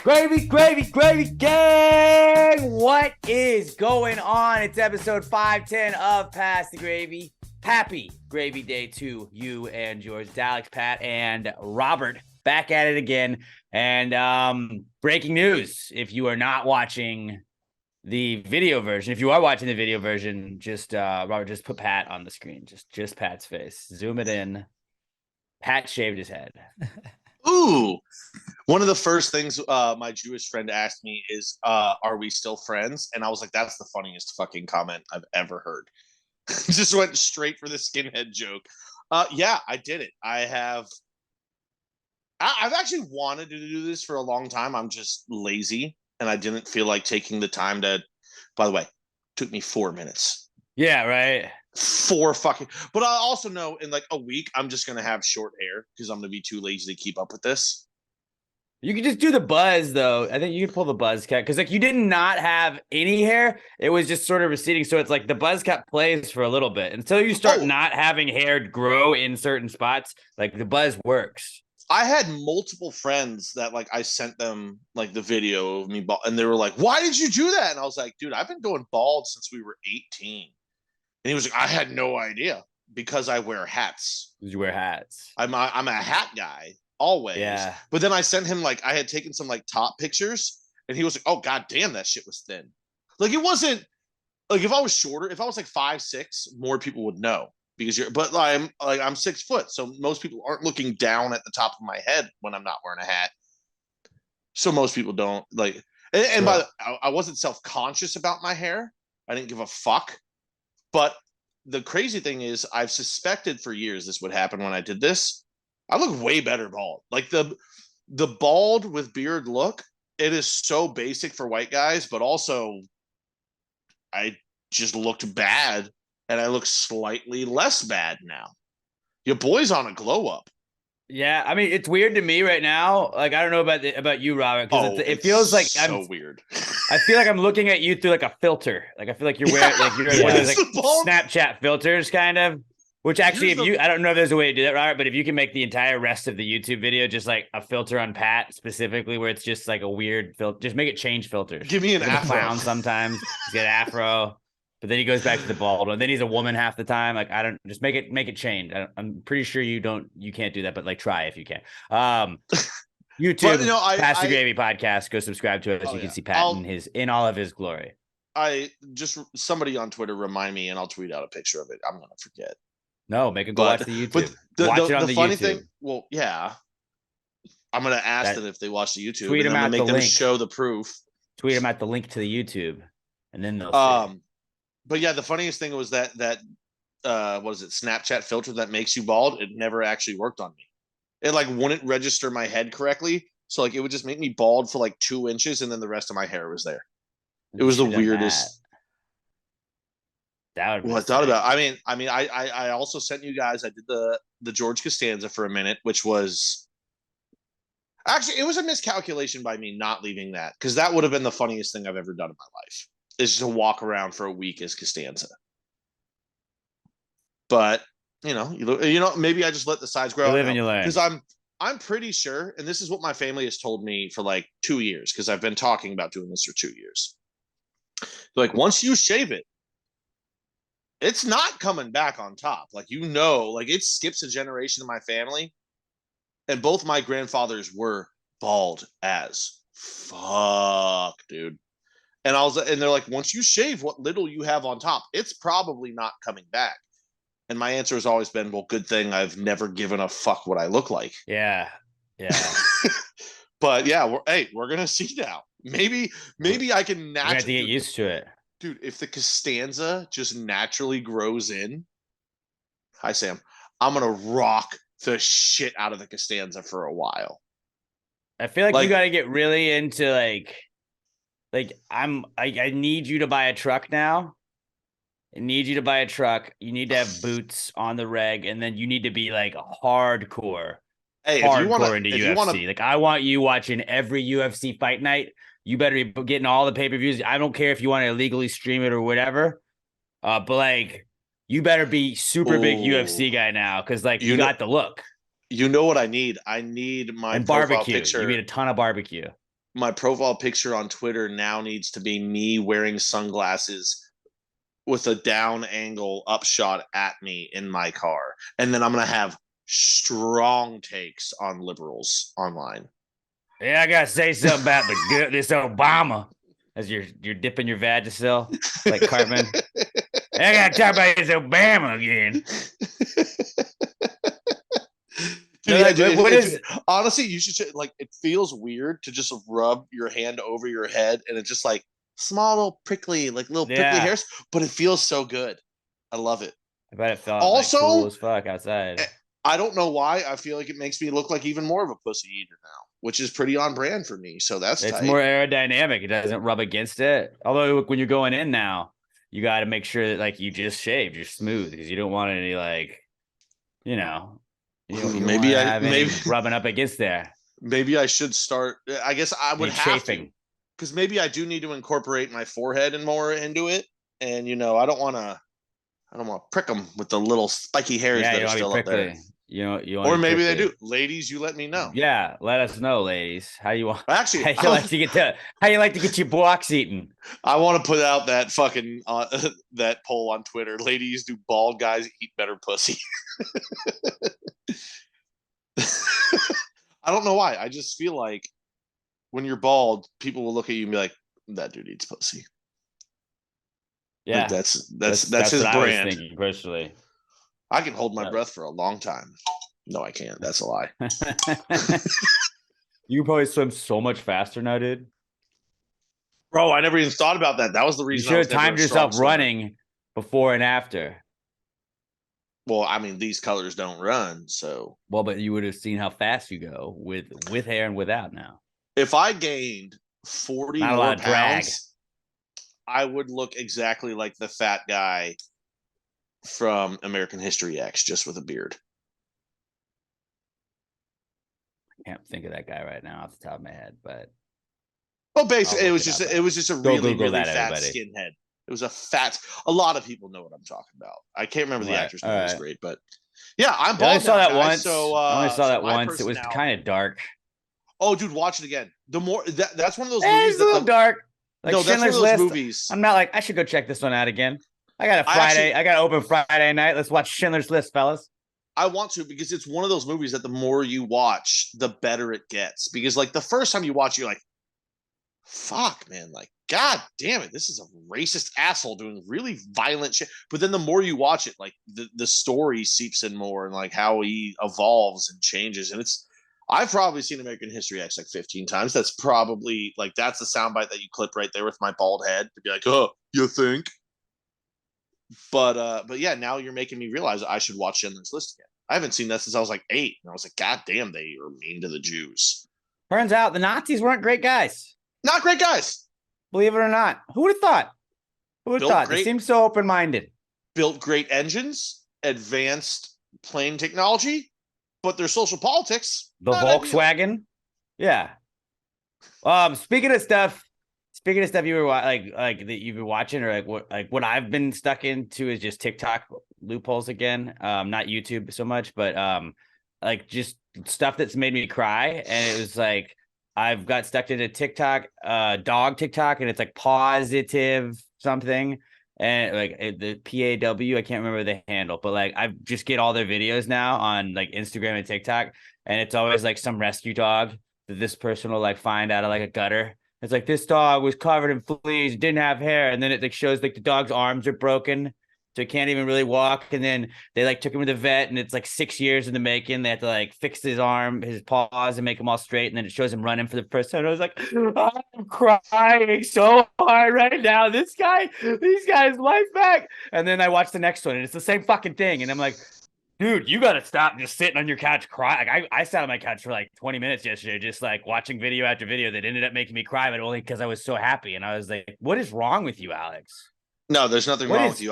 Gravy, gravy, gravy gang! What is going on? It's episode 510 of Pass the Gravy. Happy Gravy Day to you and yours, Dalek, Pat, and Robert. Back at it again. And breaking news, if you are not watching the video version, if you are watching the video version, just Robert, just put Pat on the screen. Just Pat's face. Zoom it in. Pat shaved his head. Ooh, one of the first things my Jewish friend asked me is, are we still friends? And I was like, that's the funniest fucking comment I've ever heard. Just went straight for the skinhead joke. Yeah, I did it. I've actually wanted to do this for a long time. I'm just lazy, and I didn't feel like taking the time to. By the way, it took me 4 minutes. Yeah, right. But I also know in like a week I'm just gonna have short hair because I'm gonna be too lazy to keep up with this. You can just do the buzz though. I think you can pull the buzz cut because like you did not have any hair. It was just sort of receding. So it's like the buzz cut plays for a little bit until you start not having hair grow in certain spots. Like the buzz works. I had multiple friends that like I sent them like the video of me bald, and they were like, "Why did you do that?" And I was like, "Dude, I've been going bald since we were 18." And he was like, "I had no idea because I wear hats. Did you wear hats? I'm a hat guy always." Yeah. But then I sent him like I had taken some like top pictures, and he was like, "Oh god damn, that shit was thin." Like it wasn't like if I was shorter, if I was like 5'6", more people would know because I'm 6 foot, so most people aren't looking down at the top of my head when I'm not wearing a hat. So most people don't like. And by I wasn't self-conscious about my hair. I didn't give a fuck. But the crazy thing is, I've suspected for years this would happen when I did this. I look way better bald. Like the bald with beard look, it is so basic for white guys, but also I just looked bad, and I look slightly less bad now. Your boy's on a glow up. Yeah, I mean it's weird to me right now. Like I don't know about you, Robert, because it feels like so weird. I feel like I'm looking at you through like a filter. Like I feel like you're wearing like you're one of those like Snapchat filters, kind of. Which actually, I don't know if there's a way to do that, Robert, but if you can make the entire rest of the YouTube video just like a filter on Pat specifically, where it's just like a weird filter, just make it change filters. Give me an afro. Clown sometimes he's got an afro. But then he goes back to the bald one. Then he's a woman half the time. Like I don't just make it change. I'm pretty sure you can't do that, but like try if you can. YouTube, but, Pass the Gravy podcast. Go subscribe to us. You can see Pat in all of his glory. Somebody on Twitter remind me, and I'll tweet out a picture of it. I'm gonna forget. No, make him go watch the YouTube. But watch it on the funny YouTube. Thing, well, yeah, I'm gonna ask them if they watch the YouTube. Tweet them out make them show the proof. Tweet them at the link to the YouTube, and then they'll see. But yeah, the funniest thing was that what is it, Snapchat filter that makes you bald? It never actually worked on me. It like wouldn't register my head correctly, so like it would just make me bald for like 2 inches, and then the rest of my hair was there. It was the weirdest. That would I thought about. I also sent you guys. I did the George Costanza for a minute, which was actually it was a miscalculation by me not leaving that because that would have been the funniest thing I've ever done in my life. Is to walk around for a week as Costanza. But you know, maybe I just let the sides grow. You live and you learn. Because I'm pretty sure, and this is what my family has told me for like 2 years, because I've been talking about doing this for 2 years. Like once you shave it, it's not coming back on top. Like like it skips a generation in my family, and both my grandfathers were bald as fuck, dude. And they're like, once you shave what little you have on top, it's probably not coming back. And my answer has always been, well, good thing I've never given a fuck what I look like. Yeah. But yeah, we're gonna see now. Maybe I can naturally have to get used to it, dude. If the Costanza just naturally grows in, hi Sam, I'm gonna rock the shit out of the Costanza for a while. I feel like you got to get really into I need you to buy a truck now. I need you to buy a truck. You need to have boots on the reg, and then you need to be like hardcore. Hey, hardcore into UFC. Like I want you watching every UFC fight night. You better be getting all the pay-per-views. I don't care if you want to illegally stream it or whatever. But like you better be super big UFC guy now, because like you got the look. You know what I need? I need my barbecue. Picture. You need a ton of barbecue. my profile picture on Twitter now needs to be me wearing sunglasses with a down angle upshot at me in my car. And then I'm going to have strong takes on liberals online. Yeah, I gotta say something about this Obama as you're dipping your Vagisil like Cartman. I gotta talk about this Obama again. Dude, Like, what is honestly, you should like. It feels weird to just rub your hand over your head, and it's just like small little prickly yeah. hairs, but it feels so good. I love it. I bet it felt like Also, cool as fuck outside. I don't know why. I feel like it makes me look like even more of a pussy eater now, which is pretty on brand for me. So that's It's tight. more aerodynamic. It doesn't rub against it. Although when you're going in now, you got to make sure that like you just shaved, you're smooth because you don't want any like, you know, you don't maybe want to I have maybe any rubbing up against there. maybe I should start. I guess I would have chafing. to, because maybe I do need to incorporate my forehead and more into it. And I don't want to prick them with the little spiky hairs Yeah, that you are want to be still up there. prickly. You Or maybe they do. Ladies, you let me know. Yeah, let us know, ladies. How you want? Actually, how you like to get your box eaten? I want to put out that fucking that poll on Twitter. Ladies, do bald guys eat better pussy? I don't know why. I just feel like when you're bald, people will look at you and be like, "That dude eats pussy." Yeah, like that's his what brand. I was thinking personally. I can hold my breath for a long time. No, I can't. That's a lie. You probably swim so much faster now, dude. Bro, I never even thought about that. That was the reason you should have timed yourself running before and after. Well, I mean, these colors don't run, so. Well, but you would have seen how fast you go with hair and without now. If I gained 40 Not more pounds, I would look exactly like the fat guy from American History X, just with a beard. I can't think of that guy right now off the top of my head, but well, basically, it was just a really fat skinhead. It was a lot of people know what I'm talking about. I can't remember the actor's name. It was great, but yeah, I'm bald. I only saw that guys, once. So I only saw that once. It was kind of dark. Oh, dude, watch it again. The more that's one of those movies. It's a little dark. Like no, that's one of those List. Movies. I'm not like I should go check this one out again. I got a Friday. I got to open Friday night. Let's watch Schindler's List, fellas. I want to because it's one of those movies that the more you watch, the better it gets. Because like the first time you watch, you're like, "Fuck, man! Like, god damn it, this is a racist asshole doing really violent shit." But then the more you watch it, like the story seeps in more and like how he evolves and changes. And I've probably seen American History X like 15 times. That's probably like that's the soundbite that you clip right there with my bald head to be like, "Oh, you think?" But yeah, now you're making me realize I should watch Schindler's List again. I haven't seen that since I was like 8, and I was like, God damn, they are mean to the Jews. Turns out the Nazis weren't great guys. Not great guys. Believe it or not. Who would have thought? Who would have thought? They seem so open-minded. Built great engines, advanced plane technology, but their social politics. The Volkswagen. Yeah. Speaking of stuff you were like that you've been watching, or what I've been stuck into is just TikTok loopholes again. Not YouTube so much, but like just stuff that's made me cry. And it was like I've got stuck into TikTok, dog TikTok, and it's like positive something. And like the PAW, I can't remember the handle, but like I just get all their videos now on like Instagram and TikTok, and it's always like some rescue dog that this person will like find out of like a gutter. It's like this dog was covered in fleas, didn't have hair, and then it like shows like the dog's arms are broken, so he can't even really walk. And then they like took him to the vet, and it's like 6 years in the making. They have to like fix his paws, and make them all straight. And then it shows him running for the first time. I was like, I'm crying so hard right now. These guys life back. And then I watch the next one, and it's the same fucking thing. And I'm like, dude, you gotta stop just sitting on your couch crying. Like I sat on my couch for like 20 minutes yesterday, just like watching video after video that ended up making me cry, but only because I was so happy. And I was like, what is wrong with you, Alex? No, there's nothing wrong with you.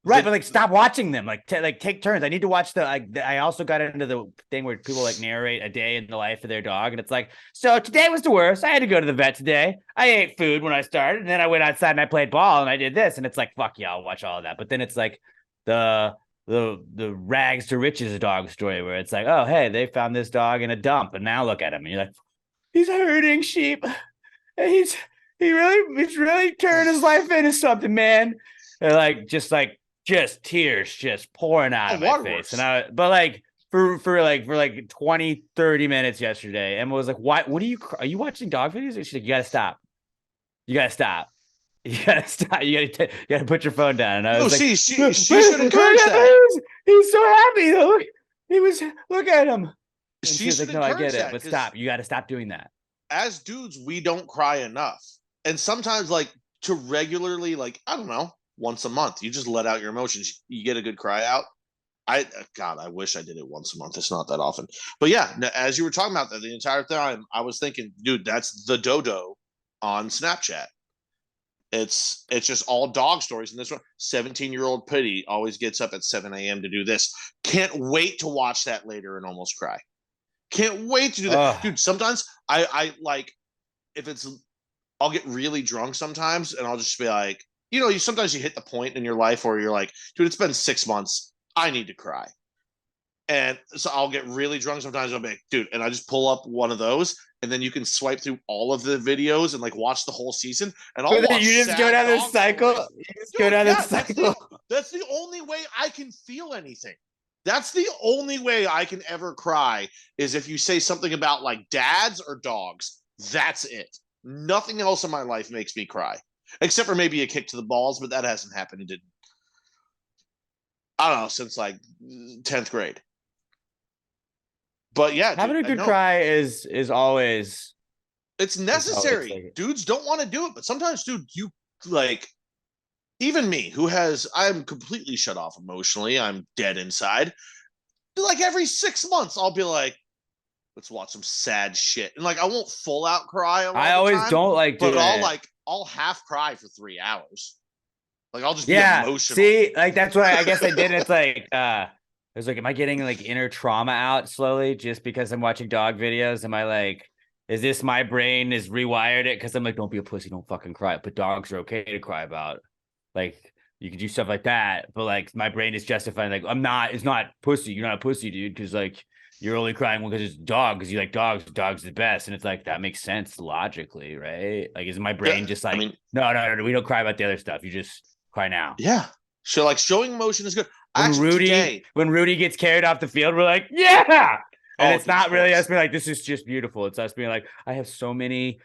But like stop watching them. Like take turns. I need to watch I also got into the thing where people like narrate a day in the life of their dog, and it's like, so today was the worst. I had to go to the vet today. I ate food when I started, and then I went outside and I played ball and I did this, and it's like, fuck yeah, I'll watch all of that. But then it's like the rags to riches dog story where it's like, oh hey, they found this dog in a dump, and now look at him, and you're like, he's herding sheep. And he's really turned his life into something, man. And just tears just pouring out of my face. Waterworks. And for 20, 30 minutes yesterday, Emma was like, what are you watching dog videos? And she's like, you gotta stop. You gotta stop. You gotta stop. You gotta put your phone down. And I was No, like, she should encourage that. He's so happy. Look at him. And she She was should like, no, I encourage get it, that but because stop. You gotta stop doing that. as dudes, we don't cry enough. And sometimes, like, to regularly, like, I don't know, once a month, you just let out your emotions. You get a good cry out. God, I wish I did it once a month. It's not that often. But yeah, as you were talking about that the entire time, I was thinking, dude, that's the dodo on Snapchat. It's just all dog stories. And this one, 17-year-old Pity always gets up at 7 a.m. to do this. Can't wait to watch that later and almost cry. Can't wait to do that. Ugh. Dude, sometimes I like, if it's, I'll get really drunk sometimes and I'll just be like, sometimes you hit the point in your life where you're like, dude, it's been 6 months. I need to cry. And so I'll get really drunk sometimes. I'll be like, dude, and I just pull up one of those, and then you can swipe through all of the videos and like watch the whole season. And I'll watch. You just go down this cycle. You just go down this cycle. That's the only way I can feel anything. That's the only way I can ever cry is if you say something about like dads or dogs. That's it. Nothing else in my life makes me cry, except for maybe a kick to the balls, but that hasn't happened. It didn't. I don't know, since like 10th grade. But yeah, having dude, a good cry is always, it's necessary. Dudes don't want to do it, but sometimes, dude, you like, even me, I'm completely shut off emotionally. I'm dead inside. Like every 6 months, I'll be like, let's watch some sad shit, and like I won't full out cry. I always don't like doing but I'll half cry for 3 hours. Like I'll just be emotional. See, like that's what I guess I did. It's like I was like, am I getting like inner trauma out slowly just because I'm watching dog videos? Am I like, is this my brain is rewired it? Because I'm like, don't be a pussy, don't fucking cry. But dogs are okay to cry about. Like you can do stuff like that, but like my brain is justifying like it's not pussy. You're not a pussy, dude, because like you're only crying because it's dog, because you like dogs. Dogs the best, and it's like that makes sense logically, right? Like, is my brain just like, no, we don't cry about the other stuff. You just cry now. Yeah. So like showing emotion is good. When Rudy gets carried off the field, we're like, yeah. And it's not really us being like, this is just beautiful. It's us being like, I have so many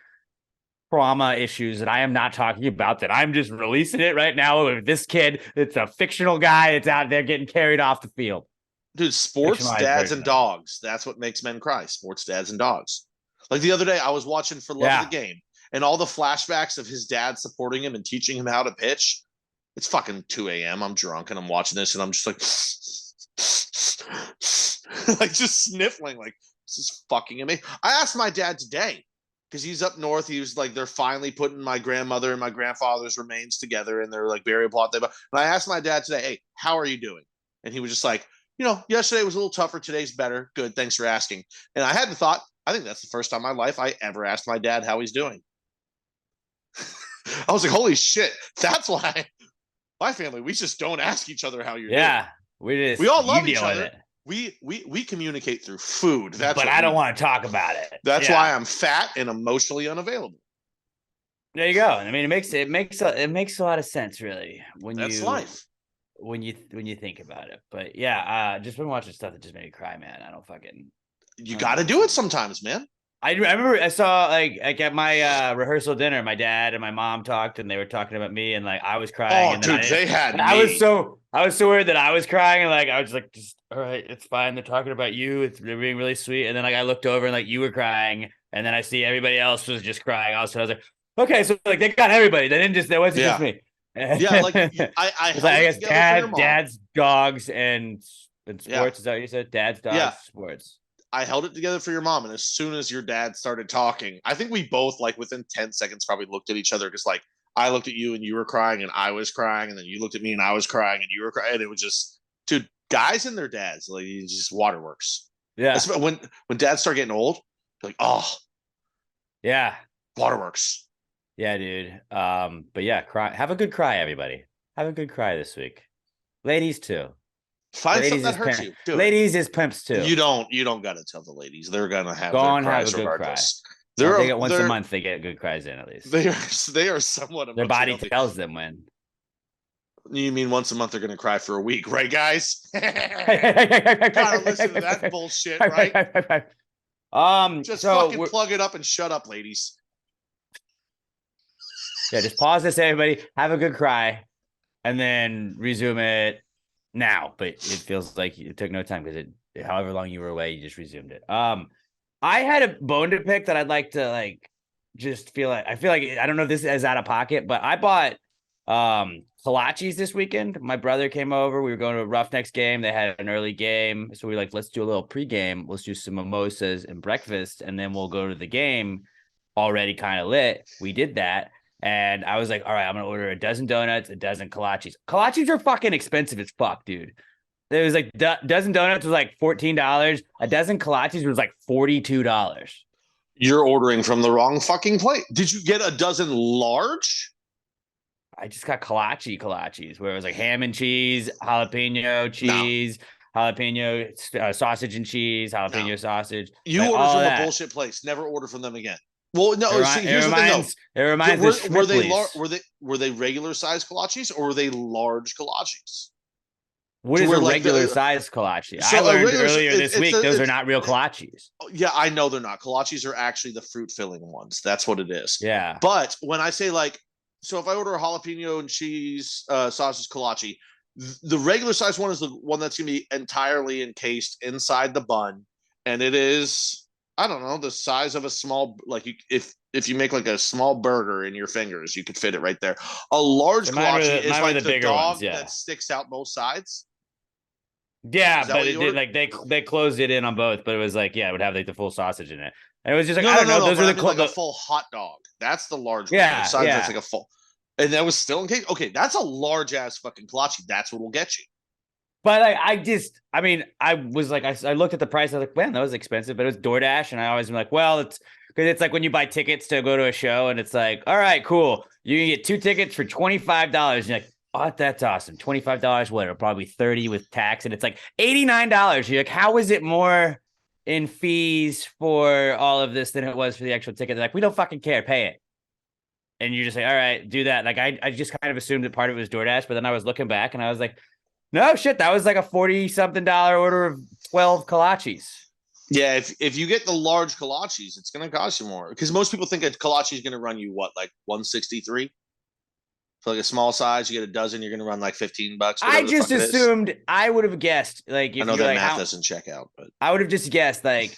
trauma issues that I am not talking about that I'm just releasing it right now with this kid. It's a fictional guy. It's out there getting carried off the field. Dude, sports dads and dogs. That's what makes men cry. Sports dads and dogs. Like the other day, I was watching For Love of the Game, and all the flashbacks of his dad supporting him and teaching him how to pitch. It's fucking 2 a.m. I'm drunk and I'm watching this and I'm just like, like just sniffling. Like, this is fucking amazing. I asked my dad today because he's up north. He was like, they're finally putting my grandmother and my grandfather's remains together in their like burial plot. And I asked my dad today, hey, how are you doing? And he was just like, yesterday was a little tougher. Today's better. Good. Thanks for asking. And I hadn't thought, I think that's the first time in my life I ever asked my dad how he's doing. I was like, holy shit. That's why my family, we just don't ask each other how you're doing. Yeah. We all love each other. We communicate through food. But I don't want to talk about it. That's why I'm fat and emotionally unavailable. There you go. I mean, it makes a lot of sense, really, That's life. When you think about it. But yeah, just been watching stuff that just made me cry, man. I don't fucking. You got to do it sometimes, man. I remember I saw like at my rehearsal dinner, my dad and my mom talked, and they were talking about me, and like I was crying. Oh, and dude, they had me. I was so worried that I was crying, and like I was like, just all right, it's fine. They're talking about you. They're being really sweet. And then like I looked over and like you were crying, and then I see everybody else was just crying. Also, I was like, okay, so like they got everybody. They didn't just. There wasn't just me. Yeah, like I guess dads, dogs, and sports. Yeah. Is that what you said? Dads, dogs, sports. I held it together for your mom, and as soon as your dad started talking, I think we both, like within 10 seconds, probably looked at each other because, like, I looked at you and you were crying, and I was crying, and then you looked at me and I was crying, and you were crying, and it was just, dude, guys and their dads, like, it's just waterworks. Yeah. When dads start getting old, like, oh, yeah, waterworks. Yeah, dude. But yeah, cry. Have a good cry, everybody. Have a good cry this week. Ladies too. Find something that hurts you. Ladies is pimps too. You don't gotta tell the ladies. They're gonna have go their on, cries have a good regardless. Cry. Well, if they get once a month, they get good cries in at least. They are somewhat Their body healthy. tells them when. You mean once a month they're going to cry for a week, right, guys? Gotta listen to that bullshit, right? Just fucking plug it up and shut up, ladies. Yeah, just pause this, everybody. Have a good cry, and then resume it now. But it feels like it took no time because however long you were away, you just resumed it. I had a bone to pick that I'd like to just feel like I don't know if this is out of pocket, but I bought kolaches this weekend. My brother came over. We were going to a Roughnecks game. They had an early game, so we were like, let's do a little pregame. Let's do some mimosas and breakfast, and then we'll go to the game already kind of lit. We did that. And I was like, all right, I'm going to order a dozen donuts, a dozen kolaches. Kolaches are fucking expensive as fuck, dude. It was like dozen donuts was like $14. A dozen kolaches was like $42. You're ordering from the wrong fucking place. Did you get a dozen large? I just got kolaches where it was like ham and cheese, jalapeno cheese, jalapeno sausage and cheese, jalapeno sausage. You like, ordered from a bullshit place. Never order from them again. Well, no. Here's the thing, though. It reminds were they regular size kolaches or were they large kolaches? What is a regular size kolache? I learned earlier this week those are not real kolaches. Yeah, I know they're not. Kolaches are actually the fruit filling ones. That's what it is. Yeah. But when I say so if I order a jalapeno and cheese sausage kolache, the regular size one is the one that's going to be entirely encased inside the bun, and it is, I don't know, the size of a small, if you make like a small burger in your fingers, you could fit it right there. A large kolache is like the dog that sticks out both sides. Yeah, but it did they closed it in on both, but it was like, it would have like the full sausage in it. And it was just like, I don't know, those are like a full hot dog. That's the large one. Yeah, That's like a full, and that was still in case. Okay, that's a large ass fucking kolache. That's what will get you. But I was like, I looked at the price. I was like, man, that was expensive, but it was DoorDash. And I always am like, well, it's because it's like when you buy tickets to go to a show and it's like, all right, cool. You can get 2 tickets for $25. You're like, oh, that's awesome. $25. What? It'll probably be $30 with tax. And it's like $89. You're like, how is it more in fees for all of this than it was for the actual ticket? They're like, we don't fucking care. Pay it. And you're just like, all right, do that. Like, I just kind of assumed that part of it was DoorDash, but then I was looking back and I was like, no shit, that was like a $40-something order of 12 kolaches. Yeah, if you get the large kolaches, it's going to cost you more because most people think a kolache is going to run you what, like $163 for like a small size. You get a dozen, you're going to run like $15. I just assumed, I would have guessed, like, if I know that math doesn't check out, but I would have just guessed, like,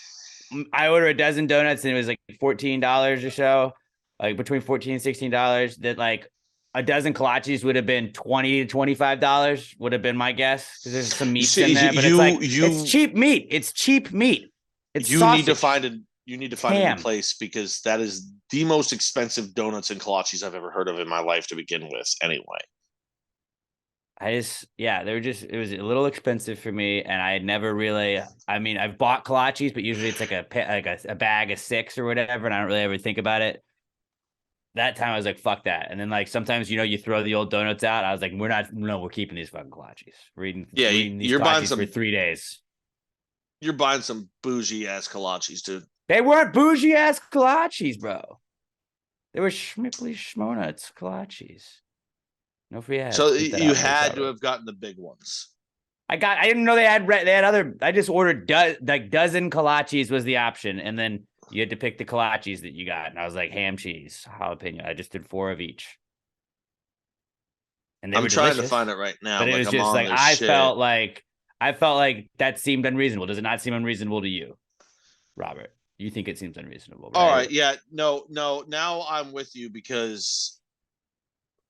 I ordered a dozen donuts and it was like $14 or so, like between $14 and $16. That like a dozen kolaches would have been $20 to $25 would have been my guess because there's some meat in there, but it's cheap meat. It's cheap meat. You need to find a new place because that is the most expensive donuts and kolaches I've ever heard of in my life to begin with. Anyway, it was a little expensive for me, and I had never really. I mean, I've bought kolaches, but usually it's like a bag of 6 or whatever, and I don't really ever think about it. That time I was like, fuck that. And then like sometimes, you throw the old donuts out. I was like, we're keeping these fucking kolaches. Reading these kolaches for 3 days. You're buying some bougie ass kolaches, dude. They weren't bougie ass kolaches, bro. They were schmipply schmonuts kolaches. No free ads. So you had to have gotten the big ones. I didn't know they had other. I just ordered dozen kolaches was the option, and then you had to pick the kolaches that you got, and I was like ham, cheese, jalapeno. I just did 4 of each. And they were trying to find it right now, but it was just like I felt like that seemed unreasonable. Does it not seem unreasonable to you, Robert? You think it seems unreasonable, right? All right, yeah, no. Now I'm with you because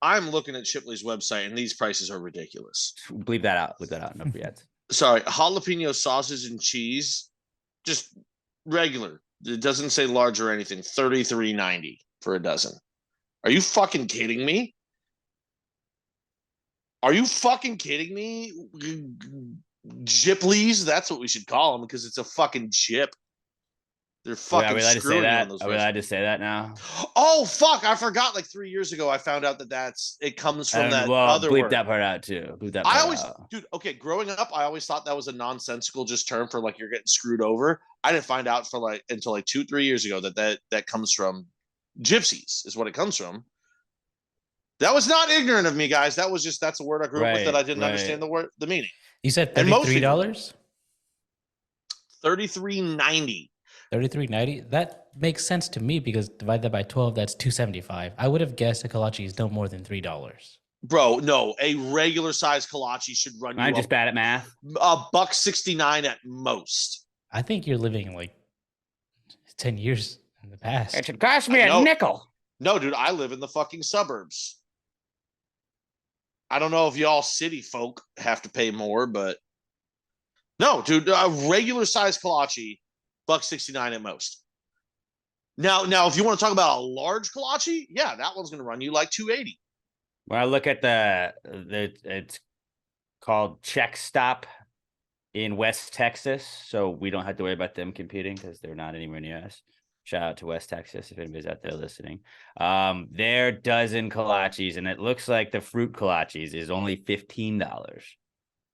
I'm looking at Shipley's website, and these prices are ridiculous. Bleep that out. No free ads. Sorry, jalapeno sausage and cheese, just regular. It doesn't say large or anything. $33.90 for a dozen. Are you fucking kidding me? Are you fucking kidding me? Jipley's, that's what we should call them because it's a fucking chip. They're Wait, are fucking we allowed to say screwing you in that? those Are we restaurants. allowed to say that now? Oh fuck! I forgot. Like 3 years ago, I found out that it comes from that Well, other bleep word. that part out too. Bleep that I part always, out. dude. Okay, growing up, I always thought that was a nonsensical just term for like you're getting screwed over. I didn't find out for like until like 2-3 years ago that comes from gypsies is what it comes from. That was not ignorant of me, guys. That's a word I grew up with that Right, I didn't right. understand the meaning. You said And most people $33? $33.90. $33.90? That makes sense to me because divided by 12, that's $2.75. I would have guessed a kolache is no more than $3. Bro, no, a regular size kolache should run I'm you just bad at math. $1.69 at most. I think you're living like 10 years in the past. It should cost me a No. nickel. No, dude, I live in the fucking suburbs. I don't know if y'all city folk have to pay more, but no, dude, a regular size kolache, $1.69 at most. Now, if you want to talk about a large kolache, yeah, that one's gonna run you like $2.80. When I look at it's called Check Stop in West Texas, so we don't have to worry about them competing because they're not anywhere near us. Shout out to West Texas if anybody's out there listening. Their dozen kolaches, and it looks like the fruit kolaches is only $15.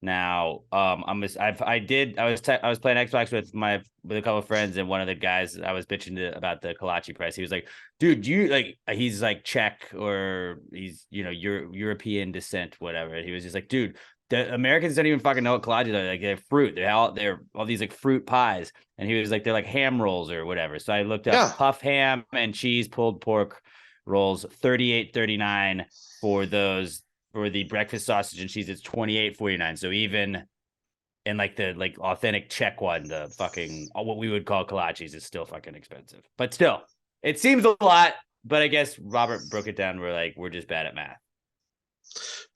Now, I was playing Xbox with a couple of friends, and one of the guys I was bitching about the kolache price. He was like, "Dude, he's like Czech or he's European descent, whatever." And he was just like, "Dude, the Americans don't even fucking know what kolaches are. Like they're fruit. They're all these like fruit pies." And he was like, "They're like ham rolls or whatever." So I looked up puff ham and cheese pulled pork rolls, $38.39 for those. For the breakfast sausage and cheese, it's $28.49. So even in like the authentic Czech one, the fucking what we would call kolaches is still fucking expensive. But still, it seems a lot. But I guess Robert broke it down. We're just bad at math.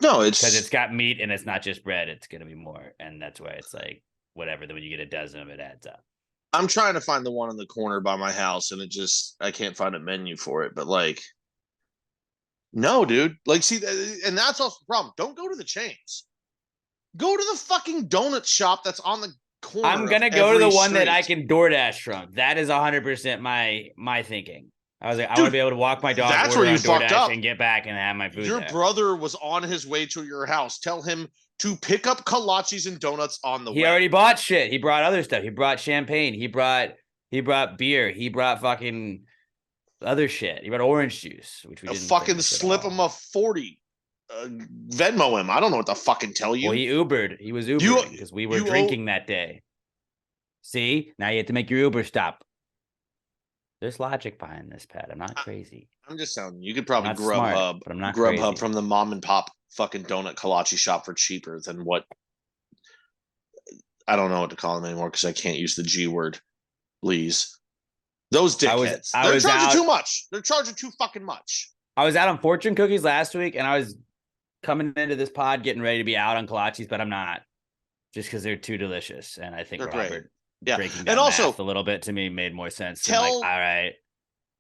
No, it's because it's got meat and it's not just bread. It's gonna be more, and that's why it's like whatever. Then when you get a dozen of it, adds up. I'm trying to find the one in the corner by my house, and I can't find a menu for it. But like, no, dude. Like, see, and that's also the problem. Don't go to the chains. Go to the fucking donut shop that's on the corner. I'm gonna go to the one that I can DoorDash from. That is 100% my thinking. I was like, I want to be able to walk my dog. That's where you fucked up and get back and have my food. Your brother was on his way to your house. Tell him to pick up kolaches and donuts on the way. He already bought shit. He brought other stuff. He brought champagne. He brought beer. He brought fucking other shit. He brought orange juice, which we didn't fucking slip him a 40. Venmo him. I don't know what to fucking tell you. Well, he Ubered. He was Ubering because we were drinking that day. See, now you have to make your Uber stop. There's logic behind this, Pat. I'm not crazy. I'm just telling you. You could probably Grubhub, but I'm not Grubhub from the mom and pop fucking donut kolache shop for cheaper than what. I don't know what to call them anymore because I can't use the G word. Please. Those dickheads. They're charging too much. They're charging too fucking much. I was out on fortune cookies last week, and I was coming into this pod getting ready to be out on kolaches, but I'm not, just because they're too delicious. And I think they're Robert great. Yeah, breaking down math a little bit to me made more sense. All right,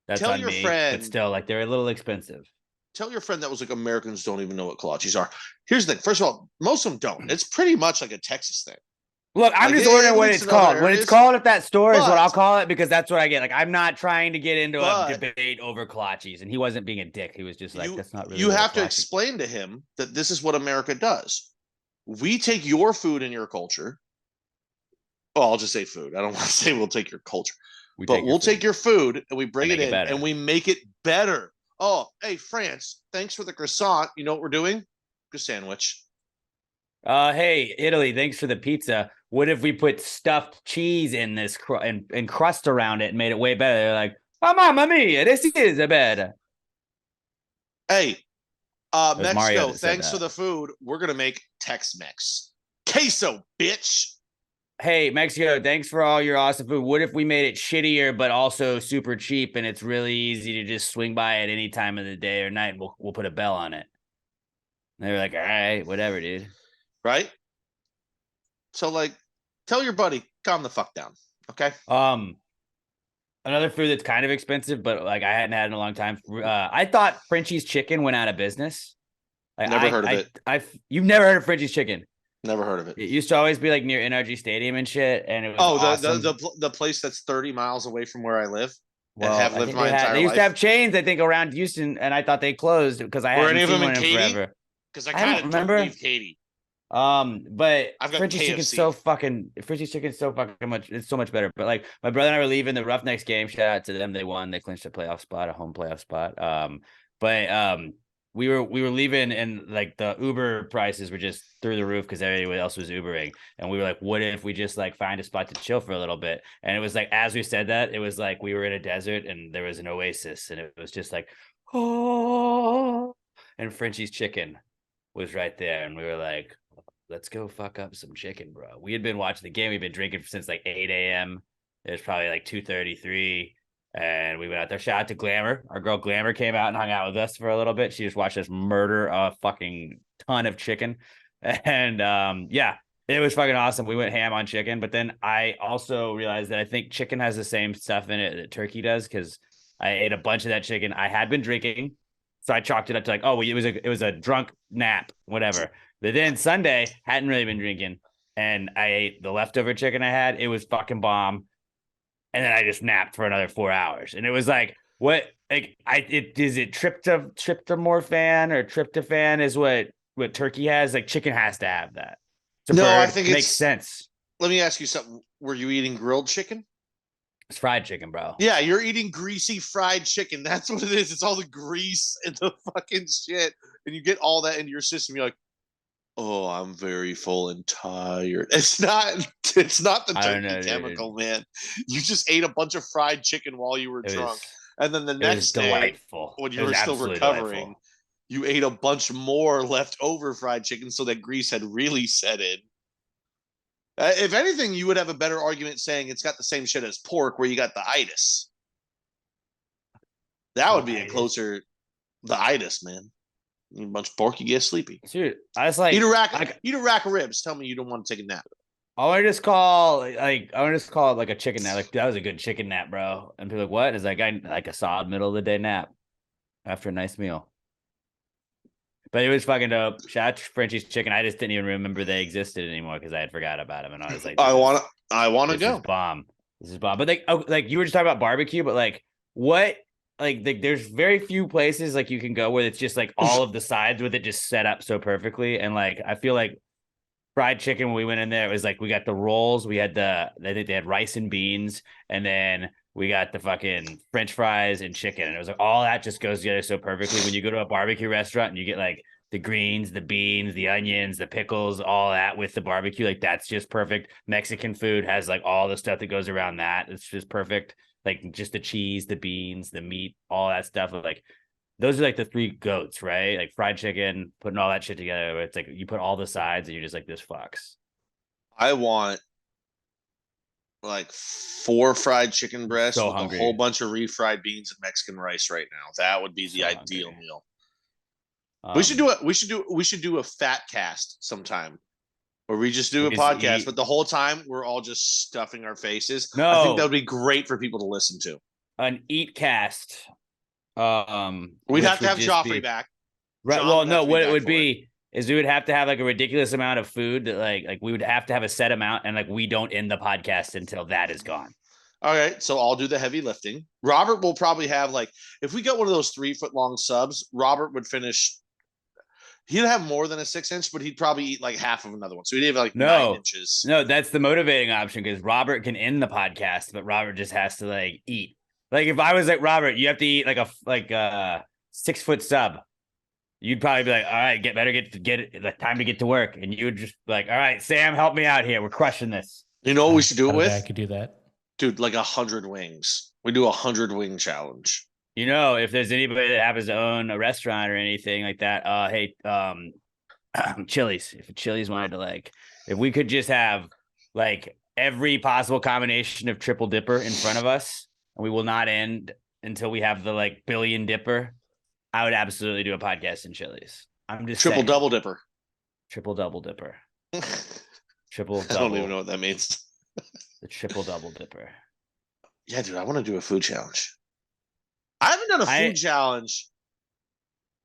that's on me. Friend, but still, like they're a little expensive. Tell your friend that was like Americans don't even know what kolaches are. Here's the thing. First of all, most of them don't. It's pretty much like a Texas thing. Look, I'm just ordering what it's called. When it's called at that store is what I'll call it because that's what I get. Like, I'm not trying to get into a debate over kolaches, and he wasn't being a dick. He was just like, that's not really. You have to explain to him that this is what America does. We take your food and your culture. Oh, I'll just say food. I don't want to say we'll take your culture, but we'll take your food and we bring it in and we make it better. Oh, hey, France, thanks for the croissant. You know what we're doing? Good sandwich. Hey, Italy, thanks for the pizza. What if we put stuffed cheese in this and crust around it and made it way better? They're like, oh, mamma mia, this is better. Hey, Mexico, thanks for the food. We're going to make Tex-Mex. Queso, bitch. Hey, Mexico, thanks for all your awesome food. What if we made it shittier, but also super cheap, and it's really easy to just swing by at any time of the day or night? We'll put a bell on it. And they were like, all right, whatever, dude. Right? So, like, tell your buddy, calm the fuck down, okay? Another food that's kind of expensive, but like I hadn't had in a long time. I thought Frenchie's Chicken went out of business. Never heard of it. You've never heard of Frenchie's Chicken? Never heard of it. It used to always be like near NRG Stadium and shit, and it was awesome. The place that's 30 miles away from where I live and Well, have I lived think my entire they used life. to have chains, I think, around Houston, and I thought they closed because I Were hadn't any of seen them in one in Katy? forever. Because I I don't kind of don't remember. leave Katy. But I've got Frenchie's chicken's KFC. so fucking Frenchie's chicken's so fucking much. It's so much better. But like my brother and I were leaving the Roughnecks game. Shout out to them. They won. They clinched a playoff spot, a home playoff spot. But we were leaving, and like the Uber prices were just through the roof because everybody else was Ubering. And we were like, what if we just like find a spot to chill for a little bit? And it was like, as we said that, it was like we were in a desert and there was an oasis, and it was just like, oh, and Frenchie's chicken was right there, and we were like, let's go fuck up some chicken, bro. We had been watching the game. We've been drinking since like 8 a.m. It was probably like 2:33. And we went out there. Shout out to Glamour. Our girl Glamour came out and hung out with us for a little bit. She just watched us murder a fucking ton of chicken. And yeah, it was fucking awesome. We went ham on chicken. But then I also realized that I think chicken has the same stuff in it that turkey does, because I ate a bunch of that chicken. I had been drinking. So I chalked it up to like, oh, it was a drunk nap, whatever. But then Sunday, hadn't really been drinking, and I ate the leftover chicken I had. It was fucking bomb. And then I just napped for another 4 hours. And it was like, what, like, is it tryptophan or tryptophan is what turkey has? Like, chicken has to have that. No, I think it makes sense. Let me ask you something. Were you eating grilled chicken? It's fried chicken, bro. Yeah, you're eating greasy fried chicken. That's what it is. It's all the grease and the fucking shit. And you get all that into your system. You're like, oh, I'm very full and tired. It's not the turkey chemical, man. You just ate a bunch of fried chicken while you were drunk. And then the next day, when you were still recovering, you ate a bunch more leftover fried chicken, so that grease had really set in. If anything, you would have a better argument saying it's got the same shit as pork, where you got the itis. That would be a closer, the itis, man. You eat a bunch of pork, you get sleepy. Dude, I was like, eat a rack of ribs. Tell me you don't want to take a nap. I want to just call it like a chicken nap. Like, that was a good chicken nap, bro. And people are like, what? It's like like a solid middle of the day nap after a nice meal. But it was fucking dope. Shout out to Frenchie's chicken. I just didn't even remember they existed anymore because I had forgot about them. And I was like, I want to go. This is bomb. But like you were just talking about barbecue, but like what? Like there's very few places like you can go where it's just like all of the sides with it just set up so perfectly. And like I feel like fried chicken, when we went in there, it was like we got the rolls, I think they had rice and beans, and then we got the fucking French fries and chicken. And it was like all that just goes together so perfectly. When you go to a barbecue restaurant and you get like the greens, the beans, the onions, the pickles, all that with the barbecue, like that's just perfect. Mexican food has like all the stuff that goes around that. It's just perfect. Like just the cheese, the beans, the meat, all that stuff. Like those are like the three goats, right? Like fried chicken, putting all that shit together. It's like you put all the sides and you're just like, this fucks. I want like 4 fried chicken breasts with a whole bunch of refried beans and Mexican rice right now. That would be the ideal meal. We should do a fat cast sometime, where we just do a podcast, but the whole time we're all just stuffing our faces. No, I think that would be great for people to listen to. An eat cast. We'd have to have Joffrey back. Right. Well, no, what it would be is we would have to have like a ridiculous amount of food that like we would have to have a set amount, and like we don't end the podcast until that is gone. All right, so I'll do the heavy lifting. Robert will probably have like, if we got one of those 3-foot-long subs, Robert would finish. He'd have more than a 6-inch, but he'd probably eat like half of another one. So he'd have like 9 inches. No, that's the motivating option, because Robert can end the podcast, but Robert just has to like eat. Like if I was like, Robert, you have to eat like a 6-foot sub. You'd probably be like, all right, get it, time to get to work. And you would just be like, all right, Sam, help me out here. We're crushing this. You know what we should do it with? I could do that. Dude, like 100 wings. We do 100 wing challenge. You know, if there's anybody that happens to own a restaurant or anything like that, hey, Chili's. If Chili's wanted to, like, if we could just have like every possible combination of triple dipper in front of us, and we will not end until we have the like billion dipper, I would absolutely do a podcast in Chili's. I'm just triple double dipper. Triple double dipper. Triple double. I don't even know what that means. The triple double dipper. Yeah, dude, I want to do a food challenge. I haven't done a food challenge.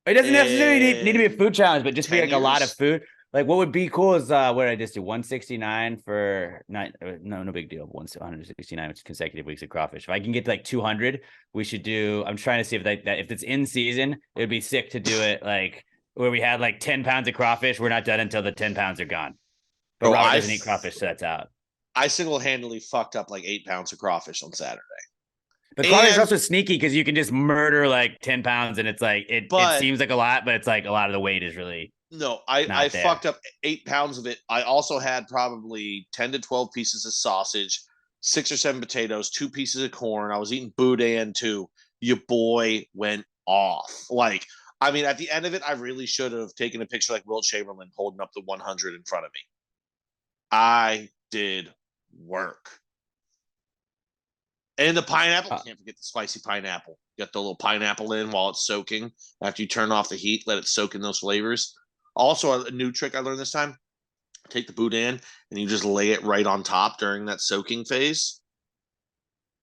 It doesn't necessarily need to be a food challenge, but just be like a lot of food. Like what would be cool is what did I just do 169 for no big deal. 169 consecutive weeks of crawfish. If I can get to like 200, we should do. I'm trying to see if that if it's in season, it would be sick to do it like where we had like 10 pounds of crawfish. We're not done until the 10 pounds are gone. But Bro, Robert doesn't eat crawfish, so that's out. I single-handedly fucked up like 8 pounds of crawfish on Saturday. The crawfish is also sneaky because you can just murder like 10 pounds and it's like it seems like a lot, but it's like a lot of the weight is really no. I fucked up 8 pounds of it. I also had probably 10 to 12 pieces of sausage, 6 or 7 potatoes, 2 pieces of corn. I was eating boudin too. Your boy went off. Like, I mean, at the end of it, I really should have taken a picture like Wilt Chamberlain holding up the 100 in front of me. I did work. And the pineapple, can't forget the spicy pineapple. You got the little pineapple in while it's soaking. After you turn off the heat, let it soak in those flavors. Also, a new trick I learned this time, take the boudin and you just lay it right on top during that soaking phase.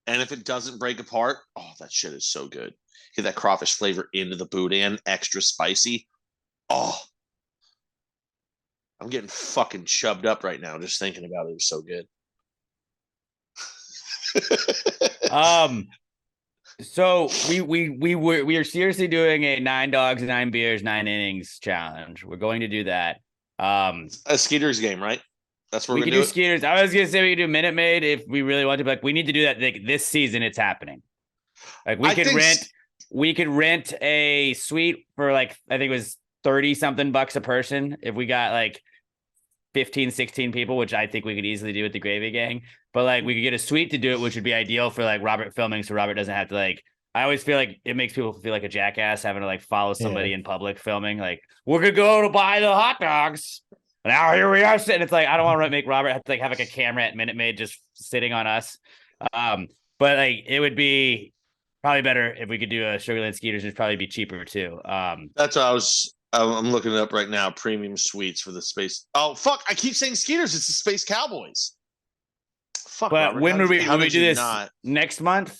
And if it doesn't break apart, oh, that shit is so good. Get that crawfish flavor into the boudin, extra spicy. Oh, I'm getting fucking shoved up right now just thinking about it. It was so good. So we are seriously doing a 9 dogs, 9 beers, 9 innings challenge. We're going to do that. A Skeeter's game, right? That's where we can do Skeeters. I was gonna say we can do Minute Maid if we really want to, but like, we need to do that like, this season. It's happening. Like we could rent a suite for like I think it was 30 something bucks a person if we got like 15, 16 people, which I think we could easily do with the Gravy Gang. But like we could get a suite to do it, which would be ideal for like Robert filming, so Robert doesn't have to like. I always feel like it makes people feel like a jackass having to like follow somebody in public filming. Like we're gonna go to buy the hot dogs. Now here we are sitting. It's like I don't want to make Robert have to like have like a camera at Minute Maid just sitting on us. But like it would be probably better if we could do a Sugarland Skeeters. It'd probably be cheaper too. That's what I'm looking it up right now. Premium suites for the space. Oh fuck! I keep saying Skeeters. It's the Space Cowboys. Fuck. But Robert, when would we do this not? Next month?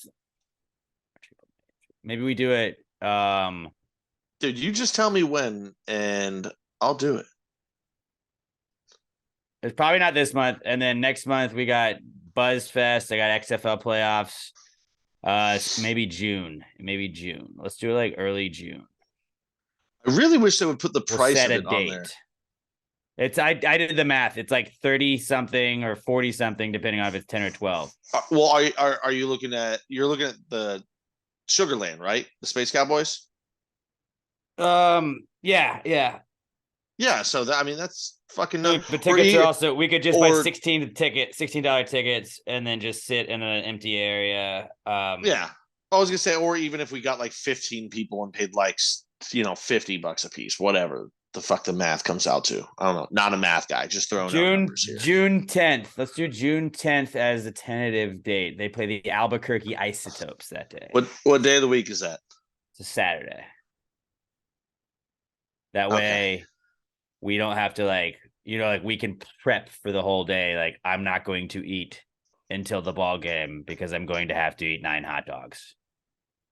Maybe we do it. Dude, you just tell me when, and I'll do it. It's probably not this month, and then next month we got Buzz Fest. I got XFL playoffs. Maybe June. Let's do it like early June. I really wish they would put the price of it on there. It's I did the math. It's like 30 something or 40 something, depending on if it's 10 or 12. Well, are you looking at the Sugarland, right? The Space Cowboys. Yeah. So that, I mean, that's fucking no. But tickets are also, we could just buy $16 tickets and then just sit in an empty area. Yeah, I was gonna say, or even if we got like 15 people and paid like $50 a piece, whatever the fuck the math comes out to. I don't know. Not a math guy, just throwing out numbers here. June 10th. Let's do June 10th as the tentative date. They play the Albuquerque Isotopes that day. What day of the week is that? It's a Saturday. That way we don't have to like we can prep for the whole day. Like I'm not going to eat until the ball game because I'm going to have to eat 9 hot dogs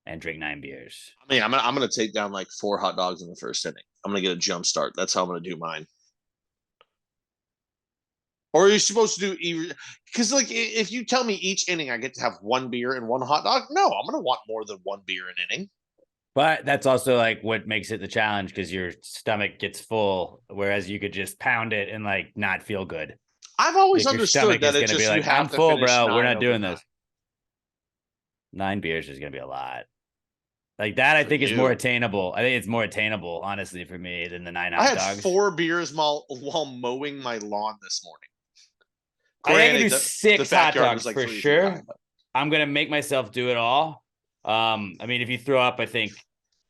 and drink 9 beers. I mean, I'm gonna take down like 4 hot dogs in the first inning. I'm gonna get a jump start. That's how I'm gonna do mine. Or are you supposed to do because like if you tell me each inning I get to have 1 beer and 1 hot dog, no, I'm gonna want more than 1 beer an inning. But that's also like what makes it the challenge because your stomach gets full, whereas you could just pound it and like not feel good. I've always understood that it's just be like, you have I'm full, bro. We're not doing this. 9 beers is gonna be a lot. Like that, I think is more attainable. I think it's more attainable, honestly, for me than the 9 hot dogs. I had 4 beers while mowing my lawn this morning. I think I do 6 hot dogs like for sure. I'm gonna make myself do it all. I mean, if you throw up, I think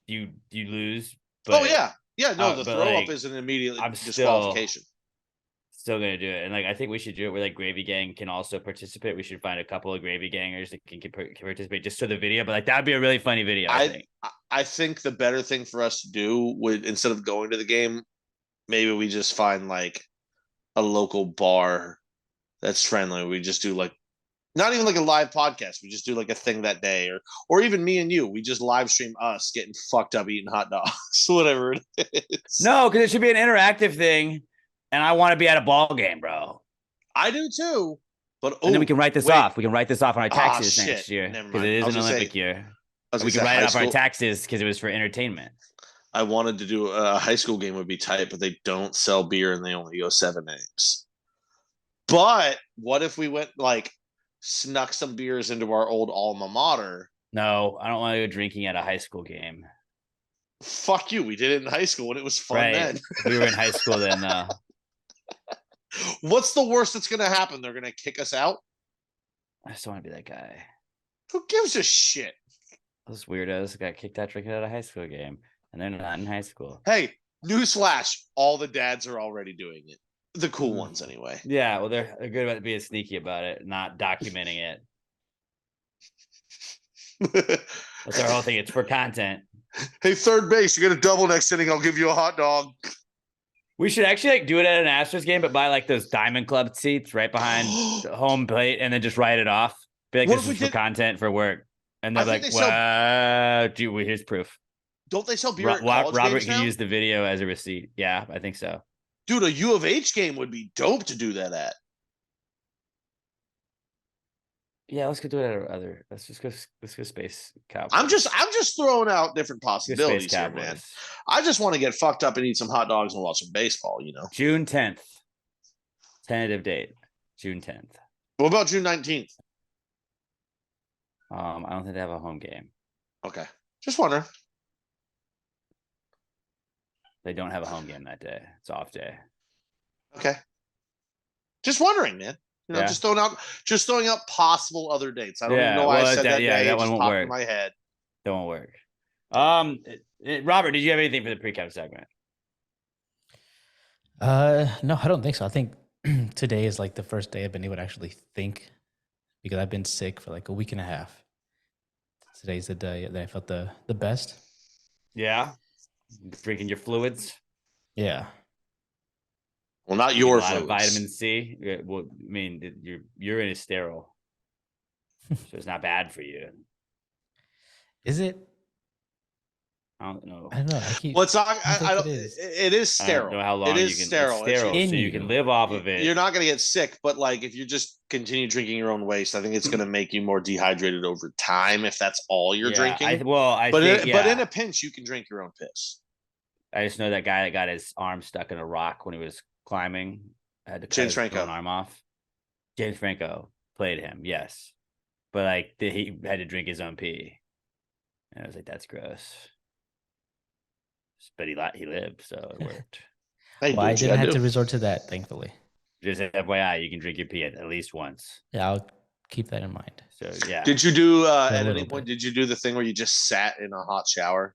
you lose. But, the throw up is an immediate disqualification. Still gonna do it, and like I think we should do it where like Gravy Gang can also participate. We should find a couple of Gravy Gangers that can participate just for the video. But like that would be a really funny video. I think the better thing for us to do would, instead of going to the game, maybe we just find like a local bar that's friendly. We just do like not even like a live podcast. We just do like a thing that day, or even me and you. We just live stream us getting fucked up eating hot dogs, whatever it is. No, because it should be an interactive thing. And I want to be at a ball game, bro. I do too. But And then we can write this wait. off. We can write this off on our taxes shit. next year Never because mind. it I is was an gonna say- Olympic year. I was And we gonna can say write it high off on our school. taxes because it was for entertainment. I wanted to do a high school game would be tight, but they don't sell beer and they only go 7 eggs. But what if we went like snuck some beers into our old alma mater? No, I don't want to go drinking at a high school game. Fuck you. We did it in high school and it was fun Right. then. We were in high school then, though. What's the worst that's gonna happen? They're gonna kick us out? I just don't want to be that guy. Who gives a shit? Those weirdos got kicked out drinking at a high school game, and they're not in high school. Hey, newsflash, all the dads are already doing it. The cool ones anyway. Yeah, well, they're good about being sneaky about it, not documenting it. That's our whole thing. It's for content. Hey, third base, you get a double next inning, I'll give you a hot dog. We should actually like do it at an Astros game, but buy like those Diamond Club seats right behind the home plate, and then just write it off. Be like, What this if we is for did- content for work, and they're I like, think they sell- "Well, here's proof." Don't they sell beer at college Robert games can now? use the video as a receipt. Yeah, I think so. Dude, a U of H game would be dope to do that at. Yeah, let's go do it at our other. Let's go Space Cowboys. I'm just throwing out different Let's go possibilities Space here, Cowboys. man. I just want to get fucked up and eat some hot dogs and watch some baseball, you know. June 10th. Tentative date. June 10th. What about June 19th? I don't think they have a home game. Okay. Just wondering. They don't have a home game that day. It's off day. Okay. Just wondering, man. You know, Yeah. just throwing out possible other dates. I don't even know why I said that day. that It one just won't popped work. in my head. That won't work. Robert, did you have anything for the pre-cap segment? No, I don't think so. I think today is like the first day I've been able to actually think because I've been sick for like a week and a half. Today's the day that I felt the best. Yeah. Drinking your fluids. Yeah. Well, not A your lot of fluids. vitamin C. Well, I mean, your urine is sterile, so it's not bad for you. Is it? I don't know. I don't know. I keep. Well, it's not. I think I don't. it is. It is I sterile. don't know how long it is you can. sterile. It's sterile, In so you you. can live off of it. You're not going to get sick, but like if you just continue drinking your own waste, I think it's going to make you more dehydrated over time if that's all you're Yeah, drinking. I but think, but in a pinch, you can drink your own piss. I just know that guy that got his arm stuck in a rock when he was climbing. Had to cut James his Franco. own arm off. James Franco played him, yes, but like he had to drink his own pee, and I was like, "That's gross." But he lived, so it worked. Hey, Well, I dude, you didn't gotta have do. to resort to that, thankfully. Just FYI, you can drink your pee at least once. Yeah, I'll keep that in mind. So yeah, Did you do A at little any point? bit. Did you do the thing where you just sat in a hot shower,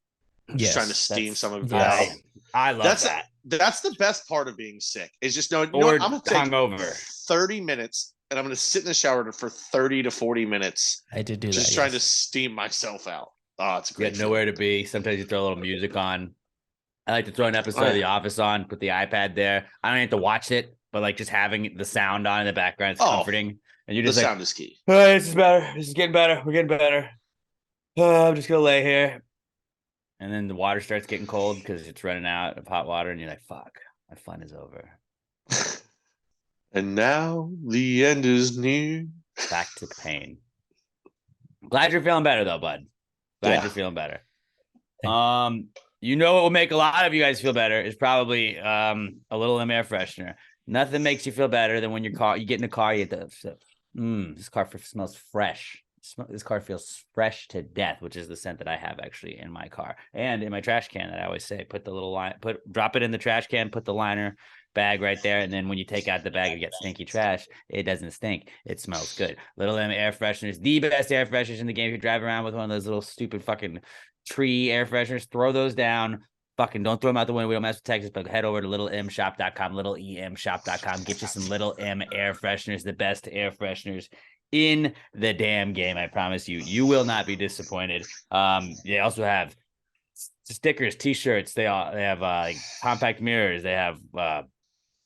just trying to steam that's- some of it yes. out? I love That's that. that's the best part of being sick. Is just knowing. You know Or what? I'm gonna take hungover. 30 minutes, and I'm gonna sit in the shower for 30 to 40 minutes, I did do just that. trying to yes. steam myself out. Oh, it's a You great. got nowhere to be. Sometimes you throw a little music on. I like to throw an episode of The Office on, put the iPad there. I don't have to watch it, but like just having the sound on in the background is Oh, comforting. And you're The just like, sound is key. "Oh, this is better. This is getting better. We're getting better. I'm just gonna lay here." And then the water starts getting cold because it's running out of hot water, and you're like, "Fuck, my fun is over." And now the end is near. Back to pain. Glad you're feeling better though, bud. Glad Yeah. you're feeling better. Thank You know what will make a lot of you guys feel better is probably a little air freshener. Nothing makes you feel better than when you get in the car, you get this car smells fresh. This car feels fresh to death, which is the scent that I have actually in my car and in my trash can that I always say, put the little line, drop it in the trash can, put the liner bag right there. And then when you take out the bag and get stinky trash, it doesn't stink. It smells good. Little M air fresheners, the best air fresheners in the game. If you drive around with one of those little stupid fucking tree air fresheners, throw those down. Fucking don't throw them out the window. We don't mess with Texas, but head over to littlemshop.com, littleemshop.com. Get you some Little M air fresheners, the best air fresheners in the damn game. I promise you, you will not be disappointed. They also have stickers, t-shirts. They have like compact mirrors. They have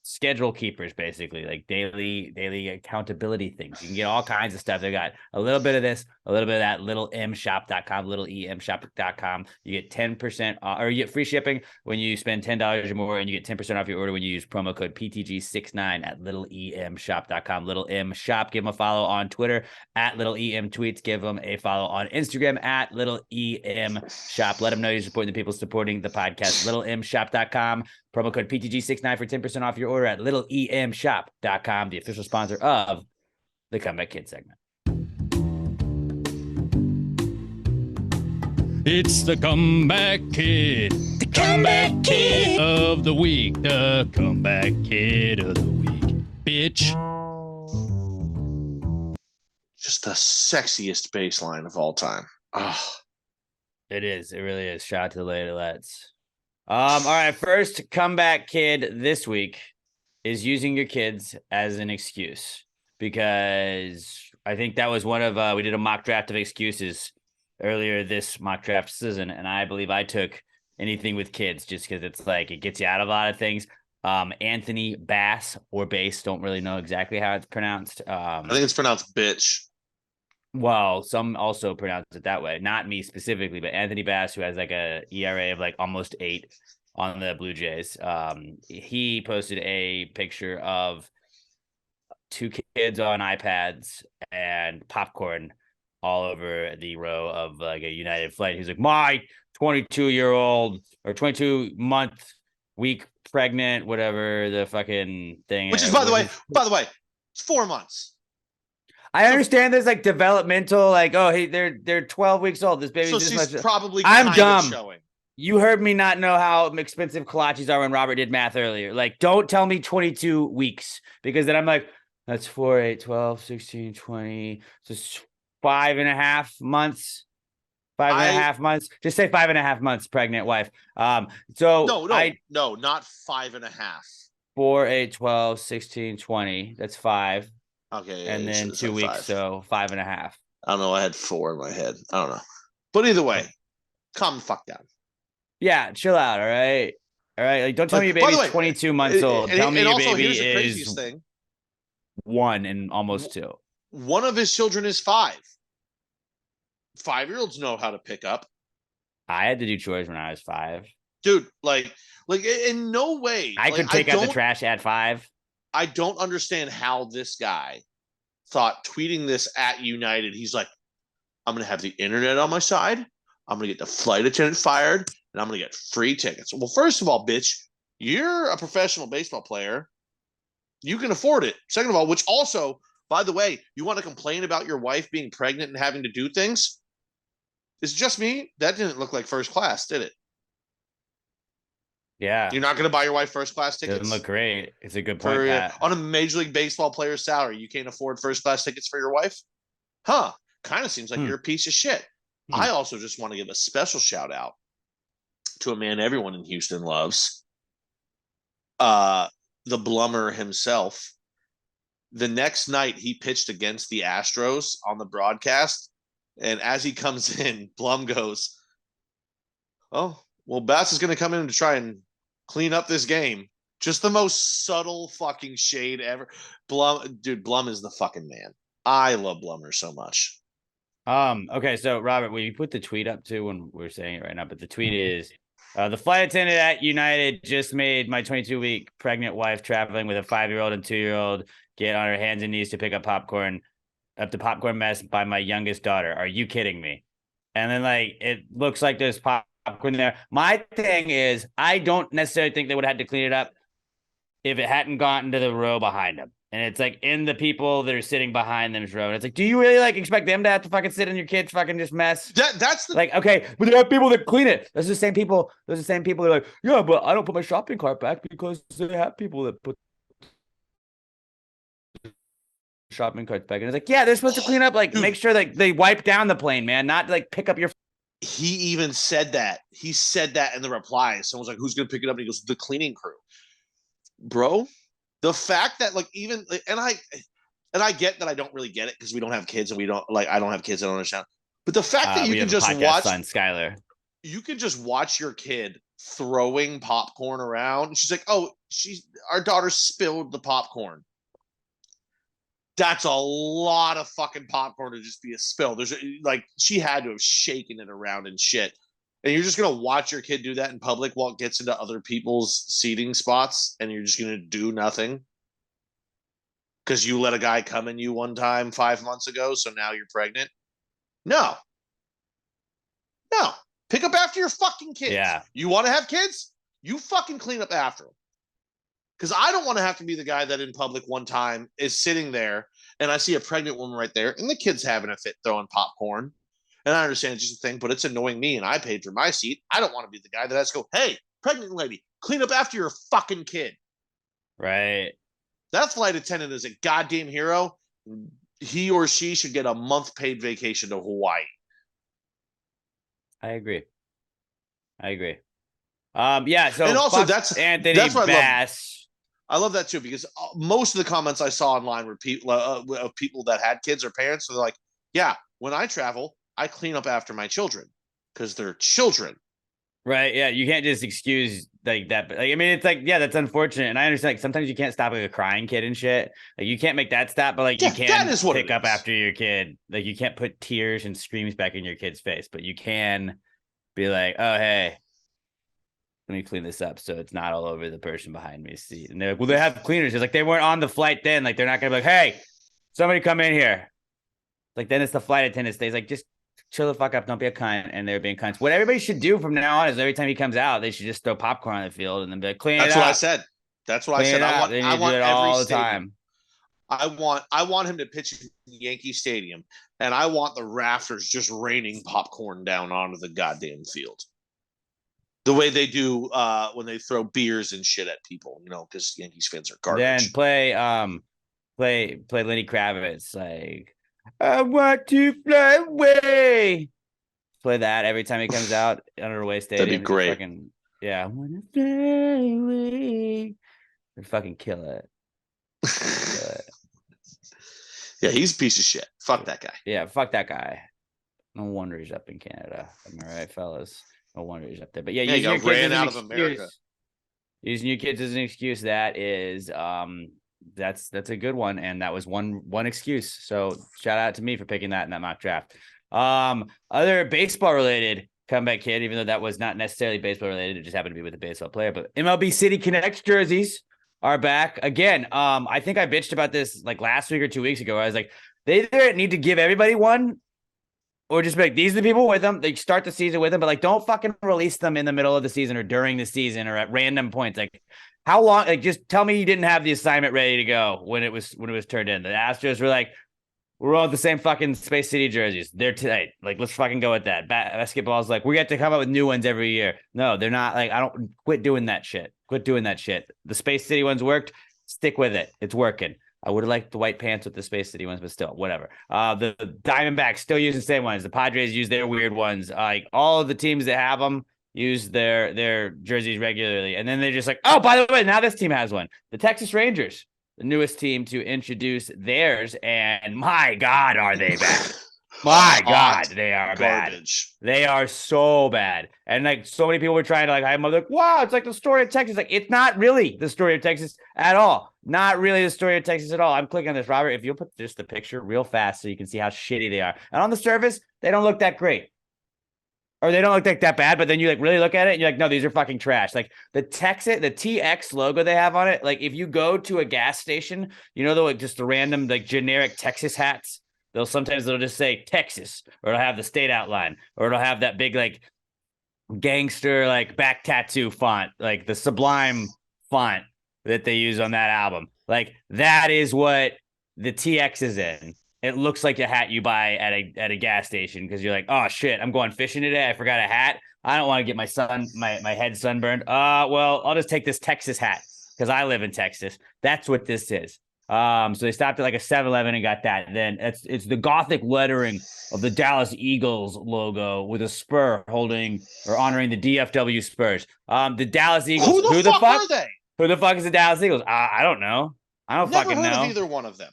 schedule keepers, basically, like daily accountability things. You can get all kinds of stuff. They got a little bit of this, a little bit of that. LittleMshop.com, LittleEMshop.com. You get 10% or you get free shipping when you spend $10 or more, and you get 10% off your order when you use promo code PTG69 at LittleEMshop.com. Little M Shop. Give them a follow on Twitter at LittleEM Tweets. Give them a follow on Instagram at LittleEM Shop. Let them know you're supporting the people supporting the podcast. LittleMshop.com. Promo code PTG69 for 10% off your order at littleemshop.com, the official sponsor of the Comeback Kid segment. It's the Comeback Kid. The Comeback Kid of the week. The Comeback Kid of the week. Bitch. Just the sexiest bass line of all time. Oh. It is. It really is. Shout out to the Lady Let's. All right, first Comeback Kid this week is using your kids as an excuse, because I think that was one of we did a mock draft of excuses earlier this mock draft season, and I believe I took anything with kids just because it's like it gets you out of a lot of things. Anthony Bass or Bass, don't really know exactly how it's pronounced. I think it's pronounced bitch. Well, some also pronounce it that way. Not me specifically, but Anthony Bass, who has like a ERA of like almost 8 on the Blue Jays. He posted a picture of 2 kids on iPads and popcorn all over the row of like a United flight. He's like, my 22-year-old or 22-month week pregnant, whatever the fucking thing. Which is, by the way, it's 4 months. I understand there's like developmental, like, oh, hey, they're 12 weeks old. This baby's so this she's much. probably I'm kind dumb. of showing. You heard me not know how expensive kolaches are when Robert did math earlier. Like, don't tell me 22 weeks, because then I'm like, that's 4, 8, 12, 16, 20. So it's 5.5 months. 5.5 months. Just say 5.5 months, pregnant wife. So no, not 5.5. 4, 8, 12, 16, 20. That's 5. Okay. And then 2 weeks, 5. So 5.5. I don't know. I had 4 in my head. I don't know. But either way, calm the fuck down. Yeah, chill out. All right. Like, don't tell me your baby's 22 months old. Tell me your baby is 1 and almost 2. One of his children is 5. 5-year-olds know how to pick up. I had to do chores when I was 5. Dude, like in no way. I could take out the trash at 5. I don't understand how this guy thought tweeting this at United. He's like, I'm going to have the internet on my side. I'm going to get the flight attendant fired, and I'm going to get free tickets. Well, first of all, bitch, you're a professional baseball player. You can afford it. Second of all, which also, by the way, you want to complain about your wife being pregnant and having to do things? Is it just me? That didn't look like first class, did it? Yeah. You're not going to buy your wife first class tickets? Doesn't look great. It's a good point, Pat. On a Major League Baseball player's salary, you can't afford first class tickets for your wife? Huh. Kind of seems like you're a piece of shit. I also just want to give a special shout out to a man everyone in Houston loves. The Blummer himself. The next night he pitched against the Astros on the broadcast. And as he comes in, Blum goes, oh, well, Bass is going to come in to try and clean up this game. Just the most subtle fucking shade ever. Blum is the fucking man. I love Blummer so much. Okay, so Robert, we put the tweet up too when we're saying it right now, but the tweet is the flight attendant at United just made my 22-week pregnant wife traveling with a 5-year-old and 2-year-old get on her hands and knees to pick up the popcorn mess by my youngest daughter. Are you kidding me? And then like it looks like there's popcorn there. My thing is, I don't necessarily think they would have had to clean it up if it hadn't gotten to the row behind them. And it's like in the people that are sitting behind them's row. And it's like, do you really like expect them to have to fucking sit in your kids fucking just mess? That's the like, okay, but there are people that clean it. Those are the same people. Those are the same people that are like, yeah, but I don't put my shopping cart back because they have people that put shopping carts back. And it's like, yeah, they're supposed to clean up, like make sure that they wipe down the plane, man, not like pick up your. He even said that. He said that in the reply. Someone's like, who's going to pick it up? And he goes, the cleaning crew. Bro, the fact that like even and I get that I don't really get it because we don't have kids and we don't like I don't have kids. I don't understand. But the fact that you can just watch on Skylar, you can just watch your kid throwing popcorn around. And she's like, "Oh, our daughter spilled the popcorn." That's a lot of fucking popcorn to just be a spill. There's like she had to have shaken it around and shit. And you're just gonna watch your kid do that in public while it gets into other people's seating spots, and you're just gonna do nothing because you let a guy come in you one time 5 months ago, so now you're pregnant. No, no. Pick up after your fucking kids. Yeah. You want to have kids? You fucking clean up after them. Because I don't want to have to be the guy that in public one time is sitting there and I see a pregnant woman right there and the kid's having a fit throwing popcorn. And I understand it's just a thing, but it's annoying me and I paid for my seat. I don't want to be the guy that has to go, "Hey, pregnant lady, clean up after your fucking kid." Right. That flight attendant is a goddamn hero. He or she should get a month paid vacation to Hawaii. I agree. Yeah. So and also, fuck that's Anthony that's what Bass. I love that too, because most of the comments I saw online were people of people that had kids or parents. So they're like, "Yeah, when I travel, I clean up after my children because they're children." Right. Yeah. You can't just excuse like that. But like, I mean, it's like, yeah, that's unfortunate. And I understand like sometimes you can't stop like a crying kid and shit. Like you can't make that stop, but like Yeah, you can that is what pick it up is. after your kid. Like you can't put tears and screams back in your kid's face, but you can be like, "Oh, hey, let me clean this up so it's not all over the person behind me." See, and they're like, "Well, they have cleaners." It's like they weren't on the flight then. Like they're not gonna be like, "Hey, somebody come in here." Like then it's the flight attendant stays like, just chill the fuck up, don't be a cunt. And they're being cunts. What everybody should do from now on is every time he comes out, they should just throw popcorn on the field and then be like, "Clean That's it what I up." said. That's what Clean I said. it up. Then I you want do it every all the stadium. time. I want him to pitch in Yankee Stadium, and I want the rafters just raining popcorn down onto the goddamn field. The way they do when they throw beers and shit at people, because Yankees fans are garbage. Then play Lenny Kravitz, like, "I want to fly away." Play that every time he comes out under Way Stadium. That'd be great. Fucking, yeah. I want to fly away. And fucking kill it. Yeah, he's a piece of shit. Fuck that guy. Yeah, fuck that guy. No wonder he's up in Canada. Am I right, fellas? No wonder he's up there. But yeah, he got ran out of America. Using your kids as an excuse, that is that's a good one. And that was one excuse. So shout out to me for picking that in that mock draft. Other baseball related comeback kid, even though that was not necessarily baseball related, it just happened to be with a baseball player. But MLB City Connects jerseys are back again. I think I bitched about this like last week or 2 weeks ago. I was like, they either need to give everybody one, or just be like, these are the people with them. They start the season with them, but like, don't fucking release them in the middle of the season or during the season or at random points. Like, how long? Like, just tell me you didn't have the assignment ready to go when it was turned in. The Astros were like, "We're all the same fucking Space City jerseys. They're tight. Like, let's fucking go with that." Basketball's like, we get to come up with new ones every year. No, they're not. Like, I don't quit doing that shit. Quit doing that shit. The Space City ones worked. Stick with it. It's working. I would have liked the white pants with the Space City ones, but still, whatever. The Diamondbacks still using the same ones. The Padres use their weird ones. Like all of the teams that have them use their jerseys regularly. And then they're just like, "Oh, by the way, now this team has one." The Texas Rangers, the newest team to introduce theirs, and my God, are they bad? My God, they are garbage. bad. They are so bad. And like so many people were trying to I'm like, "Wow, it's like the story of Texas." Like, it's not really the story of Texas at all. Not really the story of Texas at all. I'm clicking on this, Robert. If you'll put just the picture real fast so you can see how shitty they are. And on the surface, they don't look that great. Or they don't look like that bad, but then you like really look at it and you're like, no, these are fucking trash. Like the TX logo they have on it. Like if you go to a gas station, just the random like generic Texas hats. They'll just say Texas, or it'll have the state outline, or it'll have that big like gangster like back tattoo font, like the Sublime font that they use on that album. Like that is what the TX is in. It looks like a hat you buy at a gas station because you're like, "Oh shit, I'm going fishing today. I forgot a hat. I don't want to get my head sunburned. Well, I'll just take this Texas hat because I live in Texas." That's what this is. So they stopped at like a 7-Eleven and got that. Then it's the Gothic lettering of the Dallas Eagles logo with a spur holding or honoring the DFW Spurs. The Dallas Eagles. Who the fuck are they? Who the fuck is the Dallas Eagles? I don't know. I don't Never fucking heard know. of either one of them.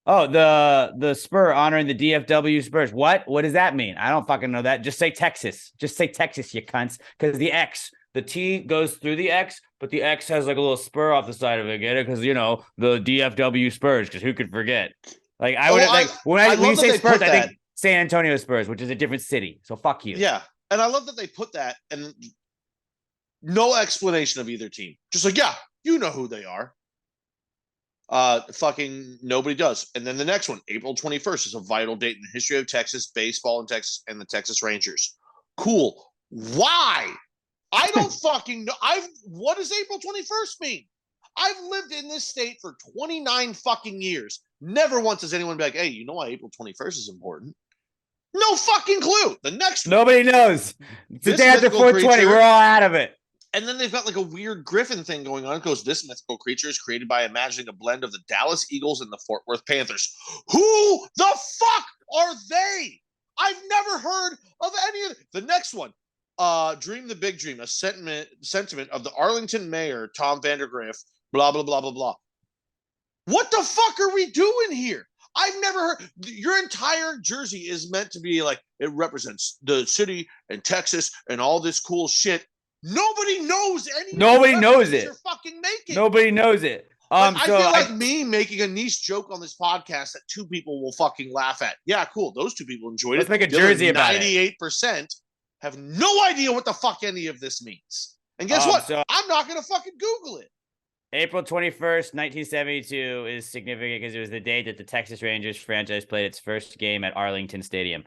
Oh, the spur honoring the DFW Spurs. What does that mean? I don't fucking know that. Just say Texas. Just say Texas, you cunts. Because the X the T goes through the X, but the X has like a little spur off the side of it. Get it? Because the DFW Spurs. Because who could forget? Like I would like when you say Spurs, I think San Antonio Spurs, which is a different city. So fuck you. Yeah, and I love that they put that and no explanation of either team. Just like, yeah, you know who they are. Fucking nobody does. And then the next one, April 21st, is a vital date in the history of Texas baseball in Texas and the Texas Rangers. Cool. Why? I don't fucking know. What does April 21st mean? I've lived in this state for 29 fucking years. Never once has anyone be like, hey, you know why April 21st is important? No fucking clue. The next Nobody knows. It's the day after 420. We're all out of it. And then they've got like a weird Griffin thing going on. It goes, this mythical creature is created by imagining a blend of the Dallas Eagles and the Fort Worth Panthers. Who the fuck are they? I've never heard of any of them. The next one, Dream the Big Dream, a sentiment of the Arlington mayor, Tom Vandergriff, blah, blah, blah, blah, blah. What the fuck are we doing here? I've never heard. Your entire jersey is meant to be like, it represents the city and Texas and all this cool shit. Nobody knows any. Nobody knows it. You're fucking making. Nobody knows it. I feel like me making a niche joke on this podcast that two people will fucking laugh at. Yeah, cool. Those two people enjoyed Let's it. make a jersey about it. 98% have no idea what the fuck any of this means. And guess what? I'm not going to fucking Google it. April 21st, 1972 is significant because it was the day that the Texas Rangers franchise played its first game at Arlington Stadium.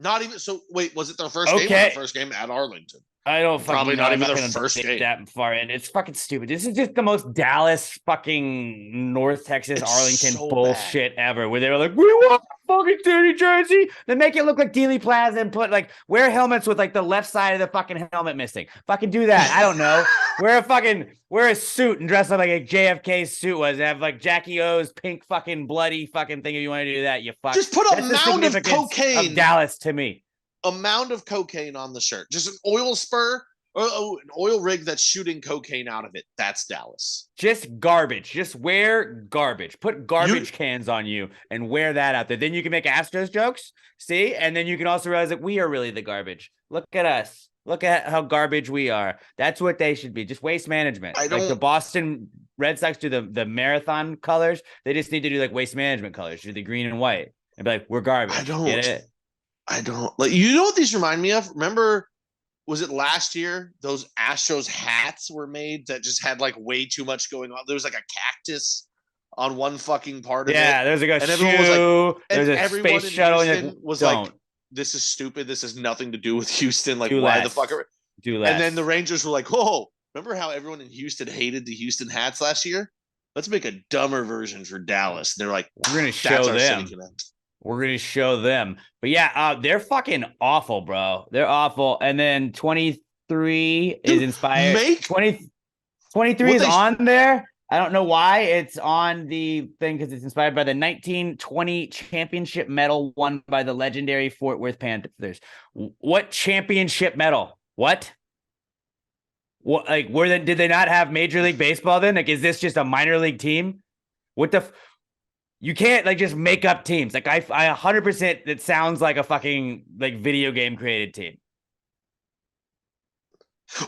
Not even so. Wait, was it their first game? Or their first game at Arlington? I don't probably not even their first game. That far in. It's fucking stupid. This is just the most Dallas fucking North Texas Arlington bullshit ever. Where they were like, we want a fucking dirty jersey. Then make it look like Dealey Plaza and put like wear helmets with like the left side of the fucking helmet missing. Fucking do that. I don't know. Wear a suit and dress up like a JFK suit was and have like Jackie O's pink fucking bloody fucking thing. If you want to do that, you fuck. Just put a mound of cocaine of Dallas to me. A mound of cocaine on the shirt. Just an oil spur or an oil rig that's shooting cocaine out of it. That's Dallas. Just garbage. Just wear garbage. Put garbage cans on you and wear that out there. Then you can make Astros jokes. See? And then you can also realize that we are really the garbage. Look at us. Look at how garbage we are. That's what they should be. Just waste management. Like the Boston Red Sox do the marathon colors. They just need to do like waste management colors. Do the green and white. And be like, we're garbage. Get it? I don't like. You know what these remind me of? Remember, was it last year? Those Astros hats were made that just had like way too much going on. There was like a cactus on one fucking part of it. Yeah, there's like a shoe. There's a space shuttle. And was like, this is stupid. This has nothing to do with Houston. Like, why the fuck are we? And then the Rangers were like, whoa, remember how everyone in Houston hated the Houston hats last year? Let's make a dumber version for Dallas. And they're like, we're going to show them. We're going to show them. But yeah, they're fucking awful, bro. They're awful. And then 23 is inspired. 23 is on there. I don't know why it's on the thing because it's inspired by the 1920 championship medal won by the legendary Fort Worth Panthers. What championship medal? What? Like, did they not have Major League Baseball then? Like, is this just a minor league team? What the... You can't like just make up teams. Like I 100%. It sounds like a fucking like video game created team.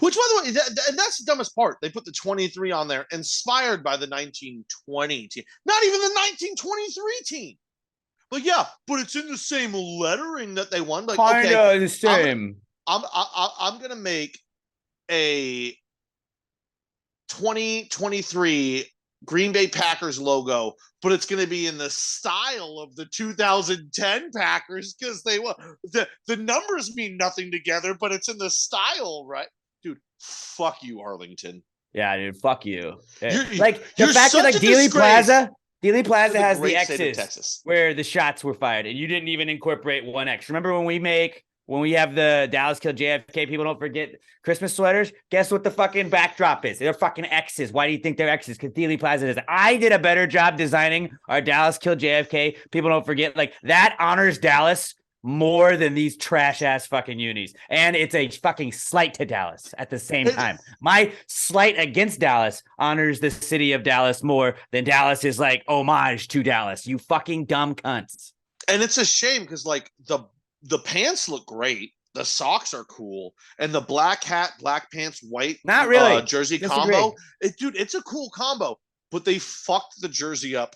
Which, by the way, that's the dumbest part. They put the 23 on there, inspired by the 1920 team. Not even the 1923 team. But yeah, but it's in the same lettering that they won. Like, kinda the same. I'm gonna make a 2023 Green Bay Packers logo, but it's going to be in the style of the 2010 Packers because the numbers mean nothing together, but it's in the style, right? Dude, fuck you, Arlington. Yeah, dude, fuck you. Like the fact that like Dealey Plaza has the X's where the shots were fired, and you didn't even incorporate one X. Remember when we have the Dallas Kill JFK, people don't forget Christmas sweaters. Guess what the fucking backdrop is? They're fucking X's. Why do you think they're X's? Because Dealey Plaza does. I did a better job designing our Dallas Kill JFK. People don't forget. Like, that honors Dallas more than these trash ass fucking unis. And it's a fucking slight to Dallas at the same time. My slight against Dallas honors the city of Dallas more than Dallas is like homage to Dallas. You fucking dumb cunts. And it's a shame because like the pants look great. The socks are cool, and the black hat, black pants, white Not really. jersey Disagree. combo. Dude, it's a cool combo, but they fucked the jersey up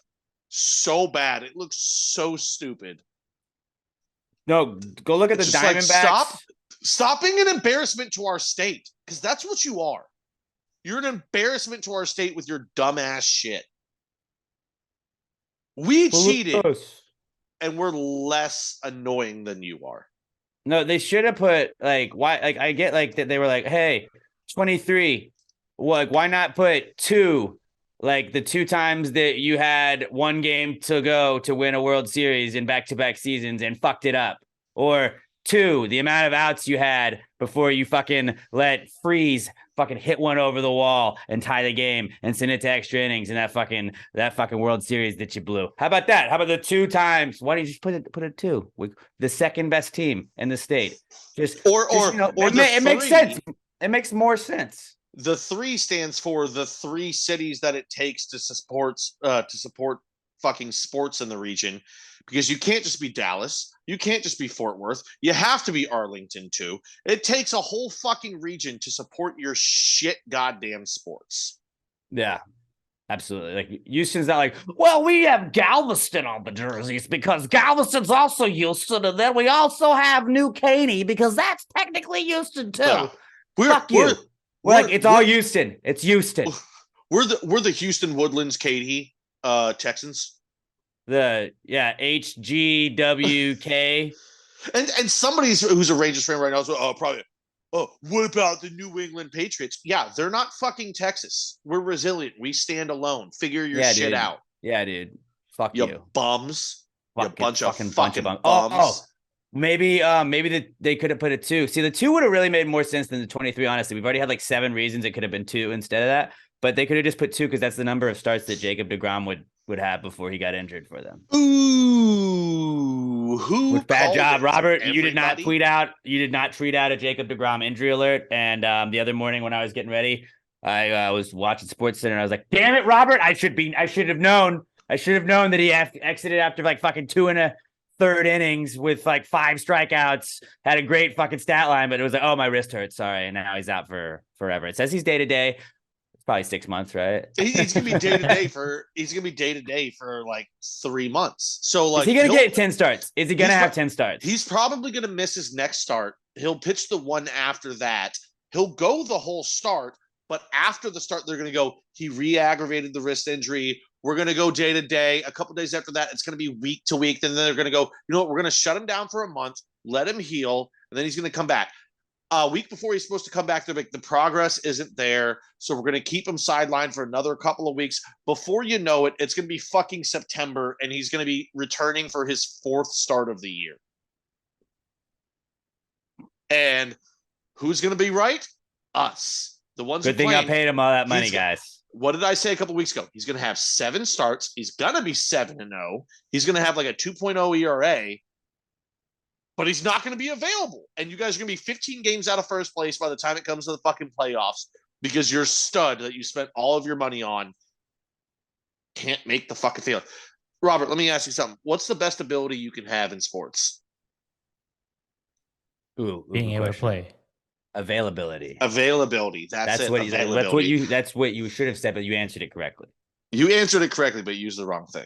so bad. It looks so stupid. No, go look at the It's just like, Diamondbacks. stop being an embarrassment to our state, because that's what you are. You're an embarrassment to our state with your dumbass shit. We cheated, and we're less annoying than you are. No, they should have put like why like I get like that they were like, hey, 23. Like, why not put 2? Like the 2 times that you had 1 game to go to win a World Series in back-to-back seasons and fucked it up. Or 2, the amount of outs you had before you fucking let Freeze fucking hit one over the wall and tie the game and send it to extra innings in that fucking World Series that you blew. How about that? How about the 2 times? Why don't you just put it 2? The second best team in the state. It makes sense. It makes more sense. The 3 stands for the 3 cities that it takes to support fucking sports in the region, because you can't just be Dallas, you can't just be Fort Worth, you have to be Arlington too. It takes a whole fucking region to support your shit goddamn sports. Yeah, absolutely. Like Houston's not like, well, we have Galveston on the jerseys because Galveston's also Houston, and then we also have New Caney because that's technically Houston too. Yeah. Fuck you. We're like, it's all Houston. It's Houston. We're the Houston Woodlands Katy Texans. HGWK. and somebody who's a Rangers fan right now is probably, what about the New England Patriots? Yeah, they're not fucking Texas. We're resilient. We stand alone. Figure your shit out. Yeah, dude. Fuck you. Bums. You bunch of fucking bums. Oh. Maybe they could have put a 2. See, the 2 would have really made more sense than the 23, honestly. We've already had like 7 reasons it could have been 2 instead of that. But they could have just put 2 because that's the number of starts that Jacob deGrom would have before he got injured for them. Ooh, who? Bad job, Robert. You did not tweet out a Jacob deGrom injury alert. And the other morning when I was getting ready, I was watching SportsCenter and I was like, "Damn it, Robert! I should have known. I should have known that he exited after like fucking 2 1/3 innings with like 5 strikeouts. Had a great fucking stat line, but it was like, oh, my wrist hurts. Sorry, and now he's out for forever. It says he's day to day. Probably 6 months, right? He's gonna be day to day for like 3 months. So like, is he gonna get 10 starts? Is he gonna have 10 starts? He's probably gonna miss his next start. He'll pitch the one after that. He'll go the whole start, but after the start, they're gonna go, he re-aggravated the wrist injury. We're gonna go day to day. A couple days after that, it's gonna be week to week. Then they're gonna go, you know what? We're gonna shut him down for a month, let him heal, and then he's gonna come back. A week before he's supposed to come back, they're like, the progress isn't there, so we're going to keep him sidelined for another couple of weeks. Before you know it, it's going to be fucking September, and he's going to be returning for his 4th start of the year. And who's going to be right? Us. The ones. Good thing I paid him all that money, guys. What did I say a couple weeks ago? He's going to have 7 starts. He's going to be 7-0. He's going to have like a 2.0 ERA. But he's not going to be available. And you guys are going to be 15 games out of first place by the time it comes to the fucking playoffs because your stud that you spent all of your money on can't make the fucking field. Robert, let me ask you something. What's the best ability you can have in sports? Being able to play. Availability. That's it. That's what you should have said, but you answered it correctly. You answered it correctly, but you used the wrong thing.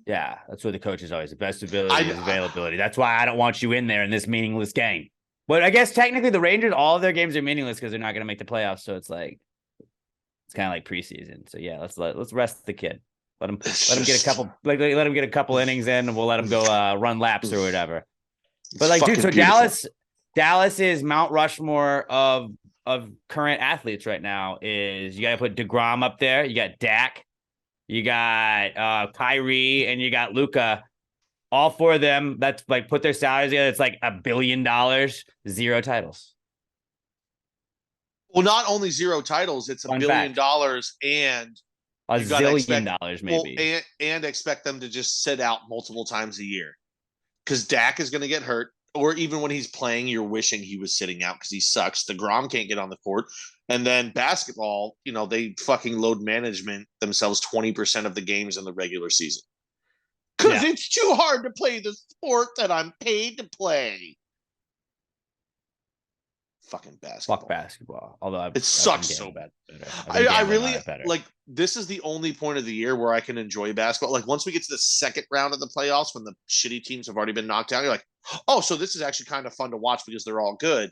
Yeah, that's what the coach is always. The best ability is availability. That's why I don't want you in there in this meaningless game. But I guess technically the Rangers, all of their games are meaningless because they're not going to make the playoffs. So it's like, it's kind of like preseason. So yeah, let's rest the kid. Let him get a couple. Let him get a couple innings in, and we'll let him go run laps or whatever. But like, dude, so beautiful. Dallas is Mount Rushmore of current athletes right now. Is you got to put DeGrom up there. You got Dak. You got Kyrie, and you got Luka. All 4 of them, that's like put their salaries together. It's like $1 billion, 0 titles. Well, not only 0 titles, it's $1 billion and $1 zillion, maybe. Well, and expect them to just sit out multiple times a year because Dak is going to get hurt. Or even when he's playing, you're wishing he was sitting out because he sucks. DeGrom can't get on the court. And then basketball, they fucking load management themselves 20% of the games in the regular season. Because it's too hard to play the sport that I'm paid to play. fucking basketball. Fuck basketball. Although It sucks so bad. I really like. This is the only point of the year where I can enjoy basketball. Like once we get to the second round of the playoffs, when the shitty teams have already been knocked out, you're like, oh, so this is actually kind of fun to watch because they're all good.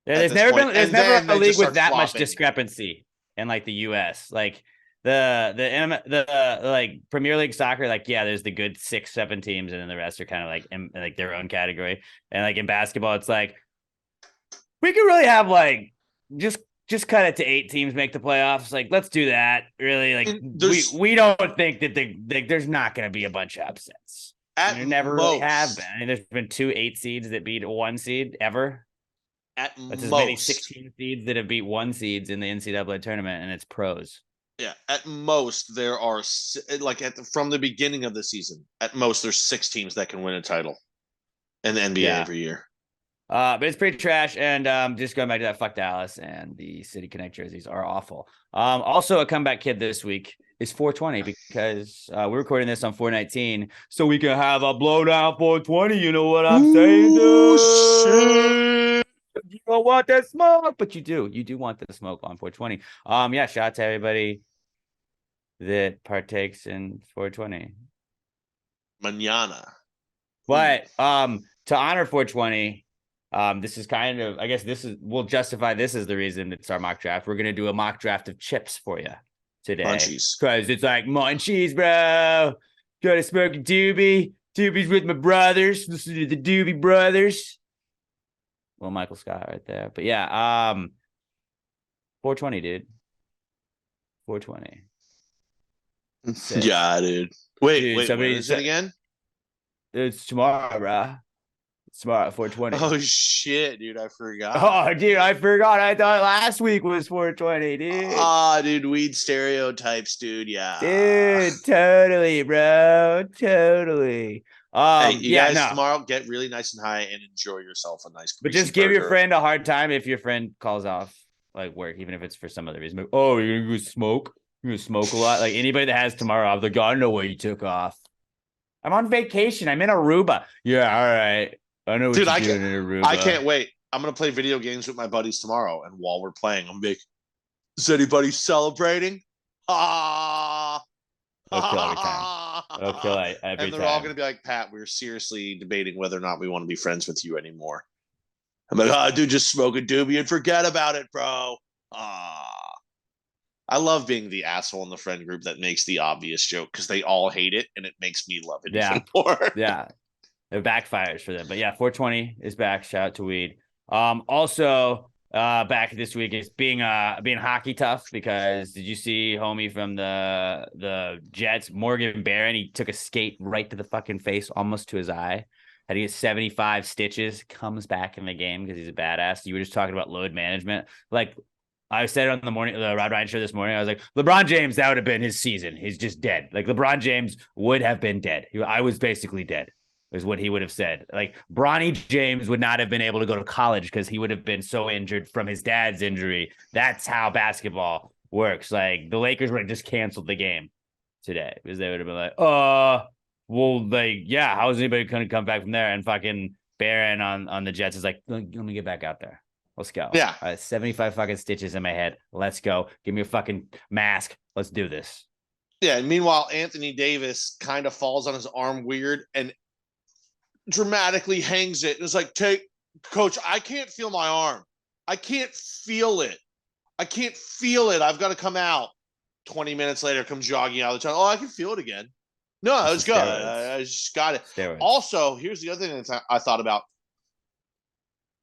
Yeah, there's never a league with that much discrepancy in like the U.S. Like the like Premier League soccer, like yeah, there's the good 6-7 teams, and then the rest are kind of like in like their own category. And like in basketball, it's like we could really have like just cut it to 8 teams make the playoffs. Like let's do that. Really, like we don't think that there's not going to be a bunch of upsets. There never really have been. I mean, there's been 2 8 seeds that beat 1 seed ever. That's as many 16 seeds that have beat 1 seeds in the NCAA tournament, and it's pros. Yeah, at most there are like from the beginning of the season. At most, there's 6 teams that can win a title in the NBA every year. But it's pretty trash. And just going back to that, fuck Dallas, and the City Connect jerseys are awful. Also, a comeback kid this week is 420 because we're recording this on 419, so we can have a blowdown 420. You know what I'm saying, dude? You don't want that smoke, but you do. You do want the smoke on 420. Yeah, shout out to everybody that partakes in 420. Mañana. But to honor 420, this is kind of, I guess we'll justify this as the reason it's our mock draft. We're gonna do a mock draft of chips for you today. Munchies. Because it's like munchies, bro. Gotta smoke a doobie. Doobie's with my brothers. Listen to the Doobie Brothers. Well, Michael Scott right there. But yeah, 420, dude. 420. Sick. Yeah, dude. Wait, Dude, when is it again? It's tomorrow, bro. It's tomorrow at 420. Oh, shit, dude. I forgot. Oh, dude, I forgot. I thought last week was 420, dude. Dude, weed stereotypes, dude. Yeah. Dude, totally, bro. Totally. Hey, you guys tomorrow get really nice and high and enjoy yourself a nice. But just give your friend a hard time if your friend calls off like work, even if it's for some other reason. Like, oh, you're gonna go smoke? You're gonna smoke a lot? Like anybody that has tomorrow, I'm like, I don't know what you took off. I'm on vacation. I'm in Aruba. Yeah, all right. I know what you're doing in Aruba. I can't wait. I'm gonna play video games with my buddies tomorrow, and while we're playing, I'm like, is anybody celebrating? I'll kill every time. I'll kill every time. And they're all going to be like, Pat, we're seriously debating whether or not we want to be friends with you anymore. I'm like, dude, just smoke a doobie and forget about it, bro. I love being the asshole in the friend group that makes the obvious joke because they all hate it, and it makes me love it even more. Yeah. It backfires for them. But yeah, 420 is back. Shout out to weed. Also, back this week is being hockey tough because did you see homie from the Jets, Morgan Barron? He took a skate right to the fucking face, almost to his eye. Had to get 75 stitches, comes back in the game because he's a badass. You were just talking about load management. Like I said on the Rod Ryan show this morning, I was like, LeBron James, that would have been his season. He's just dead. Like LeBron James would have been dead. I was basically dead. Is what he would have said. Like Bronny James would not have been able to go to college because he would have bin so injured from his dad's injury. That's how basketball works. Like the Lakers would have just canceled the game today because they would have been like, well, like, yeah, how is anybody going to come back from there? And fucking Barron on the Jets is like, let me get back out there. Let's go. Yeah. 75 fucking stitches in my head. Let's go. Give me a fucking mask. Let's do this. Yeah. And meanwhile, Anthony Davis kind of falls on his arm weird and dramatically hangs it. It's like, coach, I can't feel my arm. I can't feel it. I've got to come out. 20 minutes later, come jogging out of the tunnel. Oh, I can feel it again. No, let's go. I just got it. Steroids. Also, here's the other thing that I thought about.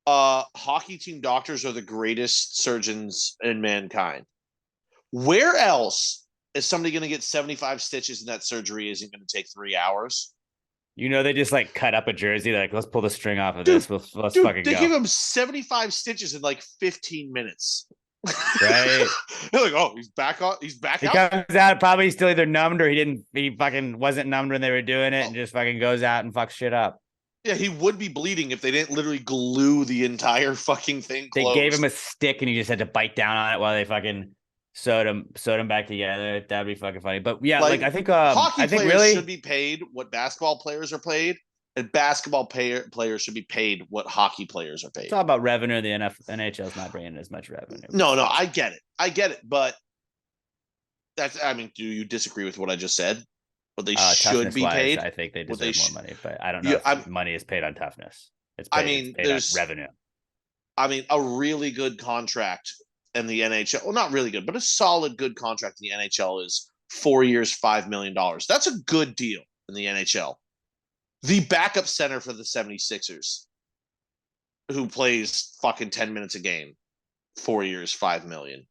Hockey team doctors are the greatest surgeons in mankind. Where else is somebody going to get 75 stitches and that surgery isn't going to take 3 hours? You know, they just like cut up a jersey. Like, let's pull the string off of this. Let's fucking go. They give him 75 stitches in like 15 minutes. Right? They're like, oh, he's back out. He comes out probably still either numbed or he fucking wasn't numbed when they were doing it and just fucking goes out and fucks shit up. Yeah, he would be bleeding if they didn't literally glue the entire fucking thing closed. They gave him a stick and he just had to bite down on it while they fucking sewed him back together. That'd be fucking funny. But yeah, like I think hockey I think players really should be paid what basketball players are paid, And basketball players should be paid what hockey players are paid. It's all about revenue. The NHL is not bringing as much revenue. No, I get it. But do you disagree with what I just said? What they should be paid? I think they deserve more money, but I don't know if money is paid on toughness. It's paid on revenue. A really good contract in the NHL. Well, not really good, but a solid good contract in the NHL is 4 years, $5 million. That's a good deal in the NHL. The backup center for the 76ers, who plays fucking 10 minutes a game, 4 years, $5 million.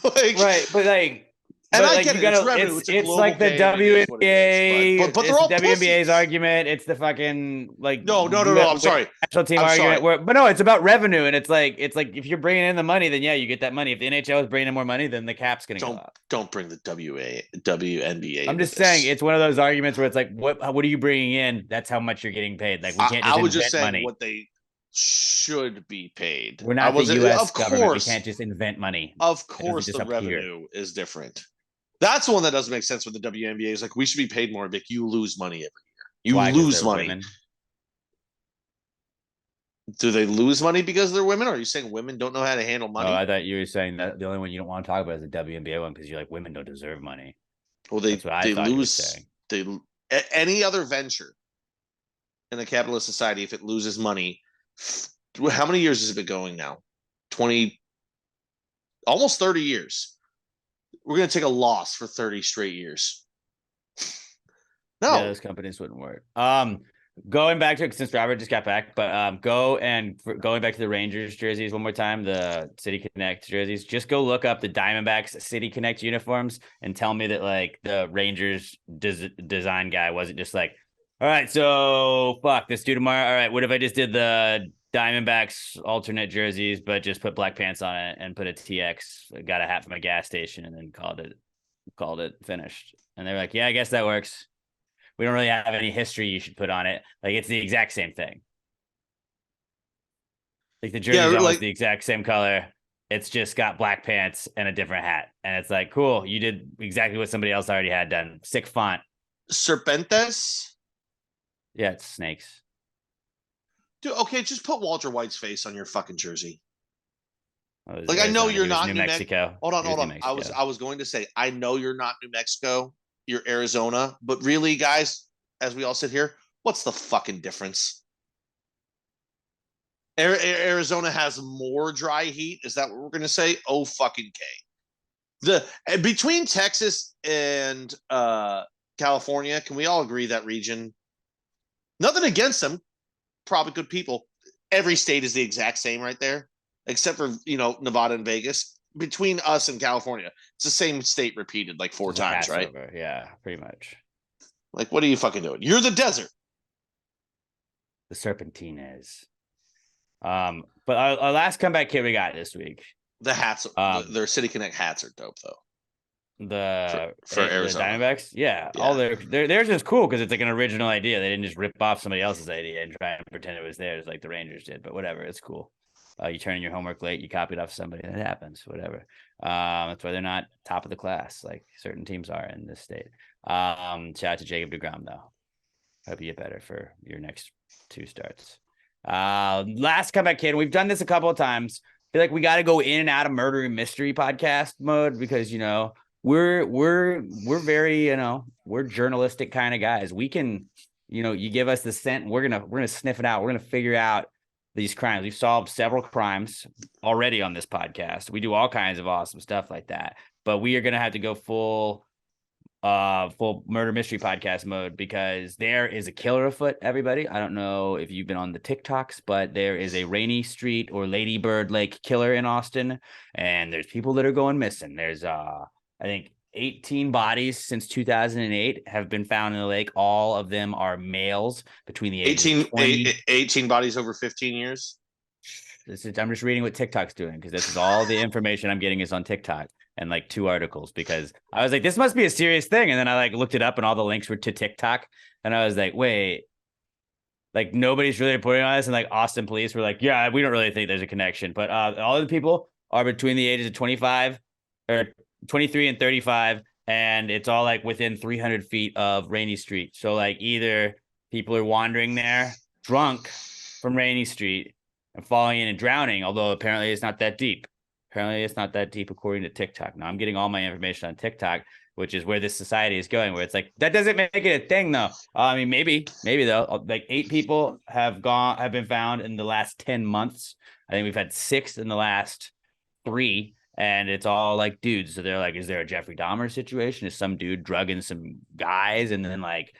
Right, but I get it. It's revenue. It's like the WNBA. But they're all the WNBA's pussies. argument. It's the fucking No. I'm sorry. National team argument. But no, it's about revenue, and it's like if you're bringing in the money, then yeah, you get that money. If the NHL is bringing in more money, then the cap's gonna go up. Don't bring the WNBA. I'm just saying it's one of those arguments where it's like, what are you bringing in? That's how much you're getting paid. Like we can't. I was just saying money. What they should be paid. We're not the U.S. government. We can't just invent money. Of course, the revenue is different. That's the one that doesn't make sense with the WNBA. Is like we should be paid more, Vic. You lose money every year. You lose money. Women? Do they lose money because they're women? Or are you saying women don't know how to handle money? Oh, I thought you were saying that the only one you don't want to talk about is the WNBA one because you're like women don't deserve money. Well, they lose. Any other venture in a capitalist society, if it loses money, how many years has it been going now? 20, almost 30 years. We're going to take a loss for 30 straight years. No. Yeah, those companies wouldn't work. Going back to it, since Robert just got back, but going back to the Rangers jerseys one more time, the City Connect jerseys, just go look up the Diamondbacks City Connect uniforms and tell me that like the Rangers design guy wasn't just like, all right, so fuck, let's do tomorrow. All right, what if I just did the Diamondbacks alternate jerseys, but just put black pants on it and put a TX, got a hat from a gas station, and then called it finished. And they're like, yeah, I guess that works. We don't really have any history you should put on it. Like it's the exact same thing. Like the jersey's almost the exact same color. It's just got black pants and a different hat. And it's like, cool, you did exactly what somebody else already had done. Sick font. Serpentes? Yeah, it's snakes. Dude, okay, just put Walter White's face on your fucking jersey. Like I know you're not New Mexico. Hold on. I was going to say I know you're not New Mexico. You're Arizona, but really, guys, as we all sit here, what's the fucking difference? Arizona has more dry heat. Is that what we're going to say? Oh, fucking K. Between Texas and California, can we all agree that region? Nothing against them. Probably good people. Every state is the exact same right there, except for, Nevada and Vegas. Between us and California, it's the same state repeated like 4 times, right? Yeah, pretty much. Like, what are you fucking doing? You're the desert. The Serpentine is. But our last comeback kid we got this week. The hats, their City Connect hats are dope though. For Arizona. The Diamondbacks, yeah. All theirs is cool because it's like an original idea. They didn't just rip off somebody else's idea and try and pretend it was theirs like the Rangers did. But whatever, it's cool. You turn in your homework late, you copied off somebody, and it happens. Whatever. That's why they're not top of the class like certain teams are in this state. Shout out to Jacob deGrom though. Hope you get better for your next 2 starts. Last comeback kid. We've done this a couple of times. I feel like we got to go in and out of murder and mystery podcast mode because we're very we're journalistic kind of guys. We can you give us the scent, we're gonna sniff it out. We're gonna figure out these crimes. We've solved several crimes already on this podcast. We do all kinds of awesome stuff like that. But we are going to have to go full murder mystery podcast mode because there is a killer afoot, everybody. I don't know if you've been on the TikToks, but there is a Rainy Street or Lady Bird Lake killer in Austin. And there's people that are going missing. There's, I think, 18 bodies since 2008 have been found in the lake. All of them are males between the ages 18 bodies over 15 years. I'm just reading what TikTok's doing because this is all the information I'm getting is on TikTok and like 2 articles because I was like, this must be a serious thing. And then I like looked it up and all the links were to TikTok. And I was like, wait, like nobody's really reporting on this. And like Austin police were like, yeah, we don't really think there's a connection. But all of the people are between the ages of 25 or 23 and 35, and it's all like within 300 feet of Rainy Street. So like either People are wandering there, drunk from Rainy Street and falling in and drowning, although apparently it's not that deep. Apparently it's not that deep according to TikTok. Now I'm getting all my information on TikTok, which is where this society is going, where it's like, that doesn't make it a thing though. I mean, maybe though, like 8 people have been found in the last 10 months. I think we've had 6 in the last 3, and it's all like dudes. So they're like, is there a Jeffrey Dahmer situation? Is some dude drugging some guys and then like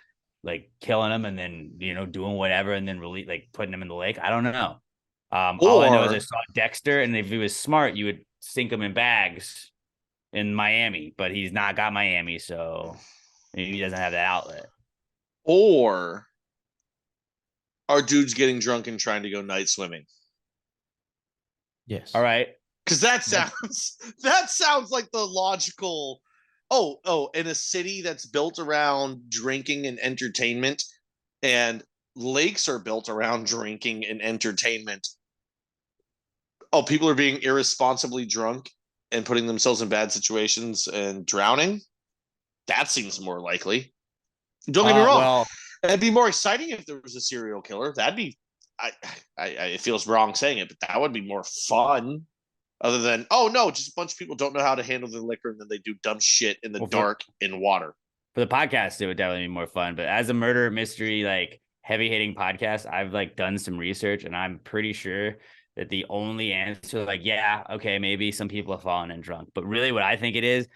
killing them and then, doing whatever and then really like putting them in the lake? I don't know. All I know is I saw Dexter, and if he was smart, you would sink him in bags in Miami, but he's not got Miami, so he doesn't have that outlet. Or are dudes getting drunk and trying to go night swimming? Yes. All right. Because that sounds like the logical. Oh, in a city that's built around drinking and entertainment, and lakes are built around drinking and entertainment. Oh, people are being irresponsibly drunk and putting themselves in bad situations and drowning. That seems more likely. Don't get me wrong. Well, it'd be more exciting if there was a serial killer. That'd be. It feels wrong saying it, but that would be more fun. Other than, oh no, just a bunch of people don't know how to handle their liquor, and then they do dumb shit in the dark in water. For the podcast, it would definitely be more fun. But as a murder mystery, like heavy hitting podcast, I've like done some research, and I'm pretty sure that the only answer, like, yeah, okay, maybe some people have fallen in drunk, but really what I think it is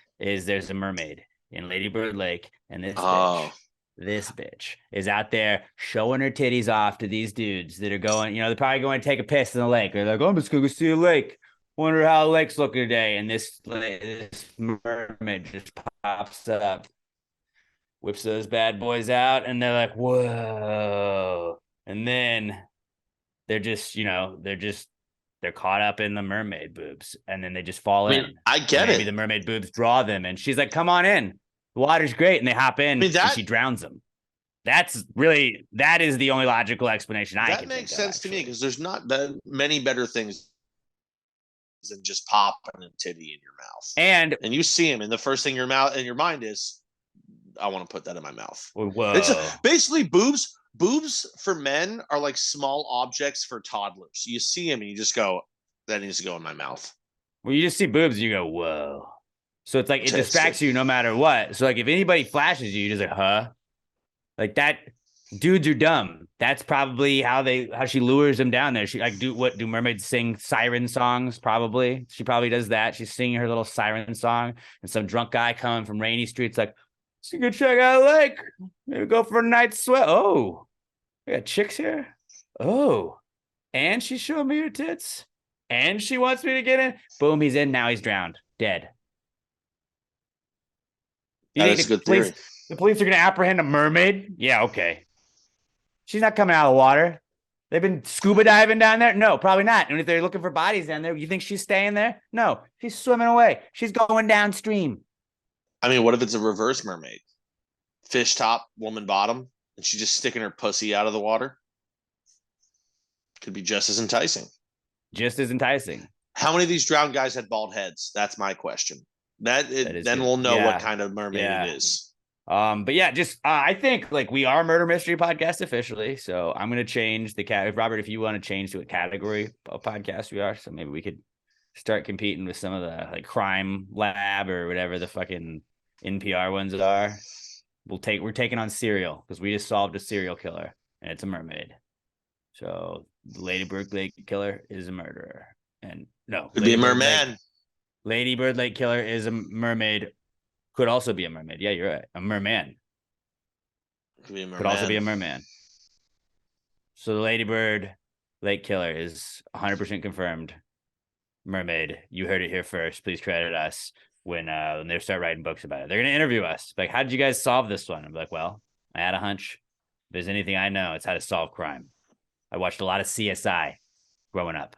there's a mermaid in Lady Bird Lake, and this bitch is out there showing her titties off to these dudes that are going, they're probably going to take a piss in the lake. They're like, oh, I'm just going to go see a lake. Wonder how the lake's looking today. And this mermaid just pops up, whips those bad boys out, and they're like, whoa. And then they're just, they're caught up in the mermaid boobs, and then they just fall in. I get Maybe the mermaid boobs draw them, and she's like, come on in. The water's great. And they hop in, and she drowns them. That is the only logical explanation I can think of. That makes sense to me, because there's not that many better things than just popping a titty in your mouth. And you see him, and the first thing in your mind is, I want to put that in my mouth. Whoa. It's basically boobs. Boobs for men are like small objects for toddlers. You see him and you just go, that needs to go in my mouth. Well, you just see boobs and you go, whoa. So it's like, it distracts you no matter what. So like if anybody flashes you, you're just like, huh? Like that, dudes are dumb. That's probably how she lures them down there. She like, do mermaids sing siren songs? Probably. She probably does that. She's singing her little siren song, and some drunk guy coming from Rainy Street's like, so go check out a lake. Maybe go for a night's sweat. Oh, we got chicks here. Oh, and she's showing me her tits. And she wants me to get in. Boom, he's in. Now he's drowned. Dead. That's a good theory. The police are going to apprehend a mermaid? Yeah, okay. She's not coming out of the water. They've been scuba diving down there? No, probably not. And if they're looking for bodies down there, you think she's staying there? No, she's swimming away. She's going downstream. I mean, what if it's a reverse mermaid? Fish top, woman bottom, and she's just sticking her pussy out of the water? Could be just as enticing. Just as enticing. How many of these drowned guys had bald heads? That's my question. Then good. We'll know what kind of mermaid it is. But yeah, just I think like we are a murder mystery podcast officially, so I'm gonna change the Robert, if you want to change to a category of podcast, we are. So maybe we could start competing with some of the like Crime Lab or whatever the fucking NPR ones are. We're taking on Serial, because we just solved a serial killer, and it's a mermaid. So the Lady Bird Lake killer is a murderer, and no, could be a merman. Lady Bird Lake killer is a mermaid. Could also be a mermaid. Yeah, you're right. A merman. Could also be a merman. So the Lady Bird Lake killer is 100% confirmed. Mermaid. You heard it here first. Please credit us when they start writing books about it. They're going to interview us. Like, how did you guys solve this one? I'm like, well, I had a hunch. If there's anything I know, it's how to solve crime. I watched a lot of CSI growing up.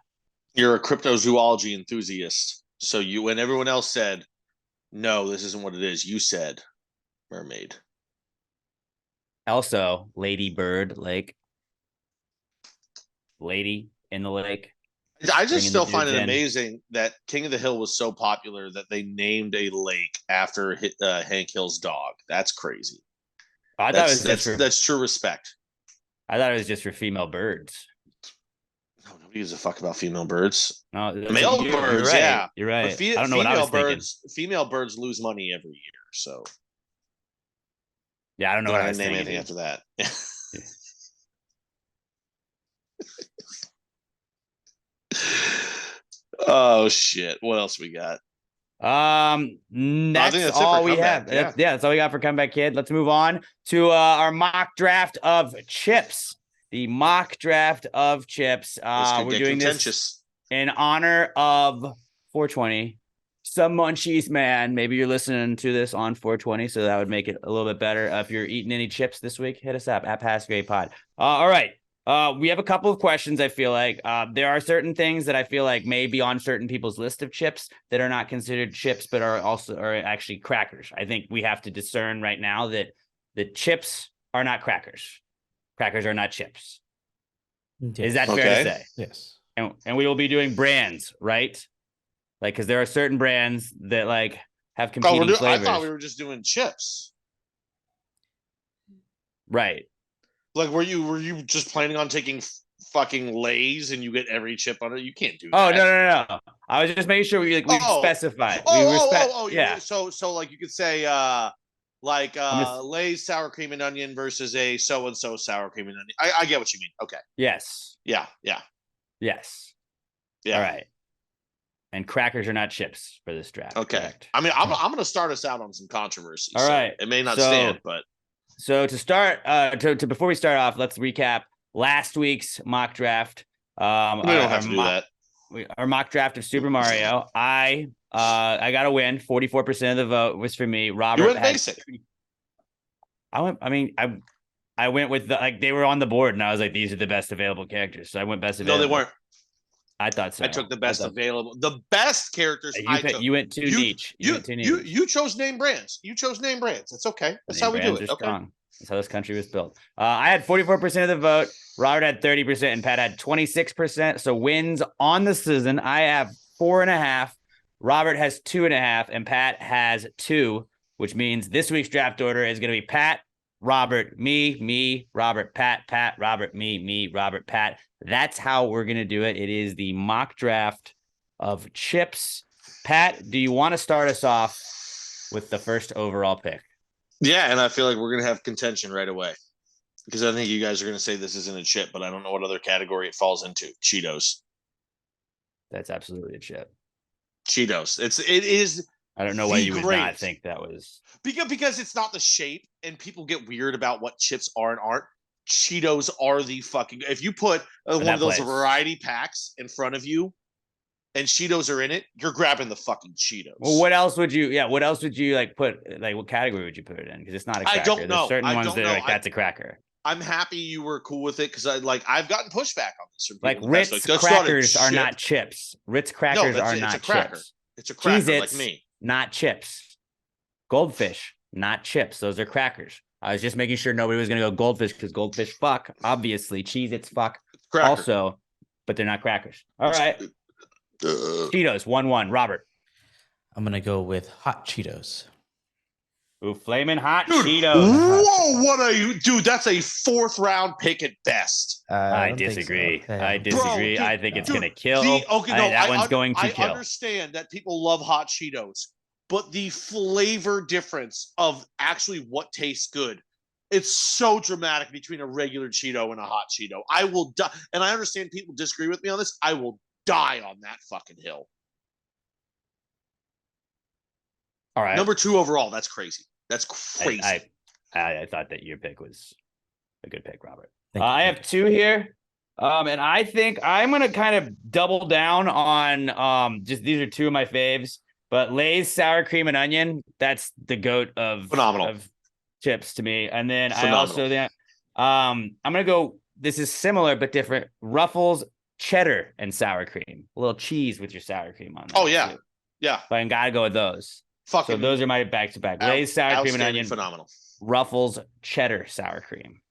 You're a cryptozoology enthusiast. So when everyone else said, no, this isn't what it is, you said mermaid. Also, Lady Bird Lake. Lady in the lake. I just still find it amazing that King of the Hill was so popular that they named a lake after Hank Hill's dog. That's crazy. I thought that's true respect. I thought it was just for female birds. No, nobody gives a fuck about female birds. No, Male you're birds, right. yeah. You're right. But I don't know what I was thinking. female birds lose money every year. So Yeah, I don't know I'm what not I was gonna name thinking. anything after that. Oh shit! What else we got? That's that's it all for we comeback, have. That's all we got for comeback kid. Let's move on to our mock draft of chips. The mock draft of chips. We're doing this in honor of 420. Some munchies, man. Maybe you're listening to this on 420, so that would make it a little bit better. If you're eating any chips this week, hit us up at Pass Grade Pod. All right. We have a couple of questions. I feel like there are certain things that I feel like may be on certain people's list of chips that are not considered chips, but are actually crackers. I think we have to discern right now that the chips are not crackers. Crackers are not chips. Yes. Is that fair to say? Yes. And we will be doing brands, right? Like, because there are certain brands that like have competing flavors. I thought we were just doing chips. Right. Like, were you just planning on taking fucking Lay's and you get every chip on it? You can't do Oh, that. no. I was just making sure we specified. Yeah. So like you could say Lay's sour cream and onion versus a so and so sour cream and onion. I get what you mean. Okay. Yes. Yeah. Yes. All right. And crackers are not chips for this draft. Okay. Correct. I mean, I'm going to start us out on some controversy. All right. It may not stand, but. So to start, before we start off, let's recap last week's mock draft. We don't have to do that. Our mock draft of Super Mario. I got a win. 44% of the vote was for me. Robert, you went basic. I went with they were on the board, and I was like, these are the best available characters. So I went best available. No, they weren't. I thought so. I took the best available. The best characters you went too niche. You chose name brands. It's okay. That's how we do it. Okay. Strong. That's how this country was built. I had 44% of the vote. Robert had 30%, and Pat had 26%. So wins on the season. I have 4.5. Robert has 2.5, and Pat has 2, which means this week's draft order is going to be Pat, Robert, me, Robert, Pat, Robert, me, Robert, Pat. That's how we're going to do it. It is the mock draft of chips. Pat, do you want to start us off with the first overall pick? Yeah, and I feel like we're going to have contention right away because I think you guys are going to say this isn't a chip, but I don't know what other category it falls into. Cheetos. That's absolutely a chip. Cheetos. It is. I don't know why you would not think that was because it's not the shape, and people get weird about what chips are and aren't. Cheetos are the fucking. If you put one of those variety packs in front of you, and Cheetos are in it, you're grabbing the fucking Cheetos. Well, what else would you? Yeah, what else would you like put? Like, what category would you put it in? Because it's not a cracker. I don't know. There's certain ones that are like that's a cracker. I'm happy you were cool with it because I've gotten pushback on this. Like Ritz crackers are not chips. Ritz crackers are not chips. It's a cracker Cheez-Its, like me. Not chips. Goldfish, not chips. Those are crackers. I was just making sure nobody was going to go goldfish because goldfish fuck. Obviously, Cheez-Its fuck. Cracker. Also, but they're not crackers. All right. Cheetos, 1-1. Robert. I'm going to go with hot Cheetos. Ooh, flaming hot dude, Cheetos. Whoa, what are you? Dude, that's a 4th round pick at best. I disagree. So. I disagree. Bro, I think it's going to kill. That one's going to kill. I understand that people love hot Cheetos, but the flavor difference of actually what tastes good, it's so dramatic between a regular Cheeto and a hot Cheeto. I will die. And I understand people disagree with me on this. I will die on that fucking hill. All right. Number 2 overall. That's crazy. That's crazy. I thought that your pick was a good pick, Robert. I have 2 here. And I think I'm going to kind of double down on just these are 2 of my faves. But Lay's sour cream and onion, that's the goat of chips to me. And then I'm going to go, this is similar but different. Ruffles, cheddar, and sour cream. A little cheese with your sour cream on that. Oh, yeah. Too. Yeah. But I got to go with those. So those are my back-to-back. Lay's sour cream and onion. Phenomenal. Ruffles, cheddar, sour cream.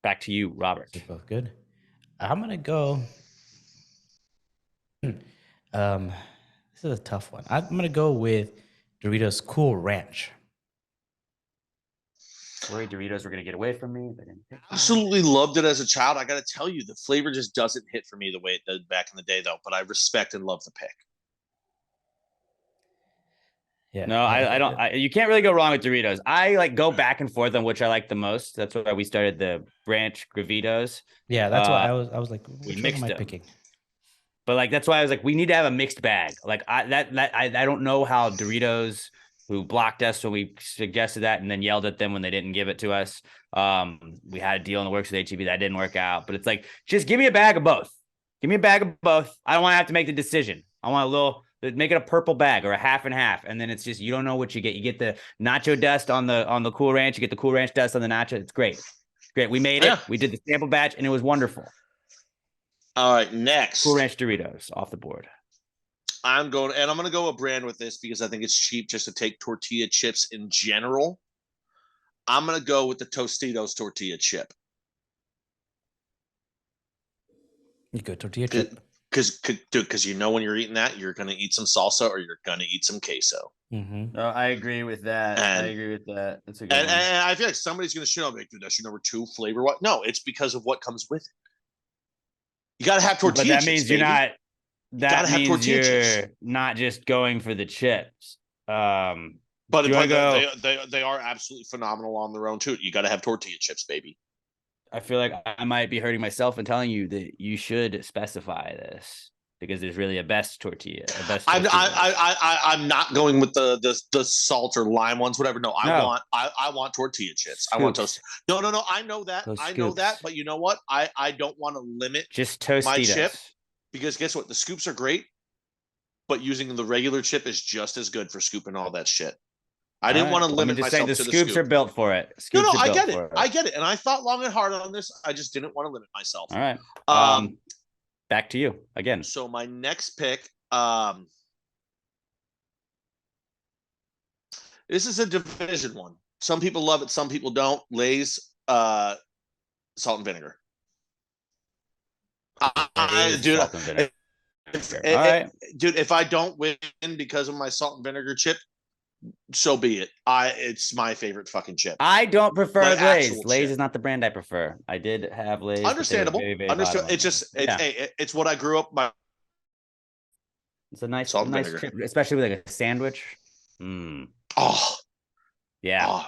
Back to you, Robert. They're both good. I'm going to go. This is a tough one. I'm going to go with Doritos Cool Ranch. worried Doritos were gonna get away from me. They didn't pick them. Absolutely loved it as a child. I got to tell you, the flavor just doesn't hit for me the way it did back in the day, though. But I respect and love the pick. Yeah. No, I don't. You can't really go wrong with Doritos. I like go back and forth on which I like the most. That's why we started the branch Gravitos. Yeah, that's why I was like, we which one mixed am I them. picking? But like that's why I was like, we need to have a mixed bag. Like I don't know how Doritos, who blocked us when we suggested that and then yelled at them when they didn't give it to us. We had a deal in the works with HEB that didn't work out. But it's like, just give me a bag of both. Give me a bag of both. I don't want to have to make the decision. I want a little, make it a purple bag or a half and half. And then it's just, you don't know what you get. You get the nacho dust on the Cool Ranch. You get the Cool Ranch dust on the nacho. It's great. Great. We made it. We did the sample batch and it was wonderful. All right, next. Cool Ranch Doritos off the board. I'm going to go a brand with this because I think it's cheap just to take tortilla chips in general. I'm going to go with the Tostitos tortilla chip. You go tortilla chip. Because you know when you're eating that, you're going to eat some salsa or you're going to eat some queso. Mm-hmm. Oh, I agree with that. I agree with that. That's a good one. And I feel like somebody's going to shit on me. Dude, that's your number 2 flavor. What? No, it's because of what comes with it. You got to have tortilla chips. But that means baby. you're not. That have means you're chips. not just going for the chips. But they are absolutely phenomenal on their own too. You got to have tortilla chips, baby. I feel like I might be hurting myself and telling you that you should specify this because there's really a best tortilla. I'm not going with the salt or lime ones, whatever. No, I want tortilla chips. Scoops. I want toast. No. I know that. Those I know scoops. that. But you know what? I don't want to limit just Tostitos. my chip because guess what? The scoops are great, but using the regular chip is just as good for scooping all that shit. I didn't want to limit myself to the scoops scoop. Are built for it. No, I get it. I get it. And I thought long and hard on this. I just didn't want to limit myself. All right. Back to you again. So my next pick, this is a division one. Some people love it. Some people don't. Lay's salt and vinegar. Dude, if I don't win because of my salt and vinegar chip, so be it. It's my favorite fucking chip. I don't prefer Like Lay's. Lay's chip. is not the brand I prefer. I did have Lay's. Understandable. Understood. It's just it's what I grew up by. It's a nice vinegar. chip, especially with like a sandwich. Oh, yeah. Oh.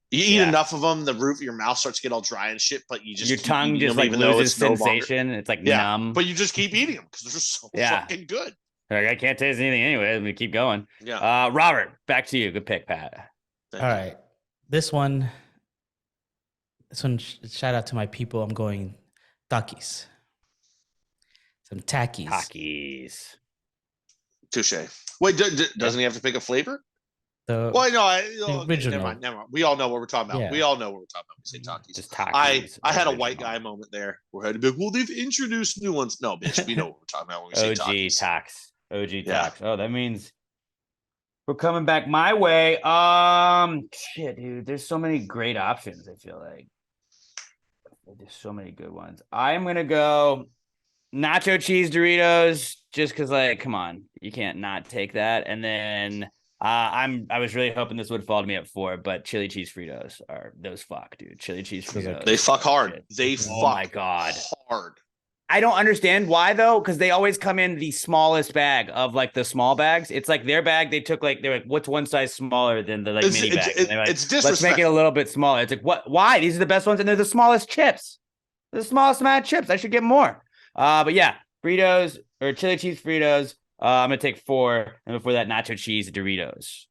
You eat enough of them, the roof of your mouth starts to get all dry and shit, but you just your tongue just like loses sensation. It's like numb. But you just keep eating them because they're so fucking good. Like, I can't taste anything anyway. Let me keep going. Yeah. Robert, back to you. Good pick, Pat. All right. This one, shout out to my people. I'm going Takis. Some Takis. Takis. Touche. Wait, doesn't he have to pick a flavor? The Never original. mind. We all know what we're talking about. Yeah. We all know what we're talking about. We say Takis. Just Takis. I had a white guy moment there where I had to be like, well, they've introduced new ones. No, bitch, we know what we're talking about when we say Takis. OG Tax. Oh, that means we're coming back my way. Shit, dude. There's so many great options, I feel like. There's so many good ones. I'm gonna go nacho cheese Doritos, just because, like, come on, you can't not take that. And then I was really hoping this would fall to me at 4, but chili cheese Fritos are those fuck, dude. Chili cheese Fritos. They fuck hard. Oh my god, hard. I don't understand why though, because they always come in the smallest bag of like the small bags. It's like their bag. They're like, what's one size smaller than the mini bag? It's disrespectful. Let's make it a little bit smaller. It's like, what? Why? These are the best ones, and they're the smallest chips. They're the smallest amount of chips. I should get more. But yeah, Fritos or chili cheese Fritos. I'm gonna take 4, and before that, nacho cheese Doritos.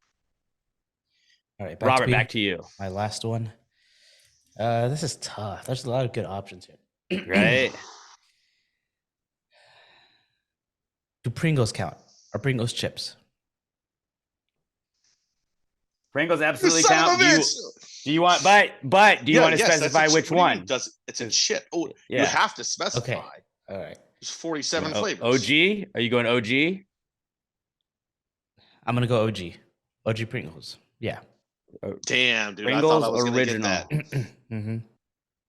All right, Robert, back to you. My last one. This is tough. There's a lot of good options here. Right. Do Pringles count? Are Pringles chips? Pringles absolutely count. Do you want? But do you want to specify which one? It's a chip. Oh, yeah. You have to specify. Okay. All right. There's 47 flavors. OG? Are you going OG? I'm gonna go OG. OG Pringles. Yeah. Damn, dude. Pringles I thought I was original. gonna get that. Mm-hmm.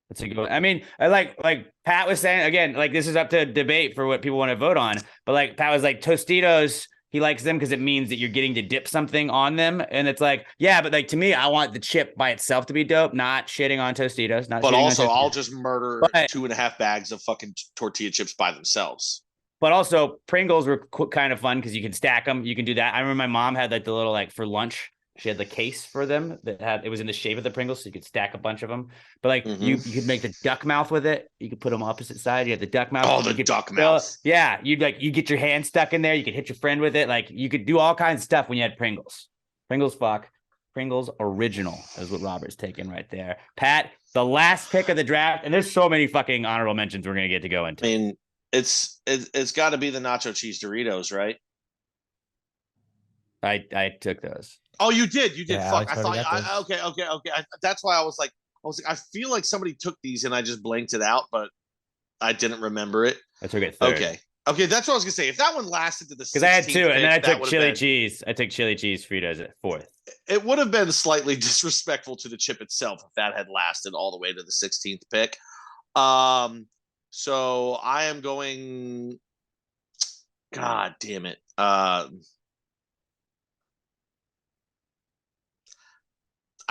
That's a good one. I mean, I like Pat was saying again, like this is up to debate for what people want to vote on. But like Pat was like Tostitos He likes them because it means that you're getting to dip something on them. And it's like, yeah, but like to me, I want the chip by itself to be dope, not shitting on Tostitos. But also, I'll just murder 2.5 bags of fucking tortilla chips by themselves. But also, Pringles were kind of fun because you can stack them. You can do that. I remember my mom had like the little like for lunch. She had the case for them that had it was in the shape of the Pringles, so you could stack a bunch of them. But like you could make the duck mouth with it. You could put them opposite side. You have the duck mouth. Oh, the duck mouth. Yeah, you get your hand stuck in there. You could hit your friend with it. Like you could do all kinds of stuff when you had Pringles. Pringles original is what Robert's taking right there. Pat, the last pick of the draft, and there's so many fucking honorable mentions we're gonna get to go into. I mean, it's got to be the nacho cheese Doritos, right? I took those. Oh, you did. Yeah, Fuck. Alex I already thought. got Okay. That's why I was like, I feel like somebody took these and I just blanked it out, but I didn't remember it. I took it third. Okay. That's what I was gonna say. If that one lasted to the 16th because I had two, and then I took chili been, cheese. I took chili cheese Fritos at fourth. It would have been slightly disrespectful to the chip itself if that had lasted all the way to the 16th pick. So I am going. God damn it.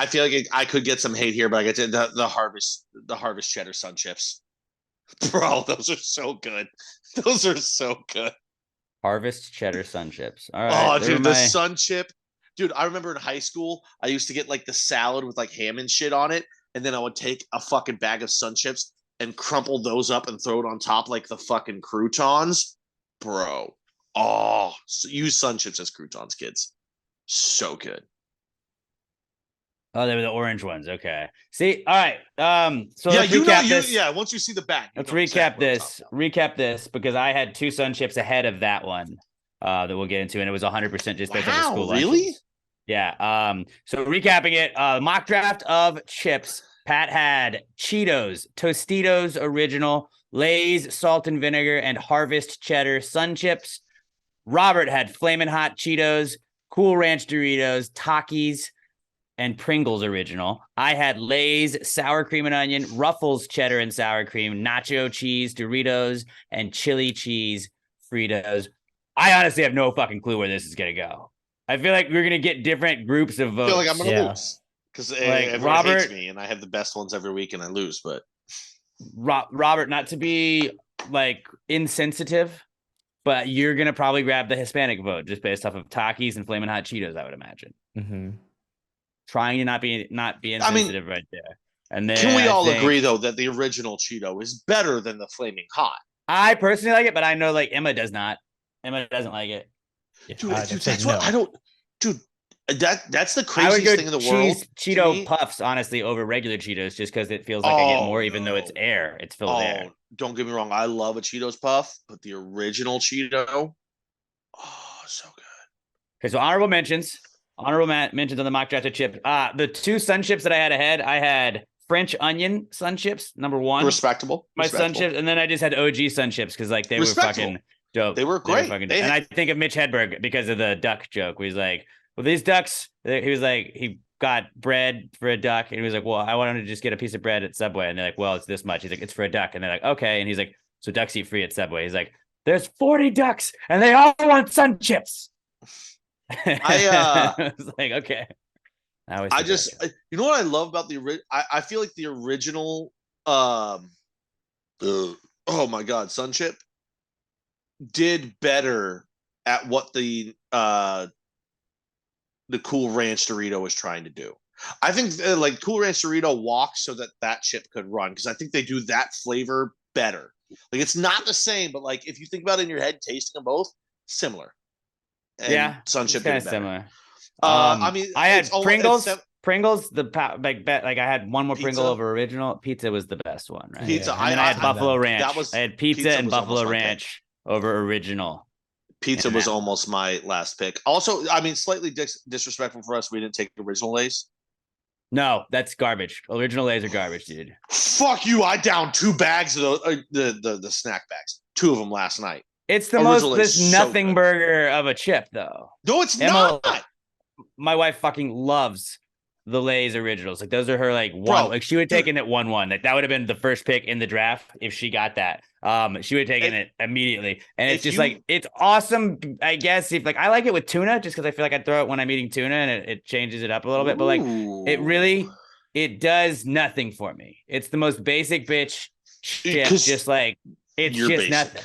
I feel like I could get some hate here, but I get to the harvest cheddar sun chips. Bro, those are so good. Those are so good. Harvest cheddar sun chips. All right. Oh, dude, the sun chip. Dude, I remember in high school, I used to get like the salad with like ham and shit on it, and then I would take a fucking bag of sun chips and crumple those up and throw it on top like the fucking croutons. Bro. Oh, use sun chips as croutons, kids. So good. Oh, they were the orange ones. Okay. See, all right. So yeah, let's recap this. Once you see the back. Let's recap this. Recap this because I had two sun chips ahead of that one that we'll get into, and it was 100% just based on the school lunches. Really? Yeah. So recapping it, mock draft of chips. Pat had Cheetos, Tostitos Original, Lay's Salt and Vinegar, and Harvest Cheddar Sun Chips. Robert had Flamin' Hot Cheetos, Cool Ranch Doritos, Takis, and Pringles Original. I had Lay's Sour Cream and Onion, Ruffles Cheddar and Sour Cream, Nacho Cheese Doritos, and Chili Cheese Fritos. I honestly have no fucking clue where this is going to go. I feel like we're going to get different groups of votes. I feel like I'm going to lose. Because Like, everyone Robert- hates me, and I have the best ones every week, and I lose. But Robert, not to be like insensitive, but you're going to probably grab the Hispanic vote just based off of Takis and Flamin' Hot Cheetos, I would imagine. Mm-hmm. Trying to not be insensitive right there. And then can we all think- agree, though, that the original Cheeto is better than the Flaming Hot? I personally like it, but I know like Emma does not. Emma doesn't like it. Yeah, Dude, I'd say that's what no. I don't. Dude, that's the I would craziest go thing in the world. to Cheeto me. puffs, honestly, over regular Cheetos, just because it feels like I get Oh, more, even though it's no. air. It's filled with air. Don't get me wrong. I love a Cheetos puff, but the original Cheeto, oh, so good. Okay, so honorable mentions. Mentions on the mock drafted chip. The two sun chips that I had ahead, I had French onion sun chips, number one. Respectable. My sun chips, and then I just had OG sun chips because like they were fucking dope. They were great. And I think of Mitch Hedberg because of the duck joke. Where he's like, well, these ducks. He was like, he got bread for a duck, and he was like, well, I wanted to just get a piece of bread at Subway, and they're like, well, it's this much. He's like, it's for a duck, and they're like, okay, and he's like, so ducks eat free at Subway. He's like, there's 40 ducks, and they all want sun chips. I was like, okay. I just, you know what I love about the original? I feel like the original, oh my God, Sun Chip did better at what the Cool Ranch Dorito was trying to do. I think like Cool Ranch Dorito walks so that chip could run because I think they do that flavor better. Like it's not the same, but like if you think about it in your head, tasting them both similar. And yeah, Sun Chip kind did of better. similar. I mean, I had Pringles. It's Pringles, like I had one more Pizza? Pringle over original. Pizza was the best one, right? Pizza. Yeah. And then I had Buffalo Ranch. that was- I had pizza pizza and was Buffalo almost my pick. Ranch over original. Pizza And was that- almost my last pick. Also, I mean, slightly disrespectful for us. We didn't take original Lay's. No, that's garbage. Original Lay's are garbage, dude. Fuck you! I downed 2 bags of those, the snack bags. 2 of them last night. It's the Original most Lay's this so nothing good. burger of a chip, though. No, it's Emma- not. My wife fucking loves the Lay's originals. Like those are her like one. Bro, like she would have taken it 1-1. Like that would have been the first pick in the draft if she got that. She would have taken it immediately. And it's just like it's awesome. I guess if like I like it with tuna, just because I feel like I throw it when I'm eating tuna and it changes it up a little bit. But like it does nothing for me. It's the most basic bitch chip. Just like it's just basic. nothing.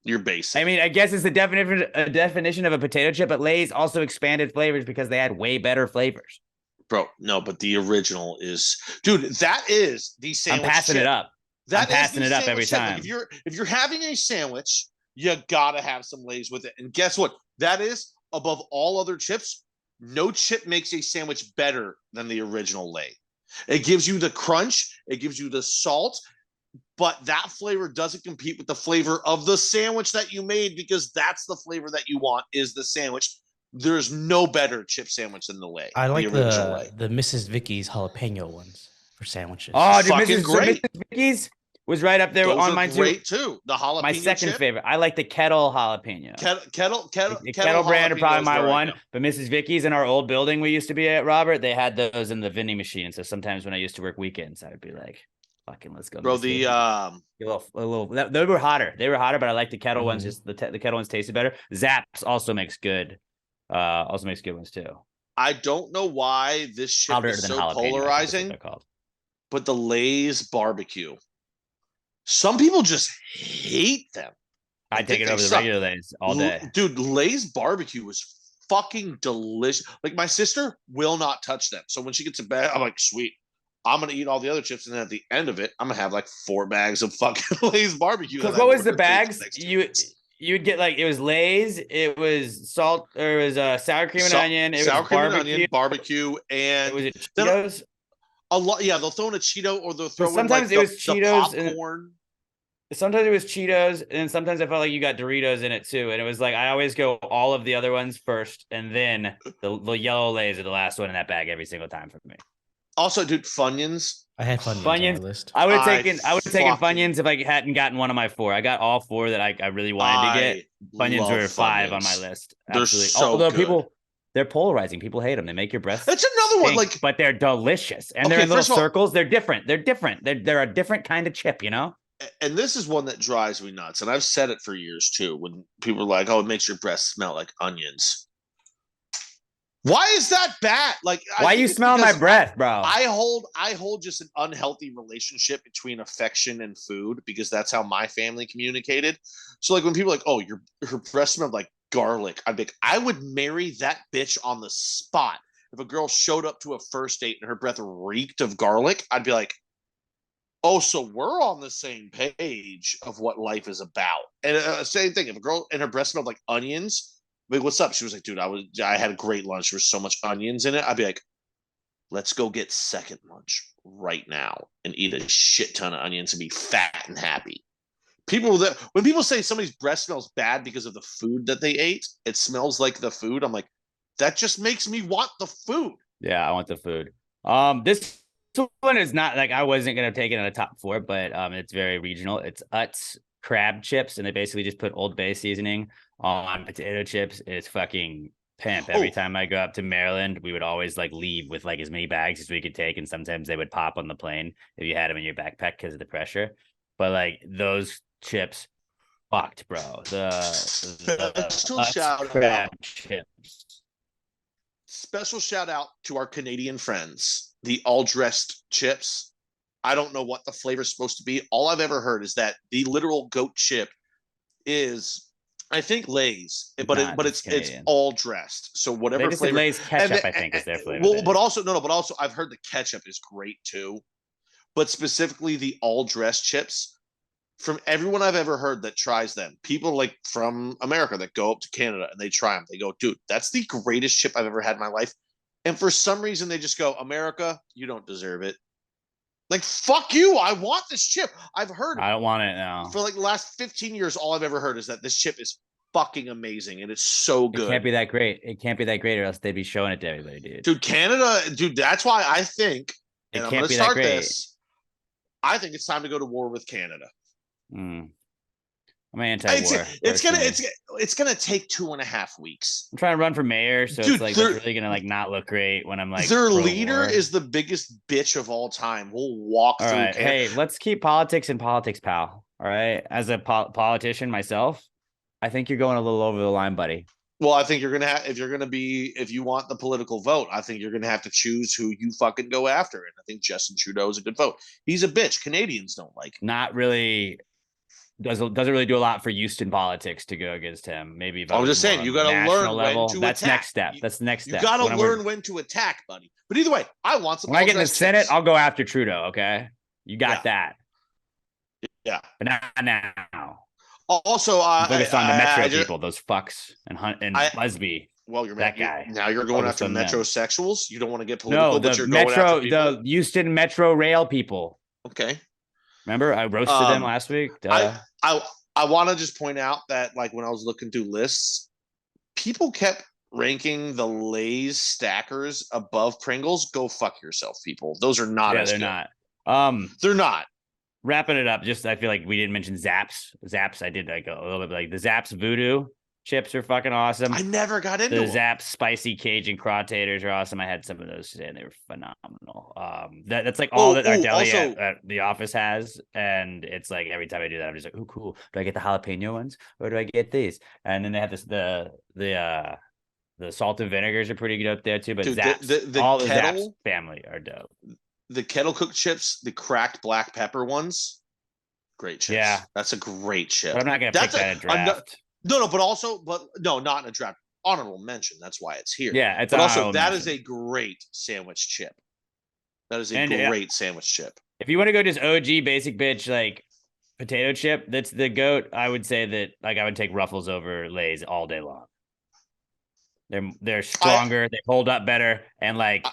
You're basic. I mean, I guess it's the definition of a potato chip, but Lay's also expanded flavors because they had way better flavors. Bro, no, but the original is, dude. That is the sandwich. I'm passing chip. it up. I'm passing it up every time. Like if you're having a sandwich, you gotta have some Lay's with it. And guess what? That is above all other chips. No chip makes a sandwich better than the original Lay. It gives you the crunch. It gives you the salt. But that flavor doesn't compete with the flavor of the sandwich that you made because that's the flavor that you want is the sandwich. There's no better chip sandwich than the Lay. I like the Mrs. Vicky's jalapeno ones for sandwiches. Oh, dude, Mrs. Vicky's was right up there on mine too. The jalapeno. My second favorite. I like the kettle jalapeno. Kettle brand are probably my one. But Mrs. Vicky's in our old building we used to be at, Robert, they had those in the vending machine. So sometimes when I used to work weekends, I would be like, fucking let's go. Bro, a little they were hotter. They were hotter, but I like the kettle ones. Just the kettle ones tasted better. Zapp's also makes good ones too. I don't know why this shit is so polarizing, but the Lay's barbecue. Some people just hate them. I take it over the regular Lay's all day. Dude, Lay's barbecue was fucking delicious. Like my sister will not touch them. So when she gets to bed, I'm like, sweet. I'm gonna eat all the other chips, and then at the end of it, I'm gonna have like 4 bags of fucking Lay's barbecue. Because what was the bags? You'd get like it was Lay's, it was salt, or it was sour cream and onion, it was barbecue, and was it Cheetos? A lot, yeah. They'll throw in a Cheeto, or they'll throw sometimes in like it was Cheetos popcorn. Sometimes it was Cheetos, and sometimes I felt like you got Doritos in it too. And it was like I always go all of the other ones first, and then the yellow Lay's are the last one in that bag every single time for me. Also, dude, Funyuns. I had Funyuns on my list. I would have taken Funyuns if I hadn't gotten one of my 4. I got all 4 that I really wanted to get. Funyuns were 5 on my list. Absolutely. They're so Although good. They're polarizing. People hate them. They make your breath. That's another one. Like, but they're delicious, and they're in little circles. They're different. They're different. They're a different kind of chip, you know. And this is one that drives me nuts. And I've said it for years too. When people are like, "Oh, it makes your breath smell like onions." Why is that bad? Like, why you smell my breath, bro? I hold just an unhealthy relationship between affection and food because that's how my family communicated. So, like, when people are like, "Oh, her breath smelled like garlic," I'd be like, I would marry that bitch on the spot. If a girl showed up to a first date and her breath reeked of garlic, I'd be like, "Oh, so we're on the same page of what life is about." And same thing. If a girl and her breath smelled like onions. Like, what's up? She was like, dude, I had a great lunch. There was so much onions in it. I'd be like, let's go get second lunch right now and eat a shit ton of onions and be fat and happy. When people say somebody's breath smells bad because of the food that they ate, it smells like the food. I'm like, that just makes me want the food. Yeah, I want the food. This one is not like I wasn't gonna take it in a top 4, but it's very regional. It's Utz crab chips, and they basically just put Old Bay seasoning on potato chips. It's fucking pimp. Every time I go up to Maryland, we would always like leave with like as many bags as we could take, and sometimes they would pop on the plane if you had them in your backpack because of the pressure. But like those chips, fucked, bro. Special shout out to our Canadian friends, the all dressed chips. I don't know what the flavor is supposed to be. All I've ever heard is that the literal goat chip is, I think, Lay's, but it's all dressed. So whatever flavor. Lay's ketchup, I think, is their flavor. Well, but also I've heard the ketchup is great too. But specifically the all dressed chips, from everyone I've ever heard that tries them, people like from America that go up to Canada and they try them, they go, dude, that's the greatest chip I've ever had in my life. And for some reason they just go, America, you don't deserve it. Like, fuck you. I want this chip. I've heard. I don't want it now. For like the last 15 years, all I've ever heard is that this chip is fucking amazing and it's so good. It can't be that great. It can't be that great, or else they'd be showing it to everybody, dude. Dude, Canada, that's why I think, and I'm going to start this, I think it's time to go to war with Canada. I'm anti-war. It's gonna take 2.5 weeks. I'm trying to run for mayor, so Dude, it's like that's really gonna like not look great when I'm like their pro-war. leader is the biggest bitch of all time. We'll walk all through. right. Hey, let's keep politics in politics, pal. All right. As a politician myself, I think you're going a little over the line, buddy. Well, I think you're gonna have if you want the political vote, I think you're gonna have to choose who you fucking go after. And I think Justin Trudeau is a good vote. He's a bitch. Canadians don't like him. Not really. Doesn't really do a lot for Houston politics to go against him. Maybe if I'm just saying, you got to learn level. when to That's attack. next step. That's the next step. You got to learn when to attack, buddy. But either way, I want some. When I get in the Senate, I'll go after Trudeau. Okay, you got that. Yeah, but not now. Also, focus on the Metro people, those fucks and Hunt and Busby. Well, you're that guy. Now you're going after metrosexuals. You don't want to get political, no, but you're going after people. The Houston Metro Rail people. Okay. Remember, I roasted them last week. I want to just point out that, like, when I was looking through lists, people kept ranking the Lay's stackers above Pringles. Go fuck yourself, people. Those are not. Yeah, they're good. not. They're not. Wrapping it up, just I feel like we didn't mention Zaps. Zaps, I did like a little bit like the Zaps Voodoo chips are fucking awesome. I never got into the Zaps Spicy Cajun Crawtators are awesome. I had some of those today and they were phenomenal. That's like all that our deli at the office has, and it's like every time I do that, I'm just like, oh, cool. Do I get the jalapeno ones or do I get these? And then they have this the salt and vinegars are pretty good up there too. But dude, Zaps, all the Zaps family are dope. The kettle cooked chips, the cracked black pepper ones, great chips. Yeah, that's a great chip. But I'm not gonna pick that in a draft. No, not in a draft. Honorable mention. That's why it's here. Yeah, it's but also that is a great sandwich chip. That is a great sandwich chip. If you want to go just OG basic bitch like potato chip, that's the goat. I would say that like I would take Ruffles over Lay's all day long. They're stronger. They hold up better, and like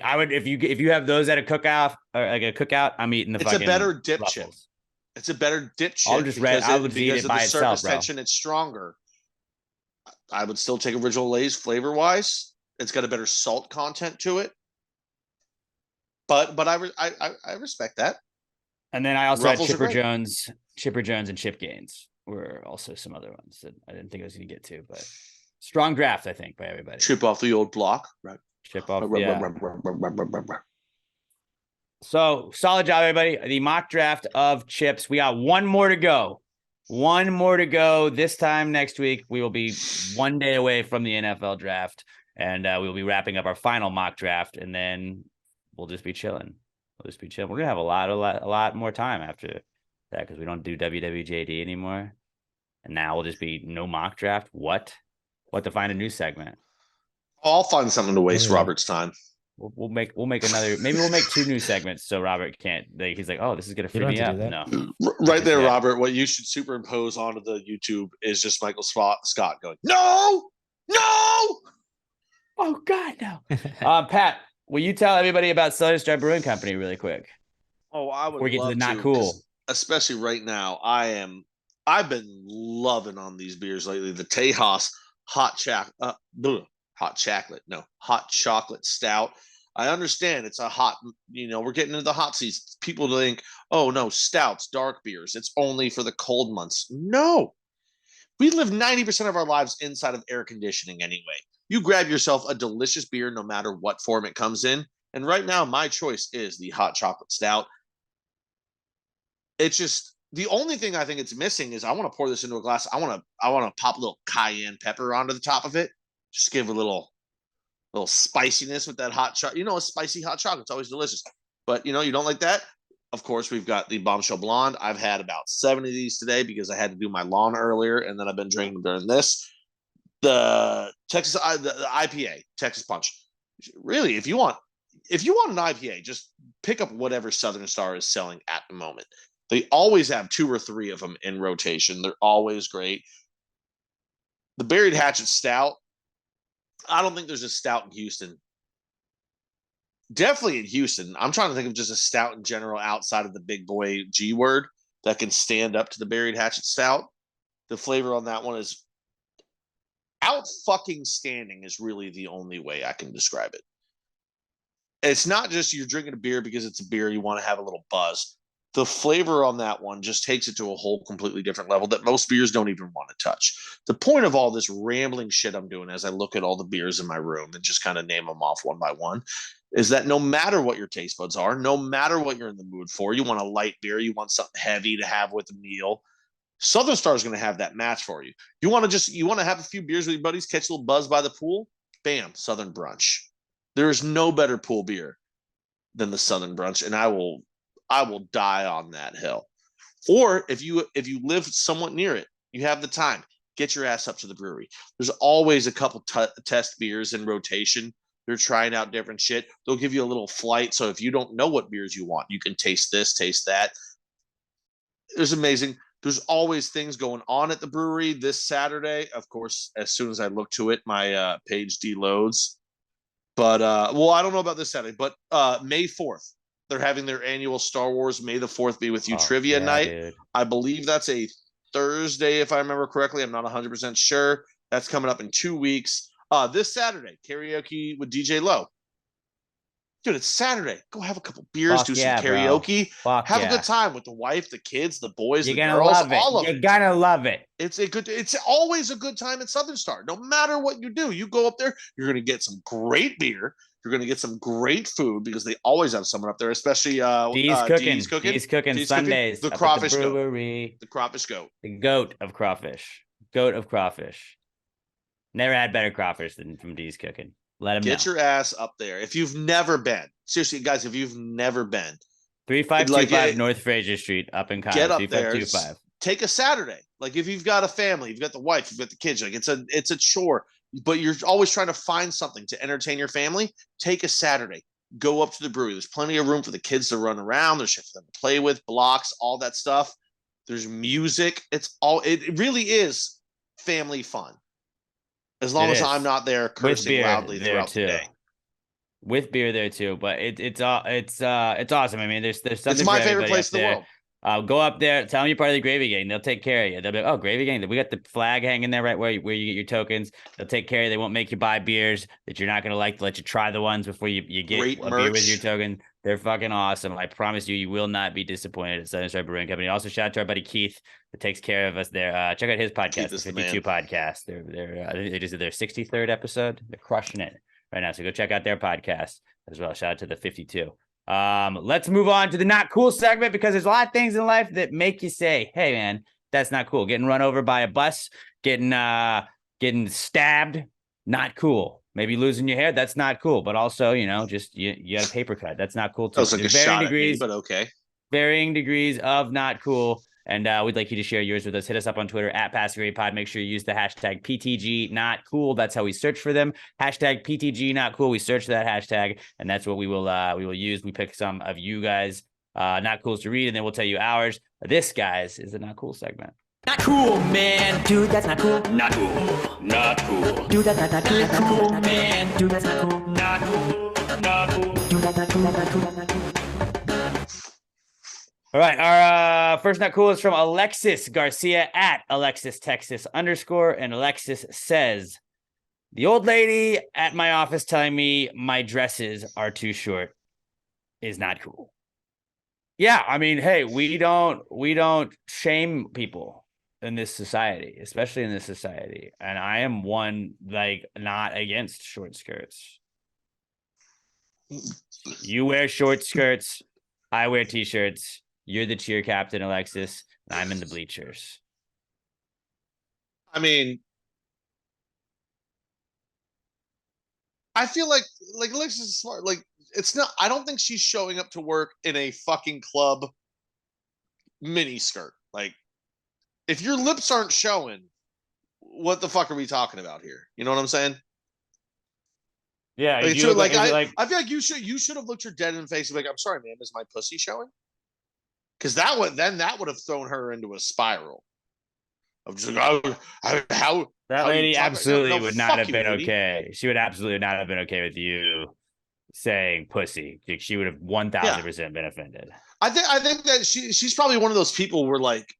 I would if you have those at a cookout or like a cookout, I'm eating the. It's a better dip Ruffles. chip. It's a better dip chip. I would eat it by itself, bro. Tension, it's stronger. I would still take original Lay's flavor wise. It's got a better salt content to it. But I respect that. And then I also Ruffles had Chipper Jones and Chip Gaines were also some other ones that I didn't think I was going to get to, but strong draft, I think, by everybody. Chip off the old block, right? Chip off, yeah. So solid job, everybody. The mock draft of chips. We got one more to go. One more to go. This time next week, we will be one day away from the NFL draft, and we'll be wrapping up our final mock draft, and then we'll just be chilling. We're gonna have a lot more time after that because we don't do WWJD anymore, and now we'll just be no mock draft. What to find a new segment? I'll find something to waste Robert's time. We'll make another. Maybe we'll make 2 new segments so Robert can't. Like, he's like, oh, this is gonna free me up. No, right there, Robert. What you should superimpose onto the YouTube is just Michael Scott going, no. Oh God, no. Pat, will you tell everybody about Southern Star Brewing Company really quick? Oh, I would. Before we get to the not cool. Especially right now, I've been loving on these beers lately. The Tejas hot chocolate stout. I understand it's a hot, we're getting into the hot season. People think, oh no, stouts, dark beers, it's only for the cold months. No, we live 90% of our lives inside of air conditioning anyway. You grab yourself a delicious beer no matter what form it comes in. And right now, my choice is the hot chocolate stout. It's just the only thing I think it's missing is I want to pour this into a glass. I want to pop a little cayenne pepper onto the top of it. Just give a little spiciness with that hot chocolate. A spicy hot chocolate. It's always delicious. But, you don't like that? Of course, we've got the Bombshell Blonde. I've had about 7 of these today because I had to do my lawn earlier, and then I've been drinking during this. The IPA, Texas Punch. Really, if you want an IPA, just pick up whatever Southern Star is selling at the moment. They always have 2 or 3 of them in rotation. They're always great. The Buried Hatchet Stout. I don't think there's a stout in Houston. Definitely in Houston. I'm trying to think of just a stout in general outside of the big boy G word that can stand up to the Buried Hatchet Stout. The flavor on that one is out-fucking standing is really the only way I can describe it. It's not just you're drinking a beer because it's a beer, you want to have a little buzz. the flavor on that one just takes it to a whole completely different level that most beers don't even want to touch. The point of all this rambling shit I'm doing as I look at all the beers in my room and just kind of name them off one by one is that no matter what your taste buds are, no matter what you're in the mood for, you want a light beer, you want something heavy to have with a meal, Southern Star is going to have that match for you. You want to have a few beers with your buddies, catch a little buzz by the pool, bam, Southern Brunch. There is no better pool beer than the Southern Brunch, and I will die on that hill. Or if you live somewhat near it, you have the time, get your ass up to the brewery. There's always a couple test beers in rotation. They're trying out different shit. They'll give you a little flight, so if you don't know what beers you want, you can taste this, taste that. It's amazing. There's always things going on at the brewery. This Saturday, of course, as soon as I look to it, my page deloads. But well, I don't know about this Saturday, but May 4th, they're having their annual Star Wars May the 4th Be With You trivia night. Dude. I believe that's a Thursday, if I remember correctly. I'm not 100% sure. That's coming up in 2 weeks. This Saturday, karaoke with DJ Low. Dude, it's Saturday. Go have a couple beers, do some karaoke, have a good time with the wife, the kids, the boys, the girls, all of it. You're gonna love it. It's always a good time at Southern Star. No matter what you do, you go up there, you're gonna get some great beer. You're gonna get some great food because they always have someone up there, especially D's cooking Sundays. The crawfish the goat. The crawfish goat. The goat of crawfish. Goat of crawfish. Never had better crawfish than from D's Cooking. Let them get your ass up there. If you've never been, seriously, guys, if you've never been, 3525 North Fraser Street up in Kyle. Get up there. Take a Saturday. Like if you've got a family, you've got the wife, you've got the kids, like it's a chore, but you're always trying to find something to entertain your family. Take a Saturday. Go up to the brewery. There's plenty of room for the kids to run around. There's shit for them to play with, blocks, all that stuff. There's music. It really is family fun. As long as I'm not there cursing loudly throughout the day. With beer there too, but it's awesome. I mean, there's something. It's my favorite place in the world. Go up there, tell them you're part of the Gravy Gang. They'll take care of you. They'll be like, oh, Gravy Gang. We got the flag hanging there right where you get your tokens. They'll take care of you. They won't make you buy beers that you're not gonna like. They'll let you try the ones before you get great a merch. Beer with your token. They're fucking awesome. I promise you will not be disappointed at Southern Star Brewing Company. Also, shout out to our buddy Keith that takes care of us there. Check out his podcast, the 52 podcast. They just did their 63rd episode. They're crushing it right now. So go check out their podcast as well. Shout out to the 52. Let's move on to the not cool segment because there's a lot of things in life that make you say, hey man, that's not cool. Getting run over by a bus, getting stabbed, not cool. Maybe losing your hair, that's not cool. But also, just you got a paper cut. That's not cool too. That was like a shot at me, but okay. Varying degrees of not cool. And we'd like you to share yours with us. Hit us up on Twitter at @PassTheGravyPod. Make sure you use the hashtag PTG not cool. That's how we search for them. Hashtag PTG not cool. We search for that hashtag, and that's what we will use. We pick some of you guys not cools to read, and then we'll tell you ours. This, guys, is the not cool segment. Not cool, man. Dude, that's not cool. Not cool. Not cool. Dude, that's not cool. That's not cool, man. Dude, that's not cool. Not cool. Not cool. Dude, that's not cool. That's not cool. That's not cool. All right, our first not cool is from Alexis Garcia at Alexis Texas _ and Alexis says, the old lady at my office telling me my dresses are too short is not cool. Yeah, I mean, hey, we don't shame people in this society, especially in this society. And I am one, not against short skirts. You wear short skirts, I wear t-shirts. You're the cheer captain, Alexis, and I'm in the bleachers. I mean, I feel like Alexis is smart. Like, it's not. I don't think she's showing up to work in a fucking club mini skirt. Like, if your lips aren't showing, what the fuck are we talking about here? You know what I'm saying? Yeah. I feel like you should have looked her dead in the face and be like, I'm sorry, man, is my pussy showing? Because that would have thrown her into a spiral. I'm just like, how that lady absolutely would not have been lady. Okay. She would absolutely not have been okay with you saying pussy. She would have 1000% been offended. I think that she's probably one of those people where, like,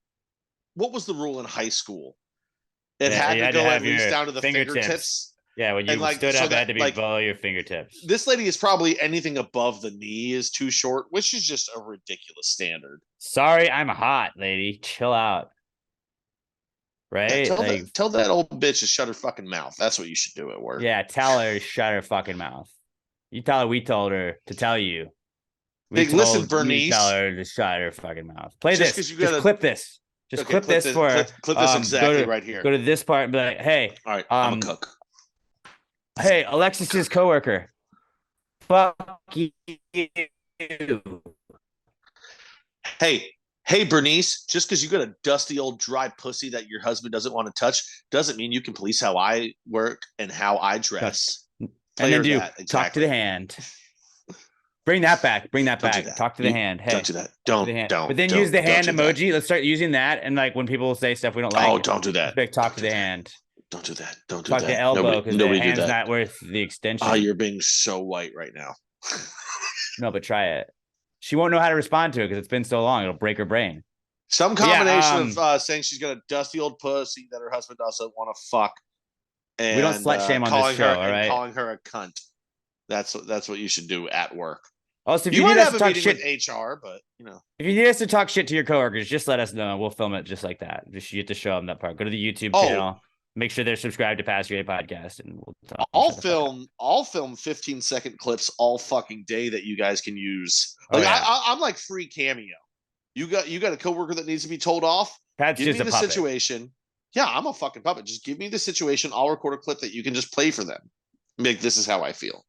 what was the rule in high school? It had to go at least down to the fingertips. Yeah, when you And, like, stood so up, it had to be like, below your fingertips. this lady is probably anything above the knee is too short, which is just a ridiculous standard. Sorry, I'm hot, lady. Chill out. Yeah, Right? Like, tell that old bitch to shut her fucking mouth. That's what you should do at work. yeah, tell her to shut her fucking mouth. You tell her we told her to tell you. We Hey, listen, told you to tell Bernice. her to shut her fucking mouth. Play Just this. 'cause you Just gotta- clip this. Just Okay, clip this for clip this exactly go to, right here. Go to this part and be like, hey, All right, I'm a cook. hey, Alexis's coworker. Fuck you. Hey, Bernice, just because you got a dusty old dry pussy that your husband doesn't want to touch doesn't mean you can police how I work and how I dress. And then do That, talk to the hand. Bring that back. Bring that Don't do back. that. Talk to the hand. Hey, Don't do that. to Don't, the hand. don't. But then don't, use the hand don't do that. emoji. Let's start using that. And like when people say stuff we don't like. Oh, don't do that. Like, talk Don't to do the that. hand. Don't do that. Don't do Talk that. the elbow because the nobody do hand's that. not worth the extension. Oh, you're being so white right now. No, but try it. She won't know how to respond to it because it's been so long. It'll break her brain. Some But yeah, combination of saying she's got a dusty old pussy that her husband doesn't want to fuck. And We don't slut shame on this show, all right? Calling her a cunt. That's what you should do at work. Also, if You you might need us have to a talk meeting shit, with HR, but you know. if you need us to talk shit to your coworkers, just let us know. We'll film it just like that. Just you have to show them that part. Go to the YouTube channel. Make sure they're subscribed to Past Your Day Podcast, and we'll talk. I'll film 15-second clips all fucking day that you guys can use. Oh, Like yeah. I'm like free cameo. You got a coworker that needs to be told off. Pat's Give just me a the puppet. situation. Yeah, I'm a fucking puppet. Just give me the situation. I'll record a clip that you can just play for them. Like, this is how I feel.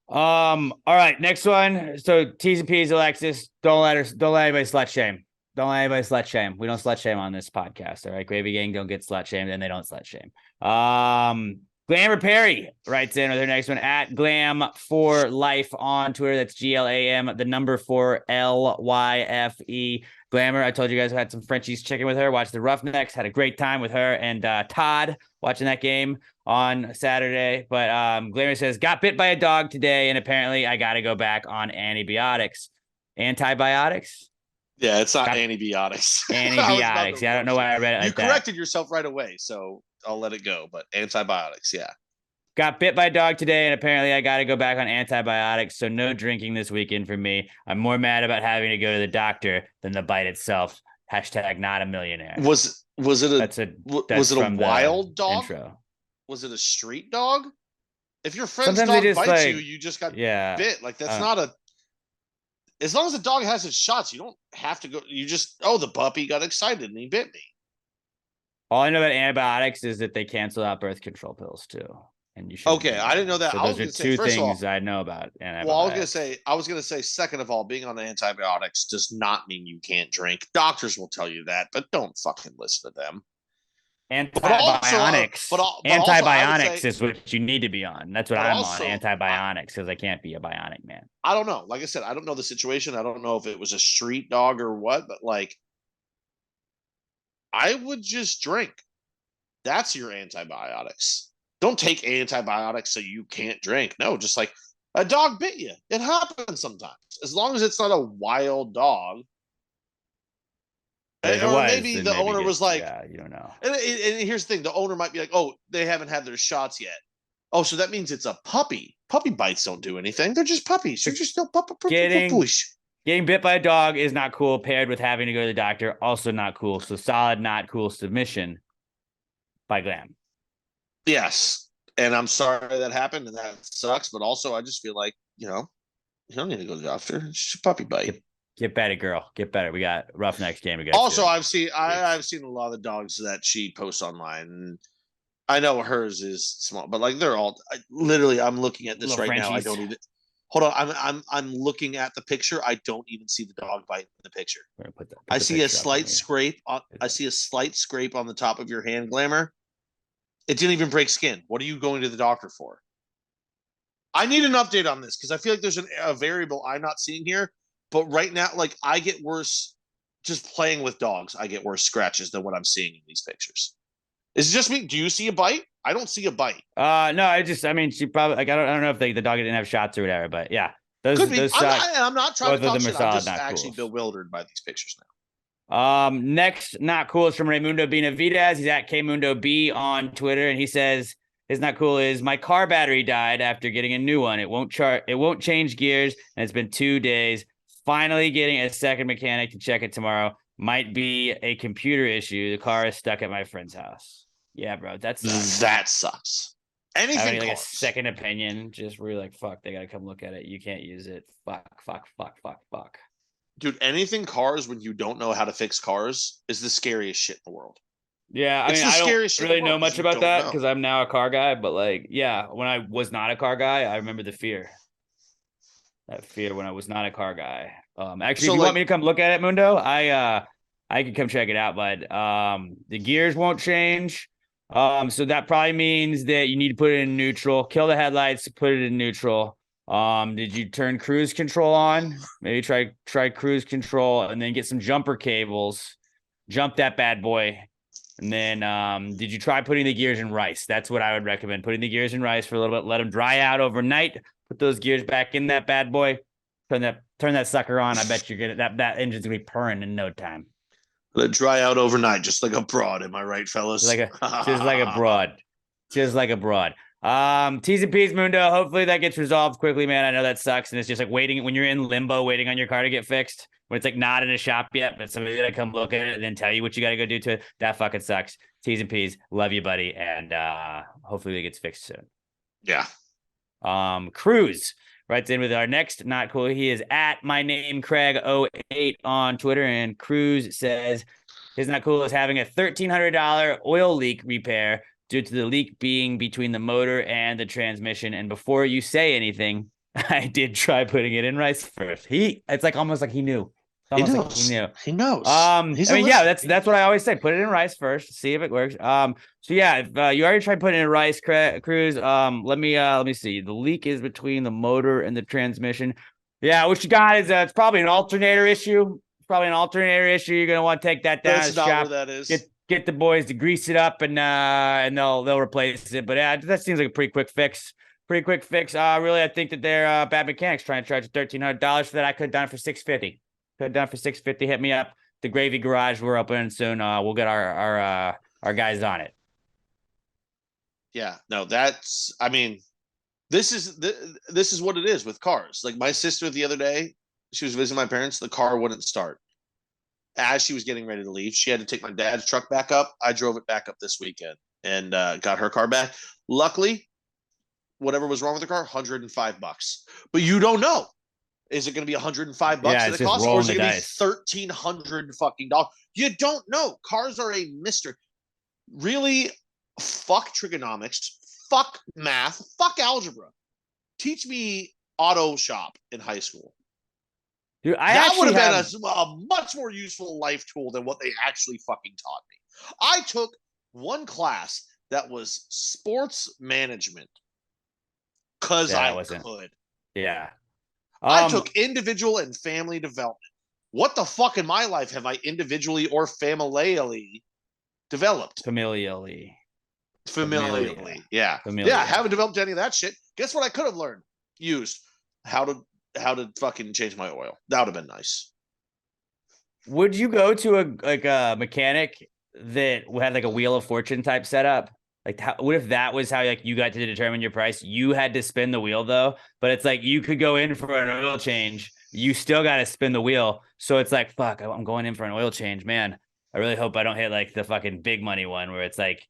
All right, next one. So T's and P's, Alexis. Don't let anybody slut shame. Don't let anybody slut shame. We don't slut shame on this podcast. All right. Gravy Gang don't get slut shamed, and they don't slut shame. Glamour Perry writes in with her next one at Glam for Life on Twitter. That's GLAM, the number 4 LYFE. Glamour. I told you guys I had some Frenchie's chicken with her. Watched the Roughnecks. Had a great time with her and Todd watching that game on Saturday. But Glamour says, got bit by a dog today, and apparently I got to go back on antibiotics. Antibiotics? Yeah, it's not antibiotics. Antibiotics. Yeah, I don't know why I read it like that. You corrected yourself right away, so I'll let it go. But antibiotics, yeah. Got bit by a dog today, and apparently I got to go back on antibiotics, so no drinking this weekend for me. I'm more mad about having to go to the doctor than the bite itself. Hashtag not a millionaire. Was it a wild dog? Intro. Was it a street dog? If your friend's Sometimes dog bites you, you just got bit. Like, that's not a... As long as the dog has its shots, you don't have to go... You just... Oh, the puppy got excited and he bit me. All I know about antibiotics is that they cancel out birth control pills, too. And you should. Okay, I didn't know that. So I was those are gonna say, two things I know about antibiotics. Well, I was gonna say, second of all, being on the antibiotics does not mean you can't drink. Doctors will tell you that, but don't fucking listen to them. Antibiotics. Antibiotics is what you need to be on. That's what I'm on. Antibiotics, because I can't be a bionic man. I don't know. Like I said, I don't know the situation. I don't know if it was a street dog or what, but like, I would just drink. That's your antibiotics. Don't take antibiotics so you can't drink. No, just like a dog bit you. It happens sometimes. As long as it's not a wild dog. Maybe the owner was like, yeah, you don't know. And here's the thing. The owner might be like, oh, they haven't had their shots yet. Oh, so that means it's a puppy. Puppy bites don't do anything. They're just puppies. They're just still puppies. Getting bit by a dog is not cool, paired with having to go to the doctor. Also not cool. So solid, not cool submission by Glam. Yes. And I'm sorry that happened and that sucks. But also, I just feel like, you don't need to go to the doctor. It's just a puppy bite. Get better, girl. Get better. We got Roughnecks game to go. Also, I've seen a lot of the dogs that she posts online. And I know hers is small, but like they're all literally. I'm looking at this Little right now. I Frenchies. don't even. Hold on. I'm looking at the picture. I don't even see the dog bite in the picture. I see a slight scrape. I see a slight scrape on the top of your hand, Glamour. It didn't even break skin. What are you going to the doctor for? I need an update on this because I feel like there's a variable I'm not seeing here. But right now, like, I get worse just playing with dogs. I get worse scratches than what I'm seeing in these pictures. Is it just me? Do you see a bite? I don't see a bite. No, she probably, like, I don't know if the dog didn't have shots or whatever, but yeah. Could be. I'm not trying to talk shit. I'm just actually bewildered by these pictures now. Next, not cool, is from Raymundo Benavidez. He's at KMundoB on Twitter, and he says, His not cool is my car battery died after getting a new one. It won't change gears, and it's been 2 days. Finally getting a second mechanic to check it tomorrow. Might be a computer issue. The car is stuck at my friend's house. Yeah, bro, that sucks. That sucks. Anything Having like a cars. second opinion, just where you're like, fuck, they gotta come look at it. You can't use it. Fuck. Dude, anything cars when you don't know how to fix cars is the scariest shit in the world. Yeah, I It's mean, the I don't scariest shit in the really know world 'cause much you about don't that know. because I'm now a car guy. But like, yeah, when I was not a car guy, I remember the fear. That fear when I was not a car guy. Actually, So, if you like- want me to come look at it, Mundo, I could come check it out. But the gears won't change. So that probably means that you need to put it in neutral. Kill the headlights, put it in neutral. Did you turn cruise control on? Maybe try cruise control and then get some jumper cables. Jump that bad boy. And then did you try putting the gears in rice? That's what I would recommend. Putting the gears in rice for a little bit, let them dry out overnight. Put those gears back in that bad boy. Turn that sucker on. I bet you're gonna that engine's gonna be purring in no time. Let it dry out overnight, just like a broad. Am I right, fellas? Just like a broad. Just like a broad. T's and P's, Mundo. Hopefully that gets resolved quickly, man. I know that sucks. And it's just like waiting when you're in limbo, waiting on your car to get fixed. When it's like not in a shop yet, but somebody's gonna come look at it and then tell you what you gotta go do to it. That fucking sucks. T's and P's. Love you, buddy. And hopefully it gets fixed soon. Yeah. Cruz writes in with our next not cool. He is at my name Craig08 on Twitter, and Cruz says his not cool is having a $1,300 oil leak repair due to the leak being between the motor and the transmission. And before you say anything, I did try putting it in rice first. It's like almost like he knew. He Almost knows. like he knew. He knows. I mean, yeah, that's what I always say. Put it in rice first, see if it works. So yeah, if you already tried putting it in rice, Cruz, let me see. The leak is between the motor and the transmission. Yeah, what you got is it's probably an alternator issue. It's probably an alternator issue. You're gonna want to take that down That's to the not shop. where that is. Get the boys to grease it up and they'll replace it. But yeah, that seems like a pretty quick fix. Really, I think that they're bad mechanics trying to charge $1,300 for that. I could have done it for $650. Hit me up. The Gravy Garage, we're opening soon. We'll get our guys on it. Yeah, no, that's. I mean, this is what it is with cars. Like my sister the other day, she was visiting my parents. The car wouldn't start. As she was getting ready to leave, she had to take my dad's truck back up. I drove it back up this weekend and got her car back. Luckily, whatever was wrong with the car, $105. But you don't know. Is it going to be $105 Yeah, that it's it just costs, or rolling is it the going to be dice. $1,300 fucking dollars? You don't know. Cars are a mystery. Really, fuck trigonomics, fuck math, fuck algebra. Teach me auto shop in high school. Dude, That would have been a much more useful life tool than what they actually fucking taught me. I took one class that was sports management because I could. Yeah. I took individual and family development. What the fuck in my life have I individually or familially developed? Familially. Yeah. Yeah, I haven't developed any of that shit. Guess what I could have learned? Used. How to fucking change my oil. That would have been nice. Would you go to a mechanic that had like a Wheel of Fortune type setup? Like, what if that was how like you got to determine your price? You had to spin the wheel though, but it's like you could go in for an oil change. You still got to spin the wheel. So it's like, fuck, I'm going in for an oil change, man. I really hope I don't hit like the fucking big money one where it's like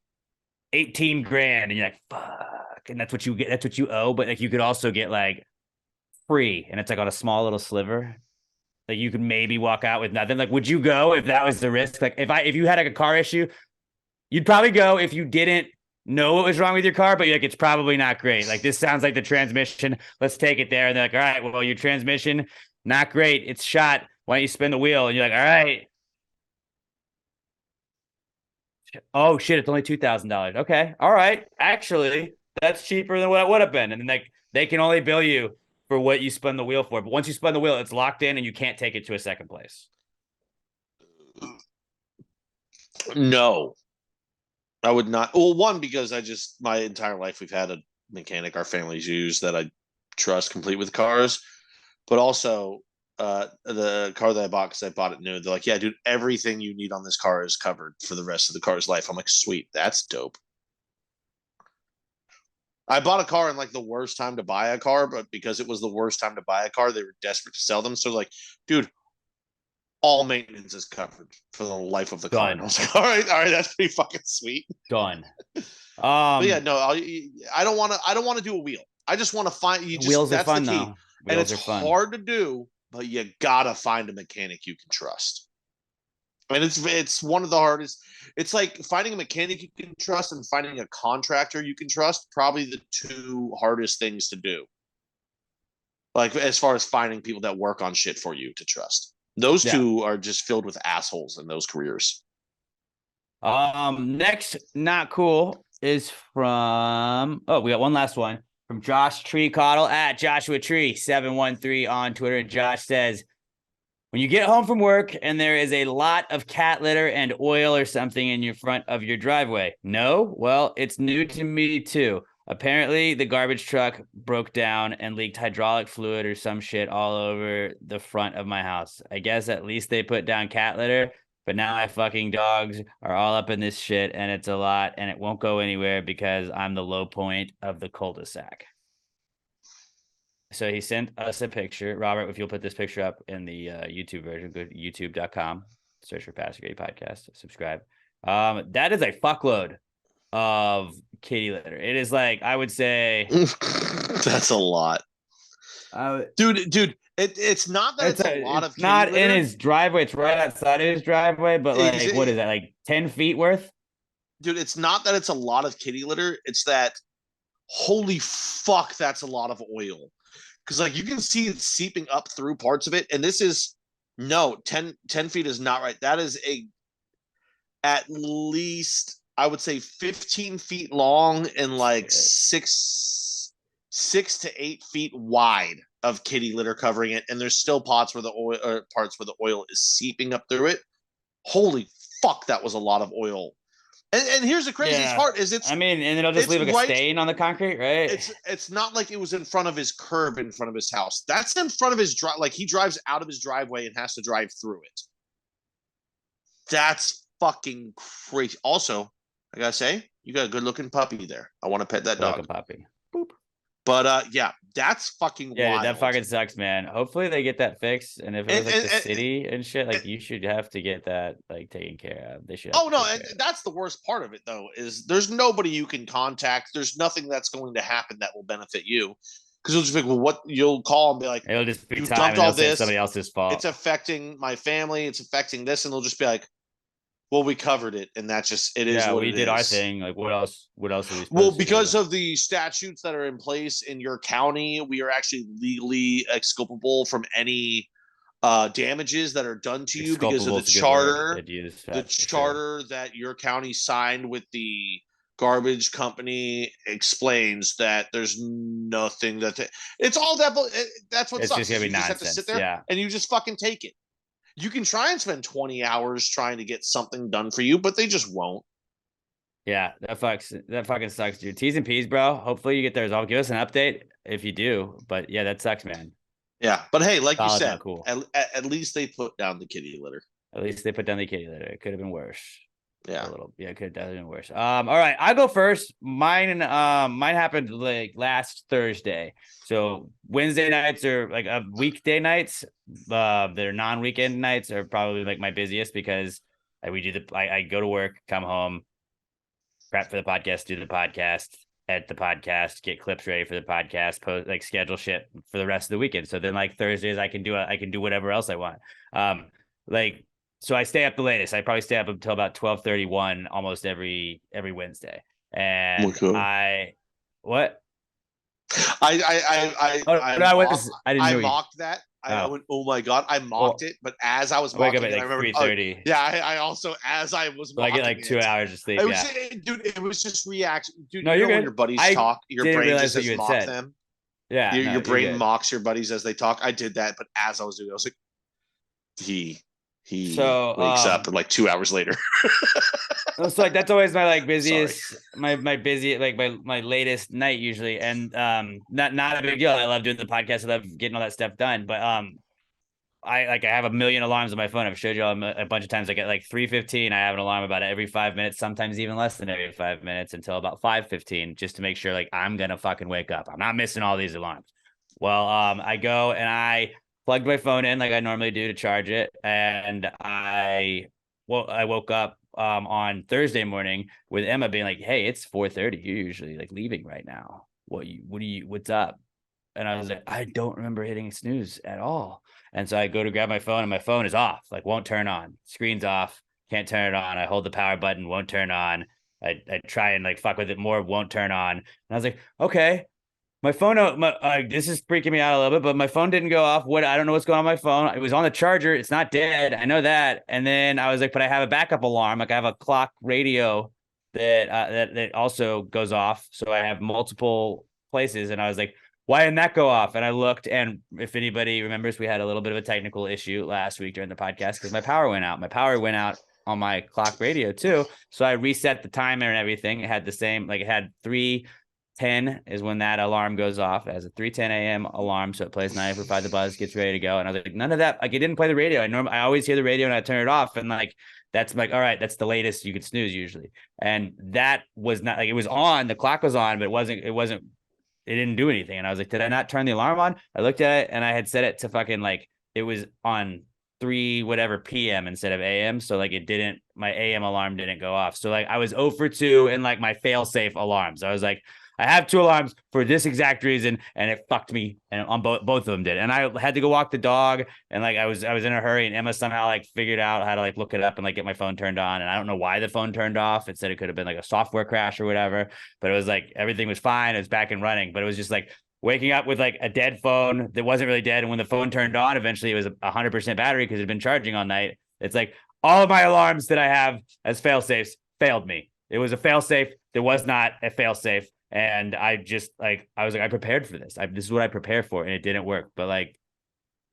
18 grand and you're like, fuck. And that's what you get. That's what you owe. But like, you could also get like free and it's like on a small little sliver. Like you could maybe walk out with nothing. Like, would you go if that was the risk? Like if you had like a car issue, you'd probably go if you didn't know what was wrong with your car, but you're like, it's probably not great. Like, this sounds like the transmission. Let's take it there. And they're like, all right, well, your transmission, not great. It's shot. Why don't you spin the wheel? And you're like, all right. Oh, shit, it's only $2,000. Okay. All right. Actually, that's cheaper than what it would have been. And then like they can only bill you for what you spun the wheel for. But once you spun the wheel, it's locked in and you can't take it to a second place. No. I would not. Well, one, because my entire life we've had a mechanic our family's used that I trust complete with cars. But also, the car that I bought, because I bought it new, they're like, yeah, dude, everything you need on this car is covered for the rest of the car's life. I'm like, sweet, that's dope. I bought a car in like the worst time to buy a car, but because it was the worst time to buy a car, they were desperate to sell them. So like, dude, all maintenance is covered for the life of the car. And I was like, all right, that's pretty fucking sweet. Done. But yeah, no, I don't want to do a wheel. I just want to find you. Just Wheels that's are fun the key, though. and Wheels it's are fun. hard to do, but you gotta find a mechanic you can trust. And it's one of the hardest. It's like finding a mechanic you can trust and finding a contractor you can trust. Probably the two hardest things to do. Like as far as finding people that work on shit for you to trust. Those two are just filled with assholes in those careers. Next, not cool is from we got one last one from Josh Treecoddle at Joshua Tree 713 on Twitter. And Josh says, when you get home from work and there is a lot of cat litter and oil or something in your front of your driveway. No? Well, it's new to me too. Apparently, the garbage truck broke down and leaked hydraulic fluid or some shit all over the front of my house. I guess at least they put down cat litter, but now my fucking dogs are all up in this shit and it's a lot and it won't go anywhere because I'm the low point of the cul-de-sac. So he sent us a picture. Robert, if you'll put this picture up in the YouTube version, go to youtube.com, search for Pass the Gravy Podcast, subscribe. That is a fuckload of kitty litter. It is like, I would say that's a lot. Dude, it's not that it's a lot of kitty not litter. In his driveway. It's right outside of his driveway, but like, what is that, like 10 feet worth? Dude, it's not that it's a lot of kitty litter. It's that, holy fuck, that's a lot of oil. Because like you can see it seeping up through parts of it. And this is, no, 10 feet is not right. That is at least, I would say 15 feet long and like 6 to 8 feet wide of kitty litter covering it. And there's still parts where the oil is seeping up through it. Holy fuck, that was a lot of oil. And here's the craziest part is and it'll just leave like a stain on the concrete, right? It's not like it was in front of his curb in front of his house. That's in front of his drive. Like he drives out of his driveway and has to drive through it. That's fucking crazy. Also, I gotta say, you got a good looking puppy there. I want to pet that dog. Puppy. Boop. But yeah, that's fucking wild. That fucking sucks, man. Hopefully they get that fixed. And if it was like the city and shit, like you should have to get that like taken care of. They should. Oh no, and that's the worst part of it though, is there's nobody you can contact. There's nothing that's going to happen that will benefit you. Because you'll just be like, well, what you'll call and be like, it'll just be you time dumped all this, somebody else's fault. It's affecting my family, it's affecting this, and they'll just be like, well, we covered it, and that's just it is. Yeah, what we it did is. Our thing. Like, what else? What else are we? Well, because of the statutes that are in place in your county, we are actually legally exculpable from any damages that are done to you because of the charter. The charter that your county signed with the garbage company explains that there's nothing that it's all that. That's what it's sucks. Just gonna be you nonsense. just have to sit there and you just fucking take it. You can try and spend 20 hours trying to get something done for you, but they just won't. Yeah, that fucking sucks, dude. T's and P's, bro. Hopefully you get the result. Give us an update if you do. But yeah, that sucks, man. Yeah, but hey, like Solid, you said, cool. At least they put down the kitty litter. At least they put down the kitty litter. It could have been worse. Yeah, it could have definitely been worse. All right, I'll go first. Mine happened like last Thursday. So Wednesday nights are like weekday nights. Their non-weekend nights are probably like my busiest because I go to work, come home, prep for the podcast, do the podcast, edit the podcast, get clips ready for the podcast, post, like schedule shit for the rest of the weekend. So then like Thursdays I can do whatever else I want. So I stay up the latest. I probably stay up until about 12:31 almost every Wednesday. And I mocked that. I went, oh my god! I mocked it, but as I was mocking it, I remember 3:30. I also as I was mocking I get like 2 hours of sleep. Dude, it was just reaction. Dude, no, you're good. When your buddies talk, your brain just says mock them. Yeah, your brain mocks your buddies as they talk. I did that, but as I was doing it, I was like, he wakes up like 2 hours later. So like that's always my like busiest, my busy like my latest night usually, and not a big deal. I love doing the podcast. I love getting all that stuff done. But I have a million alarms on my phone. I've showed you all a bunch of times. Like at like 3:15, I have an alarm about every 5 minutes, sometimes even less than every 5 minutes until about 5:15, just to make sure like I'm gonna fucking wake up. I'm not missing all these alarms. Well, I go and I plugged my phone in like I normally do to charge it, and I woke up on Thursday morning with Emma being like, "Hey, it's 4:30. You're usually like leaving right now. What's up?" And I was like, I don't remember hitting snooze at all. And so I go to grab my phone and my phone is off, like won't turn on. Screen's off, can't turn it on. I hold the power button, won't turn on. I try and like fuck with it more, won't turn on. And I was like, okay, my phone, this is freaking me out a little bit, but my phone didn't go off. I don't know what's going on with my phone. It was on the charger. It's not dead. I know that. And then I was like, but I have a backup alarm. Like I have a clock radio that also goes off. So I have multiple places. And I was like, why didn't that go off? And I looked, and if anybody remembers, we had a little bit of a technical issue last week during the podcast because my power went out. My power went out on my clock radio too. So I reset the timer and everything. It had the same, like it had 3:10 is when that alarm goes off. It has a 3:10 a.m. alarm. So it plays 9:45, the buzz gets ready to go. And I was like, none of that, like it didn't play the radio. I always hear the radio and I turn it off. And like, that's like, all right, that's the latest you could snooze usually. And that was not like, it was on, the clock was on, but it didn't do anything. And I was like, did I not turn the alarm on? I looked at it and I had set it to fucking like, it was on 3 whatever PM instead of AM. So like my AM alarm didn't go off. So like I was 0 for 2 in like my fail safe alarms. I was like, I have 2 alarms for this exact reason, and it fucked me. And on both of them did. And I had to go walk the dog, and like I was in a hurry, and Emma somehow like figured out how to like look it up and like get my phone turned on. And I don't know why the phone turned off. It said it could have been like a software crash or whatever, but it was like everything was fine. It was back and running, but it was just like waking up with like a dead phone that wasn't really dead. And when the phone turned on, eventually it was 100% battery because it had been charging all night. It's like all of my alarms that I have as fail safes failed me. It was a fail safe. There was not a fail safe. And I just like, I was like, I prepared for this. This is what I prepare for. And it didn't work. But like,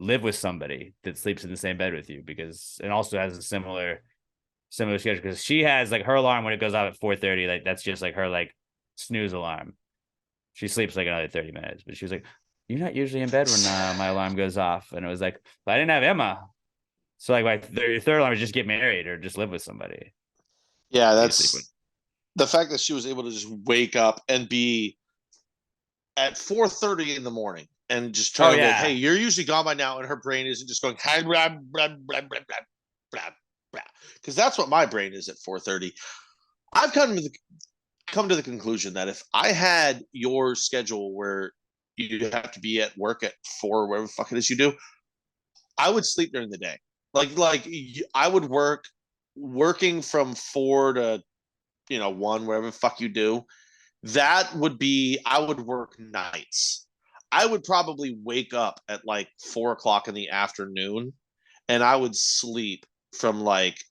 live with somebody that sleeps in the same bed with you and also has a similar schedule. Because she has like her alarm when it goes off at 4:30. Like that's just like her like snooze alarm. She sleeps like another 30 minutes. But she was like, you're not usually in bed when my alarm goes off. And it was like, but I didn't have Emma. So like my third alarm is just get married or just live with somebody. Yeah, that's the fact that she was able to just wake up and be at 4:30 in the morning and just try to be like, hey, you're usually gone by now, and her brain isn't just going because that's what my brain is at 4:30. I've come to the conclusion that if I had your schedule where you have to be at work at 4 or whatever the fuck it is you do, I would sleep during the day. Like I would working from 4 to 1, whatever the fuck you do. That would be, I would work nights. I would probably wake up at like 4 o'clock in the afternoon, and I would sleep from like,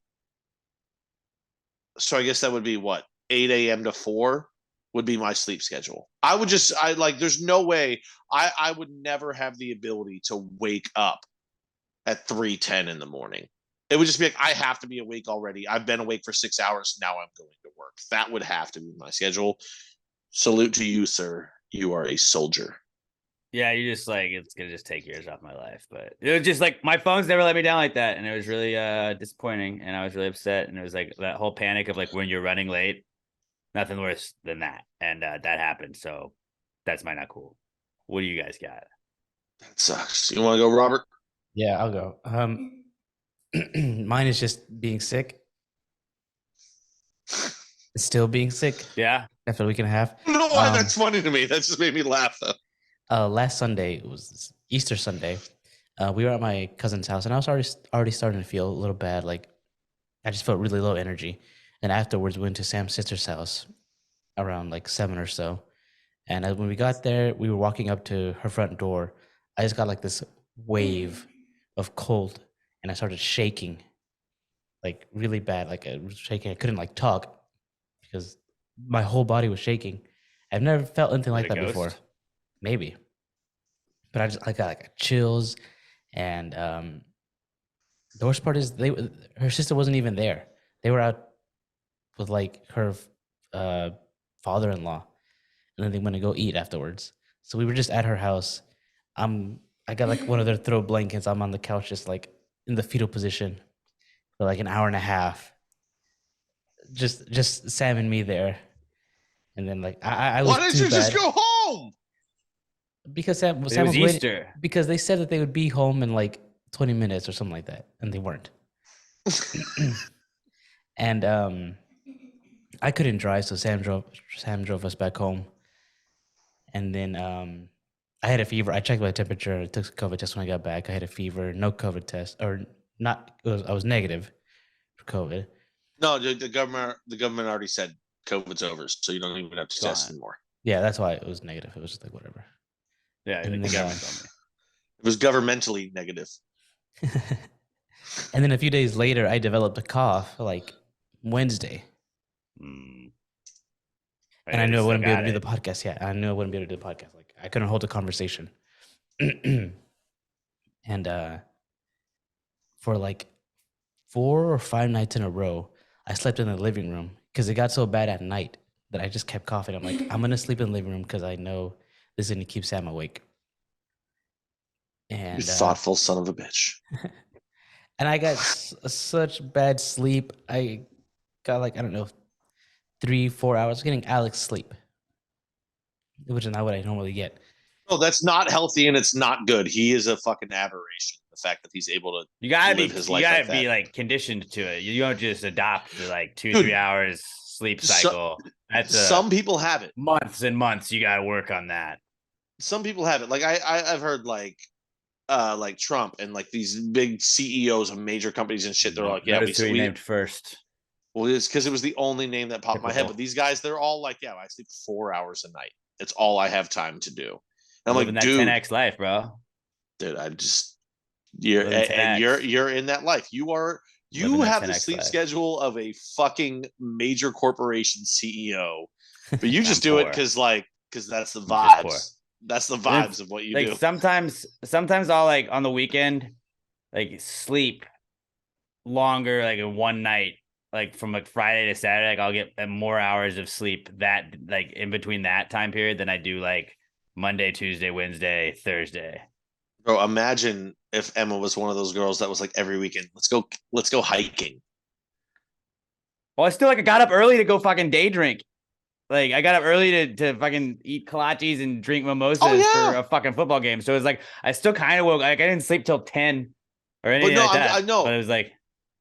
so I guess that would be what, 8 a.m. to 4 would be my sleep schedule. There's no way I would never have the ability to wake up at 3:10 in the morning. It would just be like, I have to be awake already. I've been awake for 6 hours. Now I'm going to work. That would have to be my schedule. Salute to you, sir. You are a soldier. Yeah, you just like, it's going to just take years off my life. But it was just like, my phone's never let me down like that. And it was really disappointing. And I was really upset. And it was like that whole panic of like when you're running late, nothing worse than that. And that happened. So that's my not cool. What do you guys got? That sucks. You want to go, Robert? Yeah, I'll go. Mine is just being sick. Still being sick. Yeah. After a week and a half. I don't know why that's funny to me. That just made me laugh, though. Last Sunday, it was Easter Sunday. We were at my cousin's house, and I was already starting to feel a little bad. Like, I just felt really low energy. And afterwards, we went to Sam's sister's house around like 7 or so. And when we got there, we were walking up to her front door. I just got like this wave of cold, and I started shaking, like really bad. Like I was shaking. I couldn't like talk because my whole body was shaking. I've never felt anything like that before. Maybe, but I got like chills, and the worst part is her sister wasn't even there. They were out with like her father-in-law, and then they went to go eat afterwards. So we were just at her house. I'm I got like one of their throw blankets. I'm on the couch, just like in the fetal position for like an hour and a half. Just Sam and me there, and then like I was Why didn't too you just bad go home? because Sam It Sam was was waiting Easter. because they said that they would be home in like 20 minutes or something like that, and they weren't. And I couldn't drive, so Sam drove us back home. And then I had a fever. I checked my temperature. I took a COVID test when I got back. I had a fever, no COVID test, or not. I was negative for COVID. No, the government already said COVID's over, so you don't even have to test Fine. anymore. Yeah, that's why it was negative. It was just like whatever. Yeah, And like the then, government told me. It was governmentally negative. And then a few days later, I developed a cough like Wednesday, Mm. and I knew I still wouldn't be able got to do it. the podcast. Yeah, I knew I wouldn't be able to do the podcast. Like I couldn't hold a conversation. And for like 4 or 5 nights in a row, I slept in the living room because it got so bad at night that I just kept coughing. I'm like, I'm gonna sleep in the living room because I know this is gonna keep Sam awake. You And thoughtful son of a bitch. and I got such bad sleep. I got like I don't know 3-4 hours getting Alex sleep, which is not what I normally get. No, that's not healthy and it's not good. He is a fucking aberration. The fact that he's able to You gotta live be, his you life gotta like be that. like conditioned to it. You don't just adopt to like 2-3 Dude, hours sleep so- cycle. That's Some people have it. months and months. You gotta work on that. Some people have it. Like I've heard like Trump and like these big CEOs of major companies and shit. They're like, yeah, Notice who he we named first. well, it's because it was the only name that popped in my head. Typical. But these guys, they're all like, yeah, I sleep 4 hours a night. It's all I have time to do. And I'm Living like, that dude, 10x life, bro. dude, I just you're Living 10X. you're in that life. You Living that have the 10X sleep life. schedule of a fucking major corporation CEO, but you just I'm do it poor. because that's the just poor. vibes. That's the Then, vibes of what you like do. sometimes I'll like on the weekend, like sleep longer, like in one night, like from like Friday to Saturday. Like I'll get more hours of sleep that like in between that time period than I do like Monday, Tuesday, Wednesday, Thursday. Bro, imagine if Emma was one of those girls that was like every weekend, let's go hiking. Well, I still like I got up early to go fucking day drink. Like I got up early to fucking eat kolaches and drink mimosas yeah. for a fucking football game. So it was like I still kind of woke. Like I didn't sleep till 10 or anything no, like that. I know. But it was like,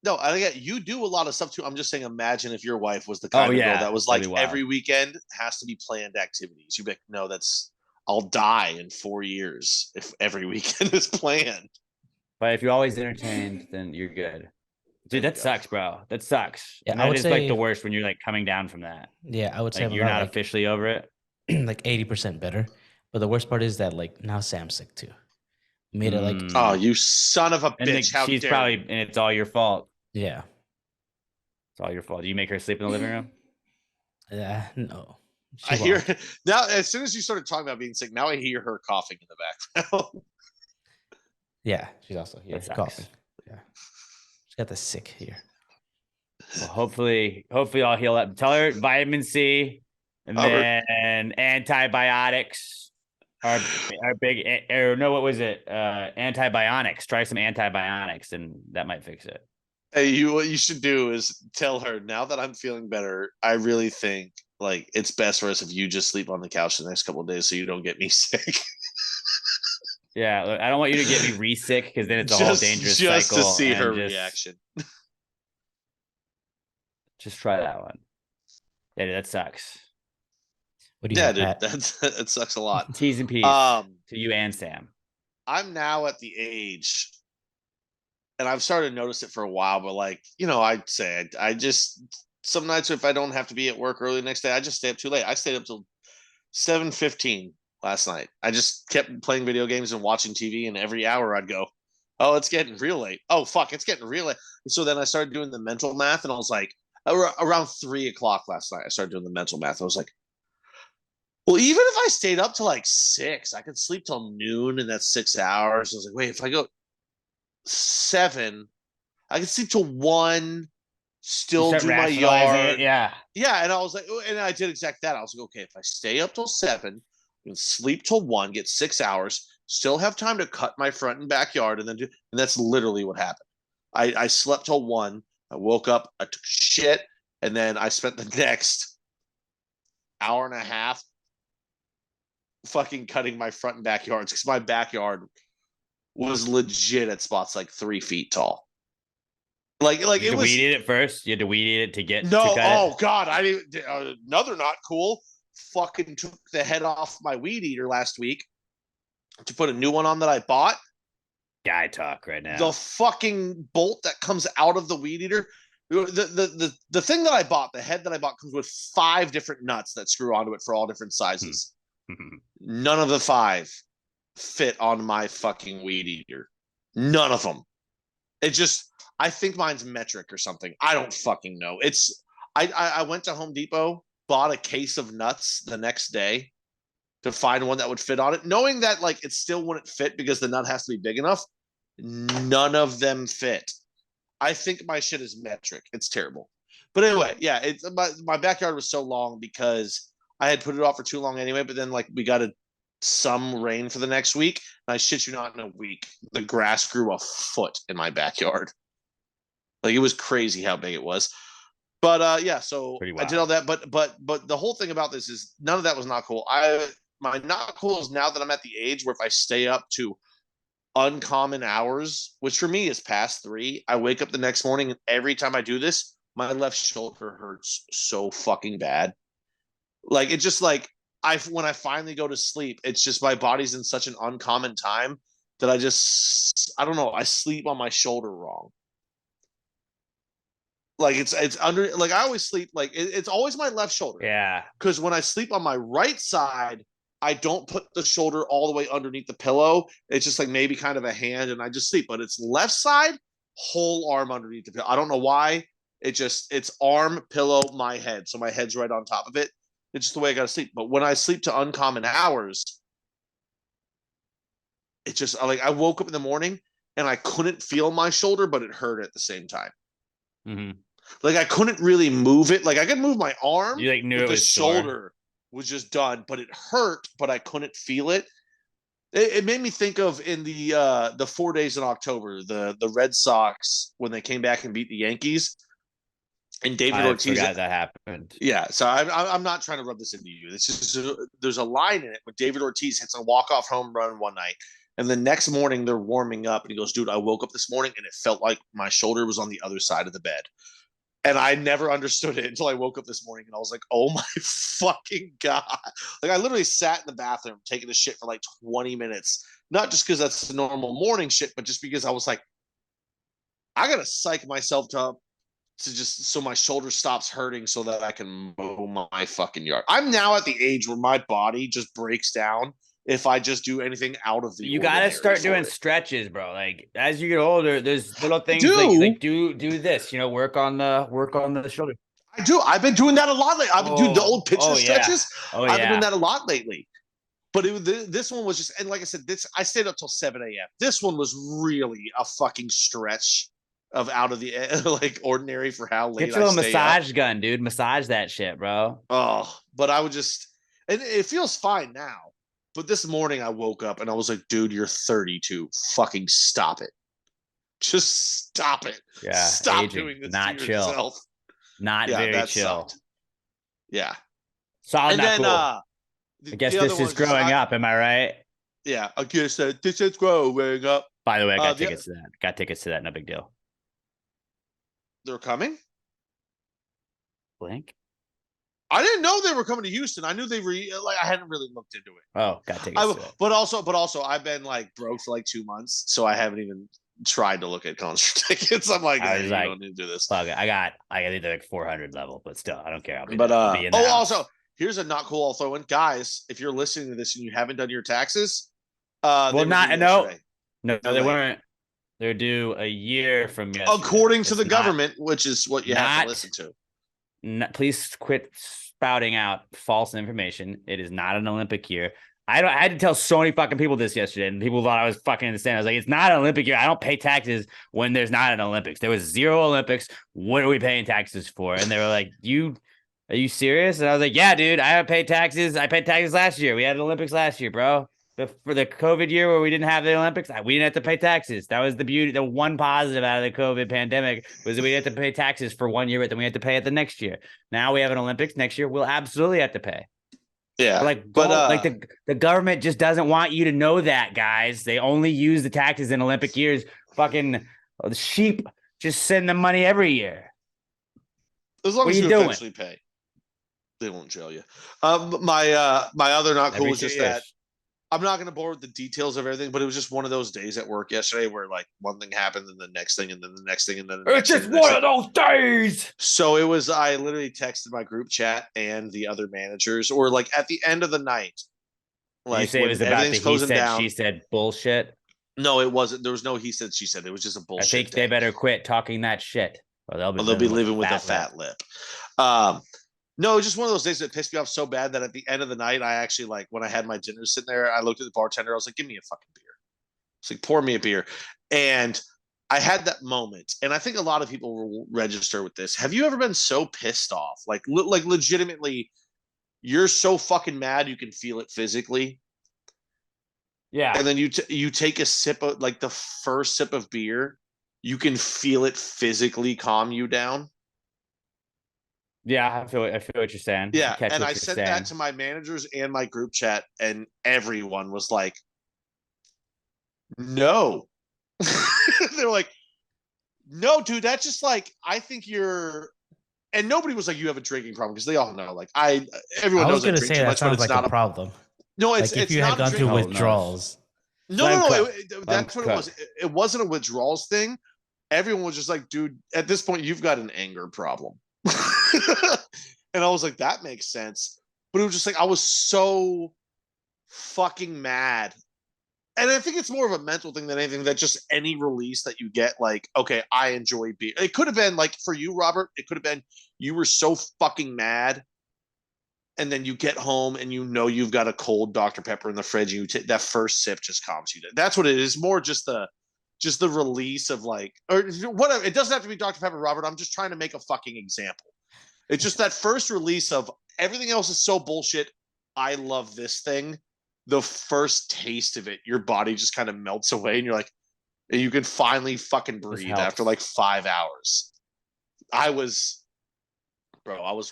No, I get you do a lot of stuff too. I'm just saying, imagine if your wife was the kind of girl yeah, that was that'd like be wild. every weekend has to be planned activities. You'd be like, no, I'll die in 4 years if every weekend is planned. But if you're always entertained, then you're good. Dude, There you that go. sucks, bro. That sucks. Yeah, And I that would is like say- the worst when you're like coming down from that. Yeah, I would say Like I'm you're about not like officially over it. like 80% better. But the worst part is that like now Sam's sick too. Made it like Oh, you son of a and like, bitch! How she's dare probably you? and it's all your fault. yeah. It's all your fault. Do you make her sleep in the living room? Yeah, no. She I hear won't. now. As soon as you started talking about being sick, now I hear her coughing in the background. Yeah, she's also here That sucks. coughing. Yeah. She's got the sick here. Well, hopefully I'll heal up. Tell her vitamin C and Albert. then antibiotics are big. Or no, what was it? Antibiotics. Try some antibiotics, and that might fix it. Hey, what you should do is tell her, now that I'm feeling better, I really think like it's best for us if you just sleep on the couch the next couple of days so you don't get me sick. Yeah, look, I don't want you to get me re-sick because then it's a whole dangerous just cycle. to see and her just- reaction. Just try that one. Yeah, dude, that sucks. What do you Yeah, have, dude, Pat? that sucks a lot. T's and P's Um, to you and Sam. I'm now at the age, and I've started to notice it for a while, but like, I'd say I just some nights if I don't have to be at work early the next day, I just stay up too late. I stayed up till 7:15 last night. I just kept playing video games and watching TV, and every hour I'd go, oh, it's getting real late. Oh, fuck, it's getting real late. And so then I started doing the mental math, and I was like, around 3:00 last night, I started doing the mental math. I was like, well, even if I stayed up to like 6, I could sleep till noon, and that's 6 hours. I was like, wait, if I go 7, I could sleep till 1, still Start do my rationalizing yard. it, yeah. Yeah, and I was like, and I did exact that. I was like, okay, if I stay up till 7, I can sleep till 1, get 6 hours, still have time to cut my front and backyard, and that's literally what happened. I slept till 1. I woke up, I took shit, and then I spent the next hour and a half fucking cutting my front and backyards because my backyard was legit at spots like 3 feet tall. Like You it was. weed eat it first. You had to weed eat it to get. No, to cut it? God, I didn't. Another not cool. Fucking took the head off my weed eater last week to put a new one on that I bought. Guy talk right now. The fucking bolt that comes out of the weed eater. The thing that I bought, the head that I bought, comes with 5 different nuts that screw onto it for all different sizes. None of the 5 fit on my fucking weed eater. None of them. It just, I think mine's metric or something. I don't fucking know. I went to Home Depot, bought a case of nuts the next day to find one that would fit on it, knowing that like it still wouldn't fit because the nut has to be big enough. None of them fit. I think my shit is metric. It's terrible. But anyway, yeah, my backyard was so long because I had put it off for too long anyway, but then like we got some rain for the next week. And I shit you not, in a week, the grass grew a foot in my backyard. Like it was crazy how big it was. But yeah, so I did all that. But the whole thing about this is none of that was not cool. My not cool is now that I'm at the age where if I stay up to uncommon hours, which for me is past 3, I wake up the next morning and every time I do this, my left shoulder hurts so fucking bad. Like it just like when I finally go to sleep, it's just my body's in such an uncommon time that I don't know, I sleep on my shoulder wrong. Like it's under, like I always sleep like it's always my left shoulder. Yeah. Because when I sleep on my right side, I don't put the shoulder all the way underneath the pillow. It's just like maybe kind of a hand and I just sleep. But it's left side, whole arm underneath the pillow. I don't know why. It's arm, pillow, my head. So my head's right on top of it. It's just the way I got to sleep. But when I sleep to uncommon hours, it just like I woke up in the morning and I couldn't feel my shoulder, but it hurt at the same time. Mm-hmm. Like I couldn't really move it. Like I could move my arm. You like knew it the was shoulder was just done, but it hurt, but I couldn't feel it. It made me think of in the 4 days in October, the Red Sox when they came back and beat the Yankees, and David Ortiz. Forgot that happened. Yeah, so I'm not trying to rub this into you. It's just there's a line in it when David Ortiz hits a walk-off home run one night, and the next morning they're warming up, and he goes, "Dude, I woke up this morning and it felt like my shoulder was on the other side of the bed." And I never understood it until I woke up this morning and I was like, oh my fucking God. Like I literally sat in the bathroom taking a shit for like 20 minutes. Not just because that's the normal morning shit, but just because I was like, I got to psych myself up to just so my shoulder stops hurting so that I can mow my fucking yard. I'm now at the age where my body just breaks down if I just do anything out of the You got to start doing stretches, bro. Like as you get older, there's little things like do this, you know, work on the shoulder. I do. I've been doing that a lot lately. I've been doing the old pitcher stretches. I've been doing that a lot lately. But this one was just, and like I said, I stayed up till 7 a.m. This one was really a fucking stretch of out of the like ordinary for how late. Get your little massage gun, dude. Massage that shit, bro. Oh, but I would just, and it feels fine now. But this morning I woke up and I was like, dude, you're 32. Fucking stop it. Just stop it. Yeah. Stop aging, doing this not to chill. yourself. Not very chill. Sucked. Yeah. Solid, and then, cool. I guess this is growing up. Am I right? Yeah. I guess this is growing up. By the way, I got tickets to that. Got tickets to that. No big deal. They're coming? Blink. I didn't know they were coming to Houston. I knew they were like I hadn't really looked into it. Oh, got tickets to it. But also I've been like broke for like 2 months, so I haven't even tried to look at concert tickets. I'm like, I don't need to do this. Fuck it. I got either like 400 level, but still, I don't care. Also, here's a not cool I'll throw in. Guys, if you're listening to this and you haven't done your taxes, no, they weren't. They're due a year from yesterday. According to the government, which is what you have to listen to. Please quit spouting out false information. It is not an Olympic year. I had to tell so many fucking people this yesterday, and people thought I was fucking insane. I was like, it's not an Olympic year. I don't pay taxes when there's not an Olympics. There was 0 Olympics. What are we paying taxes for? And they were like, are you serious? And I was like, yeah, dude, I haven't paid taxes. I paid taxes last year. We had an Olympics last year, bro. for the COVID year where we didn't have the Olympics, we didn't have to pay taxes. That was the beauty. The one positive out of the COVID pandemic was that we had to pay taxes for 1 year, but then we had to pay it the next year. Now we have an Olympics next year. We'll absolutely have to pay. Yeah. Like the government just doesn't want you to know that, guys. They only use the taxes in Olympic years. Fucking the sheep just send them money every year. As long What as are you you doing? eventually pay, they won't jail you. My other not cool Every was 2 just years. that I'm not going to bore with the details of everything, but it was just one of those days at work yesterday where like one thing happened and the next thing and then the next thing and then the next It's thing. just one of those days. So it was, I literally texted my group chat and the other managers, or like at the end of the night. Like, you say it was about the he said, she said bullshit? No, it wasn't. There was no he said, she said. It was just a bullshit. I think they better quit talking that shit, or they'll be living with a fat lip. No, it was just one of those days that pissed me off so bad that at the end of the night, I actually, like, when I had my dinner sitting there, I looked at the bartender. I was like, give me a fucking beer. It's like, pour me a beer. And I had that moment. And I think a lot of people will register with this. Have you ever been so pissed off? Like legitimately, you're so fucking mad you can feel it physically. Yeah. And then you take a sip of, like, the first sip of beer, you can feel it physically calm you down. Yeah, I feel what you're saying. Yeah, and I sent that to my managers and my group chat, and everyone was like, "No." They're like, "No, dude, that's just like, I think you're." And nobody was like, "You have a drinking problem," because they all know. Like, everyone knows I drink too much, but it's not a problem. No, it's like if you had gone through withdrawals. No, that's what it was. It wasn't a withdrawals thing. Everyone was just like, "Dude, at this point, you've got an anger problem." And I was like, that makes sense. But it was just like, I was so fucking mad. And I think it's more of a mental thing than anything, that just any release that you get, like, okay, I enjoy beer. It could have been like for you, Robert, it could have been you were so fucking mad. And then you get home and you know you've got a cold Dr. Pepper in the fridge. And you take that first sip just calms you down. That's what it is. More just the release of, like, or whatever. It doesn't have to be Dr. Pepper, Robert. I'm just trying to make a fucking example. It's just that first release of everything else is so bullshit. I love this thing. The first taste of it, your body just kind of melts away, and you're like, and you can finally fucking breathe after like 5 hours. I was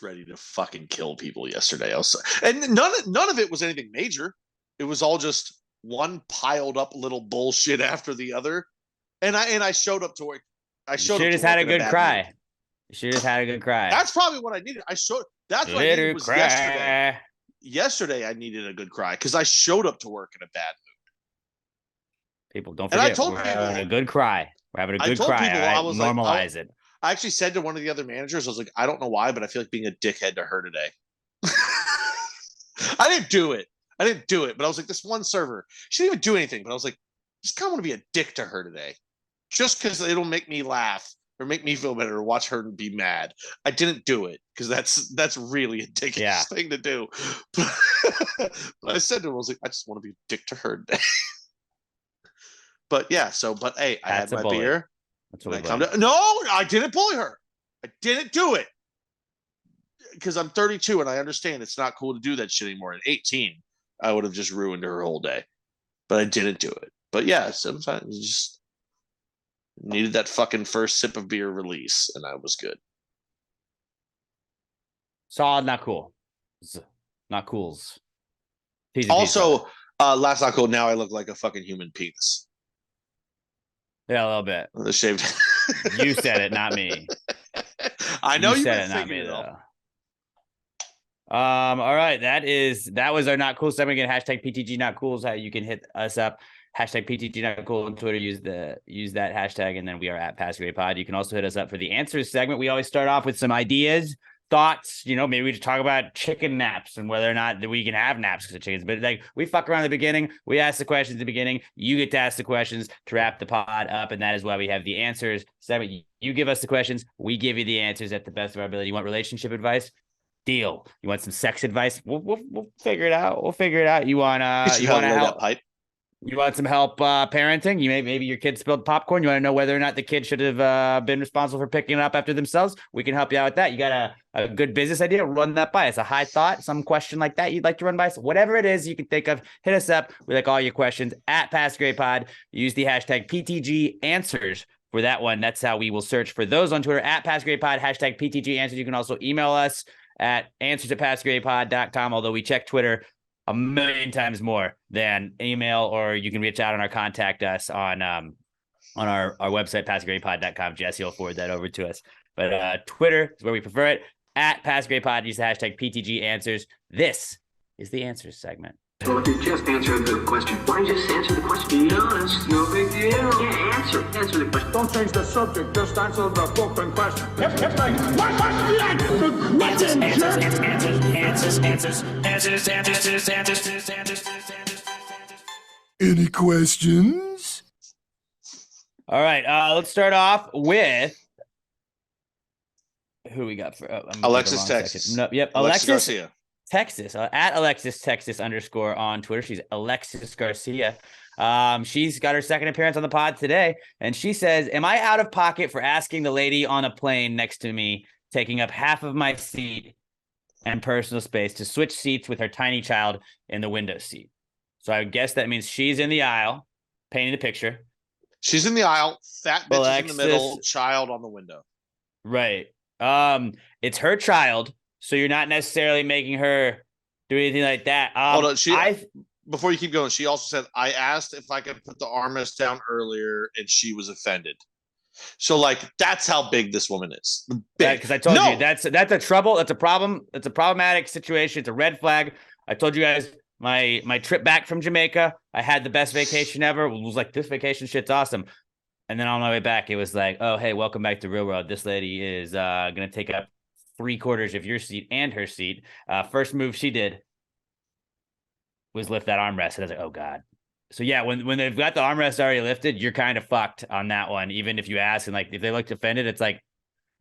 ready to fucking kill people yesterday. And none of it was anything major. It was all just one piled up little bullshit after the other. And I showed up to work. I showed up. Just had a good cry. You should have had a good cry. That's probably what I needed. That's what I needed was yesterday. Yesterday, I needed a good cry because I showed up to work in a bad mood. People, don't forget, and I told we're people, having a good cry. We're having a good cry. People, right? I was normalize like, it. I actually said to one of the other managers, I was like, I don't know why, but I feel like being a dickhead to her today. I didn't do it, but I was like, this one server, she didn't even do anything, but I was like, just kind of want to be a dick to her today, just because it'll make me laugh or make me feel better or watch her be mad. I didn't do it because that's really a dickish thing to do. But I said to her, I was like, I just want to be a dick to her today. But yeah, but hey, I had my beer. That's what No, I didn't bully her. I didn't do it. Because I'm 32 and I understand it's not cool to do that shit anymore. At 18, I would have just ruined her whole day. But I didn't do it. But yeah, sometimes you just needed that fucking first sip of beer release, and I was good. Solid, not cool. Not cools. Also, last not cool, now I look like a fucking human penis. Yeah, a little bit. The shaved. You said it, not me. I know you said it, not me, though. All right, that was our not cool segment. Again, hashtag PTG not cool is how you can hit us up. Hashtag PTG not cool on Twitter. Use that hashtag, and then we are at Pass Grade Pod. You can also hit us up for the answers segment. We always start off with some ideas, thoughts. Maybe we just talk about chicken naps and whether or not we can have naps because of chickens. But like, we fuck around at the beginning. We ask the questions at the beginning. You get to ask the questions to wrap the pod up, and that is why we have the answers segment. You give us the questions. We give you the answers at the best of our ability. You want relationship advice? Deal. You want some sex advice? We'll figure it out. You want to help? Pipe? You want some help parenting? Maybe your kid spilled popcorn. You want to know whether or not the kid should have been responsible for picking it up after themselves? We can help you out with that. You got a good business idea? Run that by us. A high thought, some question like that you'd like to run by us. Whatever it is you can think of, hit us up. We like all your questions at Past Grade Pod. Use the hashtag PTG Answers for that one. That's how we will search for those on Twitter at Past Grade Pod, hashtag PTG Answers. You can also email us at answers@pastgradepod.com, although we check Twitter a million times more than email, or you can reach out on our contact us on our website, pastgradepod.com. Jesse will forward that over to us. But Twitter is where we prefer it. At pastgradepod, use the hashtag PTG Answers. This is the Answers segment. Well, if you just answer the question, why don't you just answer the question? Be honest, no big deal. Yeah, answer the question. Don't change the subject, just answer the open question. Any questions? All right, let's start off with who we got for Alexis, Texas. No, yep, Alexis Garcia. Texas, at Alexis Texas _ on Twitter. She's Alexis Garcia. She's got her second appearance on the pod today, and she says, "Am I out of pocket for asking the lady on a plane next to me, taking up half of my seat and personal space, to switch seats with her tiny child in the window seat?" So I guess that means she's in the aisle, painting the picture. She's in the aisle, fat bitch Alexis, in the middle, child on the window. Right. It's her child. So you're not necessarily making her do anything like that. Hold on. Before you keep going, she also said, I asked if I could put the armrest down earlier, and she was offended. So, like, that's how big this woman is. Because I told you that's a trouble. That's a problem. It's a problematic situation. It's a red flag. I told you guys my trip back from Jamaica, I had the best vacation ever. It was like, this vacation shit's awesome. And then on my way back, it was like, oh, hey, welcome back to real world. This lady is going to take up 3/4 of your seat and her seat. First move she did was lift that armrest. And I was like, oh God. So yeah, when they've got the armrest already lifted, you're kind of fucked on that one. Even if you ask, and like, if they looked offended, it's like,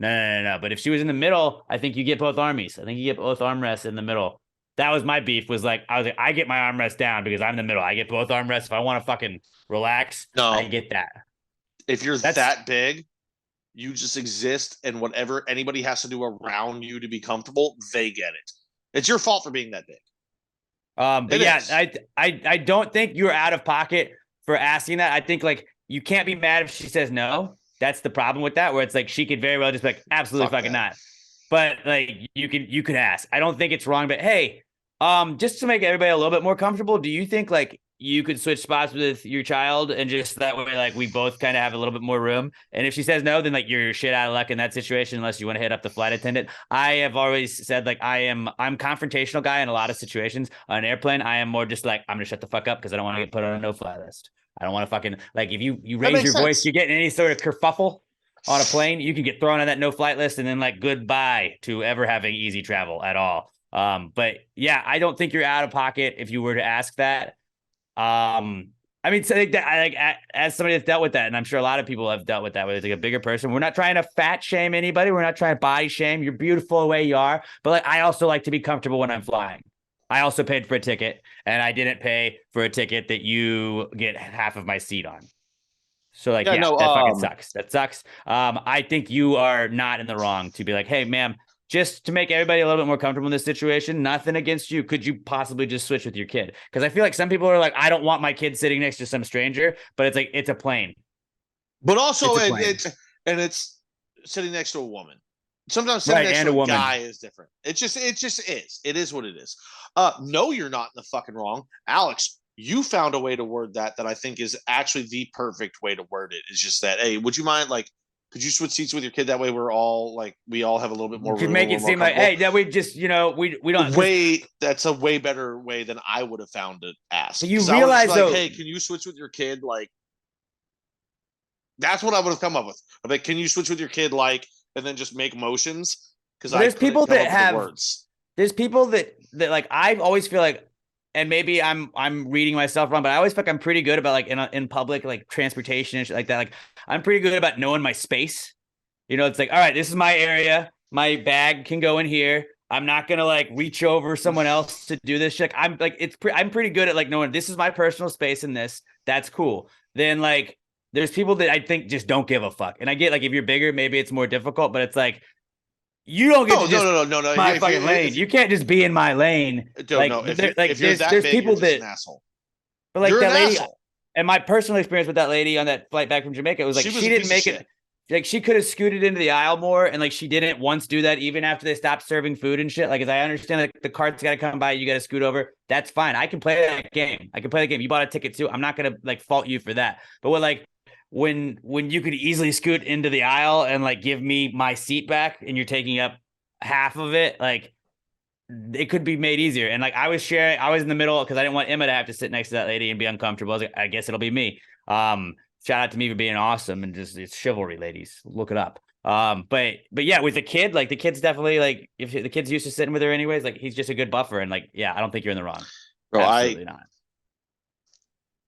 no. But if she was in the middle, I think you get both armies. I think you get both armrests in the middle. That was my beef, was like, I was like, I get my armrest down because I'm in the middle. I get both armrests. If I want to fucking relax, I get that. If you're that big, you just exist, and whatever anybody has to do around you to be comfortable, they get it. It's your fault for being that big. But yeah, I don't think you're out of pocket for asking that. I think, like, you can't be mad if she says no. That's the problem with that, where it's like, she could very well just be like, absolutely fucking not. But like, you could ask. I don't think it's wrong, but hey, just to make everybody a little bit more comfortable, do you think like you could switch spots with your child, and just that way, like, we both kind of have a little bit more room? And if she says no, then like, you're shit out of luck in that situation, unless you want to hit up the flight attendant. I have always said, like, I'm confrontational guy in a lot of situations. On an airplane, I am more just like, I'm gonna shut the fuck up because I don't want to get put on a no-fly list. I don't want to fucking, like, if you raise your voice, you get in any sort of kerfuffle on a plane, you can get thrown on that no-flight list, and then like, goodbye to ever having easy travel at all. But yeah, I don't think you're out of pocket if you were to ask that. I mean, so that, as somebody that's dealt with that, and I'm sure a lot of people have dealt with that, where it's like a bigger person. We're not trying to fat shame anybody. We're not trying to body shame. You're beautiful the way you are. But like, I also like to be comfortable when I'm flying. I also paid for a ticket, and I didn't pay for a ticket that you get half of my seat on. So like, that fucking sucks. That sucks. I think you are not in the wrong to be like, hey, ma'am, just to make everybody a little bit more comfortable in this situation, nothing against you, could you possibly just switch with your kid? Because I feel like some people are like, I don't want my kid sitting next to some stranger, but it's like, it's a plane. But also, it's sitting next to a woman. Sometimes sitting next to a guy is different. It just is. It is what it is. No, you're not in the fucking wrong. Alex, you found a way to word that I think is actually the perfect way to word it. It's just that, hey, would you mind, like, could you switch seats with your kid? That way we're all like, we all have a little bit more room. Could make it seem like, hey, that we just, we don't. That's a way better way than I would have found to ask. So you realize, like, though, hey, can you switch with your kid? Like, that's what I would have come up with. I'm like, can you switch with your kid? Like, and then just make motions. Because there's people that have words. There's people that like, I always feel like, and maybe I'm reading myself wrong, but I always feel like I'm pretty good about like in public, like transportation and shit like that. Like, I'm pretty good about knowing my space. It's like, all right, this is my area. My bag can go in here. I'm not gonna like reach over someone else to do this shit. I'm like, I'm pretty good at like knowing this is my personal space in this. That's cool. Then like, there's people that I think just don't give a fuck. And I get like, if you're bigger, maybe it's more difficult, but it's like, you don't get to just no. my fucking lane. You can't just be in my lane. Like, If you're that there's big, people you're just that an asshole. but like You're that an lady, asshole. and my personal experience with that lady on that flight back from Jamaica, it was like She was she a didn't piece of make it. shit. Like she could have scooted into the aisle more, and like she didn't once do that, even after they stopped serving food and shit. Like, as I understand, like the cart's got to come by, you got to scoot over. That's fine. I can play that game. I can play the game. You bought a ticket too. I'm not gonna like fault you for that. But when you could easily scoot into the aisle and like give me my seat back, and you're taking up half of it, like it could be made easier. And like I was in the middle because I didn't want Emma to have to sit next to that lady and be uncomfortable. I was like, I guess it'll be me. Shout out to me for being awesome and just it's chivalry, ladies. Look it up. But yeah, with the kid, like the kid's definitely like if the kid's used to sitting with her anyways, like he's just a good buffer. And like, yeah, I don't think you're in the wrong. Bro, Absolutely not.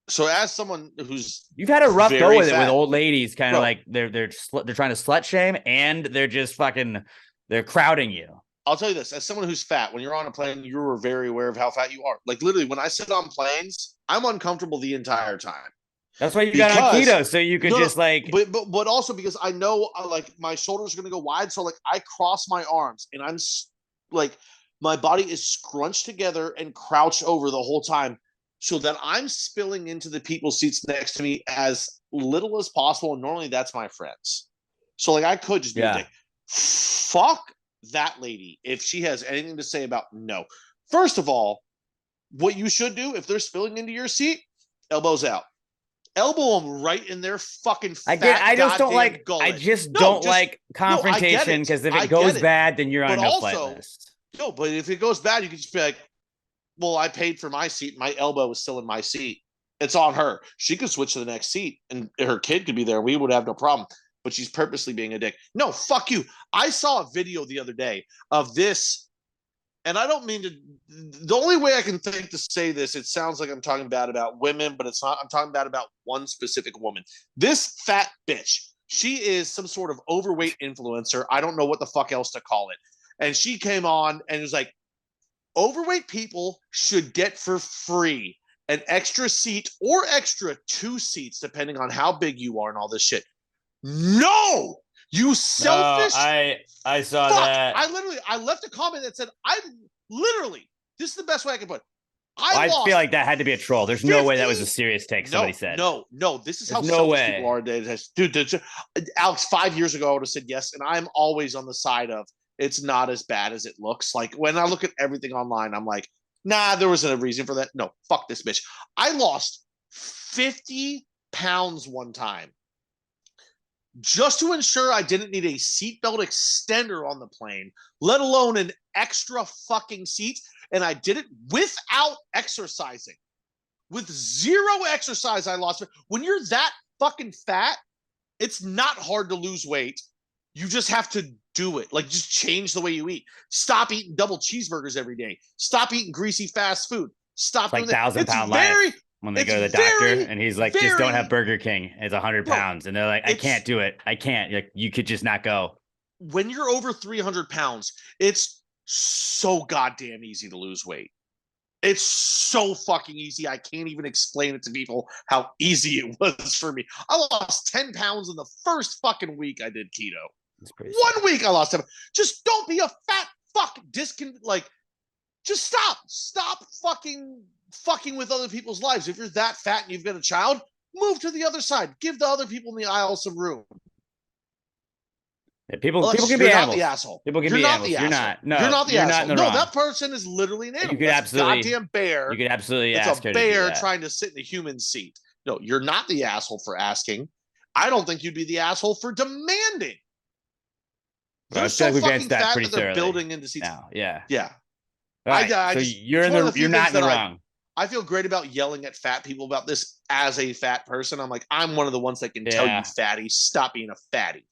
So as someone who's You've had a rough go very with it with fat. old ladies, kind Bro. of like they're trying to slut shame and they're just fucking they're crowding you. I'll tell you this, as someone who's fat, when you're on a plane, you're very aware of how fat you are. Like literally, when I sit on planes, I'm uncomfortable the entire time. That's why you got on keto, so you could just like. But also because I know like my shoulders are gonna go wide, so like I cross my arms and I'm like my body is scrunched together and crouched over the whole time, so that I'm spilling into the people's seats next to me as little as possible. And normally that's my friends, so like I could just be a dick. Fuck that lady if she has anything to say about no. First of all, what you should do if they're spilling into your seat, elbows out. Elbow them right in their fucking fat I just don't like gullet. I just don't like confrontation because if it goes bad, then you're on a flight list. No, but if it goes bad, you can just be like, well, I paid for my seat. My elbow is still in my seat. It's on her. She could switch to the next seat and her kid could be there. We would have no problem. But she's purposely being a dick. No, fuck you. I saw a video the other day of this. And I don't mean to, the only way I can think to say this, it sounds like I'm talking bad about women, but it's not. I'm talking bad about one specific woman. This fat bitch, she is some sort of overweight influencer. I don't know what the fuck else to call it. And she came on and was like, overweight people should get for free an extra seat or extra 2 seats, depending on how big you are and all this shit. No! You selfish. I saw fuck. that. I left a comment that said, this is the best way I can put it. I feel like that had to be a troll. There's no way that was a serious take. Somebody said. No. This is how no selfish way. people are. Dude, Alex, 5 years ago, I would have said yes. And I'm always on the side of it's not as bad as it looks. Like when I look at everything online, I'm like, nah, there wasn't a reason for that. No, fuck this bitch. I lost 50 pounds one time just to ensure I didn't need a seatbelt extender on the plane, let alone an extra fucking seat. And I did it without exercising. With zero exercise, I lost it. When you're that fucking fat, it's not hard to lose weight. You just have to do it. Like, just change the way you eat. Stop eating double cheeseburgers every day. Stop eating greasy fast food. Stop it's like doing 1,000-pound life. When they go to the doctor and he's like, just don't have Burger King. It's 100 pounds. And they're like, I can't do it. I can't. Like, you could just not go. When you're over 300 pounds, it's so goddamn easy to lose weight. It's so fucking easy. I can't even explain it to people how easy it was for me. I lost 10 pounds in the first fucking week I did keto. One week I lost 10. Just don't be a fat fuck. Just stop. Stop fucking with other people's lives. If you're that fat and you've got a child, move to the other side. Give the other people in the aisle some room. Yeah, people can be animals. The asshole. People can you're be not animals. the You're asshole. not. No, you're not the asshole. Not that person is literally an animal. You could That's absolutely a goddamn bear. You could absolutely it's ask a her bear to do that. Trying to sit in the human seat. No, you're not the asshole for asking. I don't think you'd be the asshole for demanding. They're so fucking fat that they're building into seats. Now. Yeah. Yeah. Right. So you're not in the wrong. I feel great about yelling at fat people about this as a fat person. I'm like, I'm one of the ones that can tell you, fatty, stop being a fatty.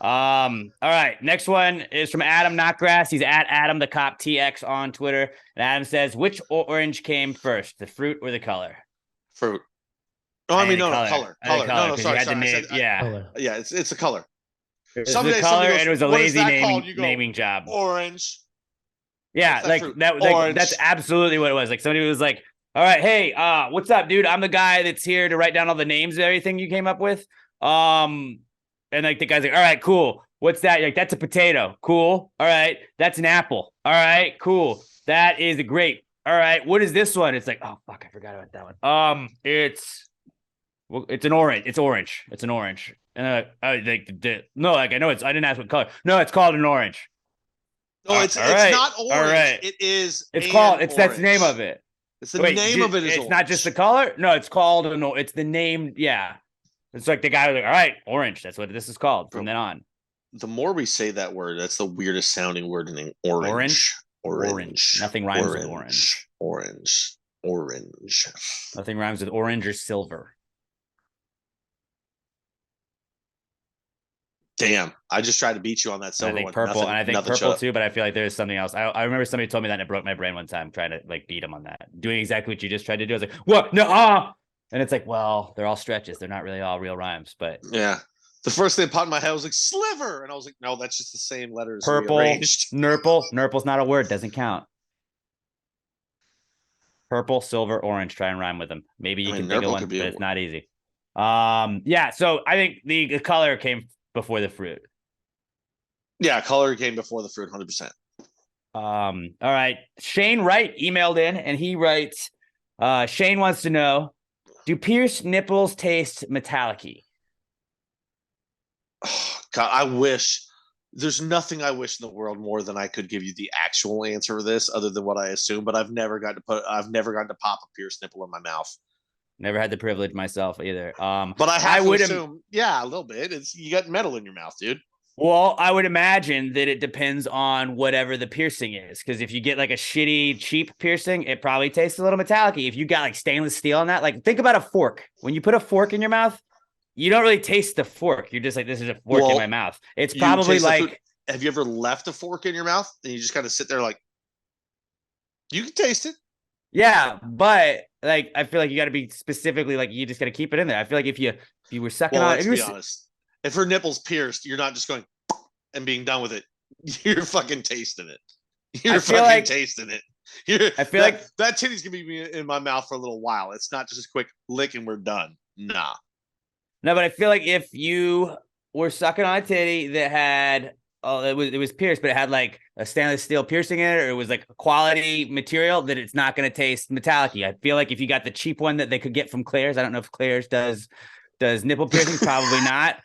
All right. Next one is from Adam Knockgrass. He's at Adam the Cop TX on Twitter. And Adam says, which orange came first, the fruit or the color? Fruit. Oh, I mean, color. No, sorry. Yeah. Yeah, it's a color. It's a color, and it was a lazy naming job. Orange. Yeah, What's that like fruit? that. Like, Orange. that's absolutely what it was. Like somebody was like, "All right, hey, what's up, dude? I'm the guy that's here to write down all the names of everything you came up with." And like the guy's like, "All right, cool. What's that?" You're like, "That's a potato. Cool. All right, that's an apple. All right, cool. That is a grape. All right, what is this one?" It's like, "Oh fuck, I forgot about that one." It's an orange. It's orange. It's an orange. And no, like I know it's. I didn't ask what color. No, it's called an orange. No, it's all right, not all orange. right. It is. It's an called. It's that's the orange. name of it. It's the Wait, name of it is. It's orange. not just the color. No, it's called. No, it's the name. Yeah, it's like the guy was like, "All right, orange. That's what this is called from then on." The more we say that word, that's the weirdest sounding word in Orange? Orange. Nothing rhymes with orange. Orange. Nothing rhymes with orange or silver. Damn, I just tried to beat you on that And silver I think one. purple, Nothing, and I think nothing purple showed up. too. But I feel like there's something else. I remember somebody told me that, and it broke my brain one time trying to like beat him on that, doing exactly what you just tried to do. I was like, "What? No, And it's like, well, they're all stretches. They're not really all real rhymes. But Yeah. The first thing that popped in my head was like sliver, and I was like, no, that's just the same letters purple, rearranged. nurple's not a word. Doesn't count. Purple, silver, orange. Try and rhyme with them. Maybe you can think of one, but it's not easy. Yeah. So I think the color came before the fruit. Yeah, color came before the fruit, 100%. All right. Shane Wright emailed in, and he writes, Shane wants to know, do pierced nipples taste metallic-y? Oh, God, I wish. There's nothing I wish in the world more than I could give you the actual answer to this, other than what I assume. But I've never gotten to pop a pierced nipple in my mouth. Never had the privilege myself either. But I would assume, yeah, a little bit. It's you got metal in your mouth, dude. Well, I would imagine that it depends on whatever the piercing is. Because if you get like a shitty, cheap piercing, it probably tastes a little metallic-y. If you got like stainless steel on that, like think about a fork. When you put a fork in your mouth, you don't really taste the fork. You're just like, this is a fork in my mouth. It's probably like. Have you ever left a fork in your mouth and you just kind of sit there like, you can taste it? Yeah, but like I feel like you got to be specifically like you just got to keep it in there. I feel like if you were sucking on, let's be honest. If her nipple's pierced, you're not just going and being done with it. You're fucking tasting it. You're fucking tasting it. I feel like that titty's gonna be in my mouth for a little while. It's not just a quick lick and we're done. Nah. No, but I feel like if you were sucking on a titty that had it was pierced, but it had like a stainless steel piercing in it, or it was like a quality material, that it's not going to taste metallic-y. I feel like if you got the cheap one that they could get from Claire's, I don't know if Claire's does nipple piercing, probably not.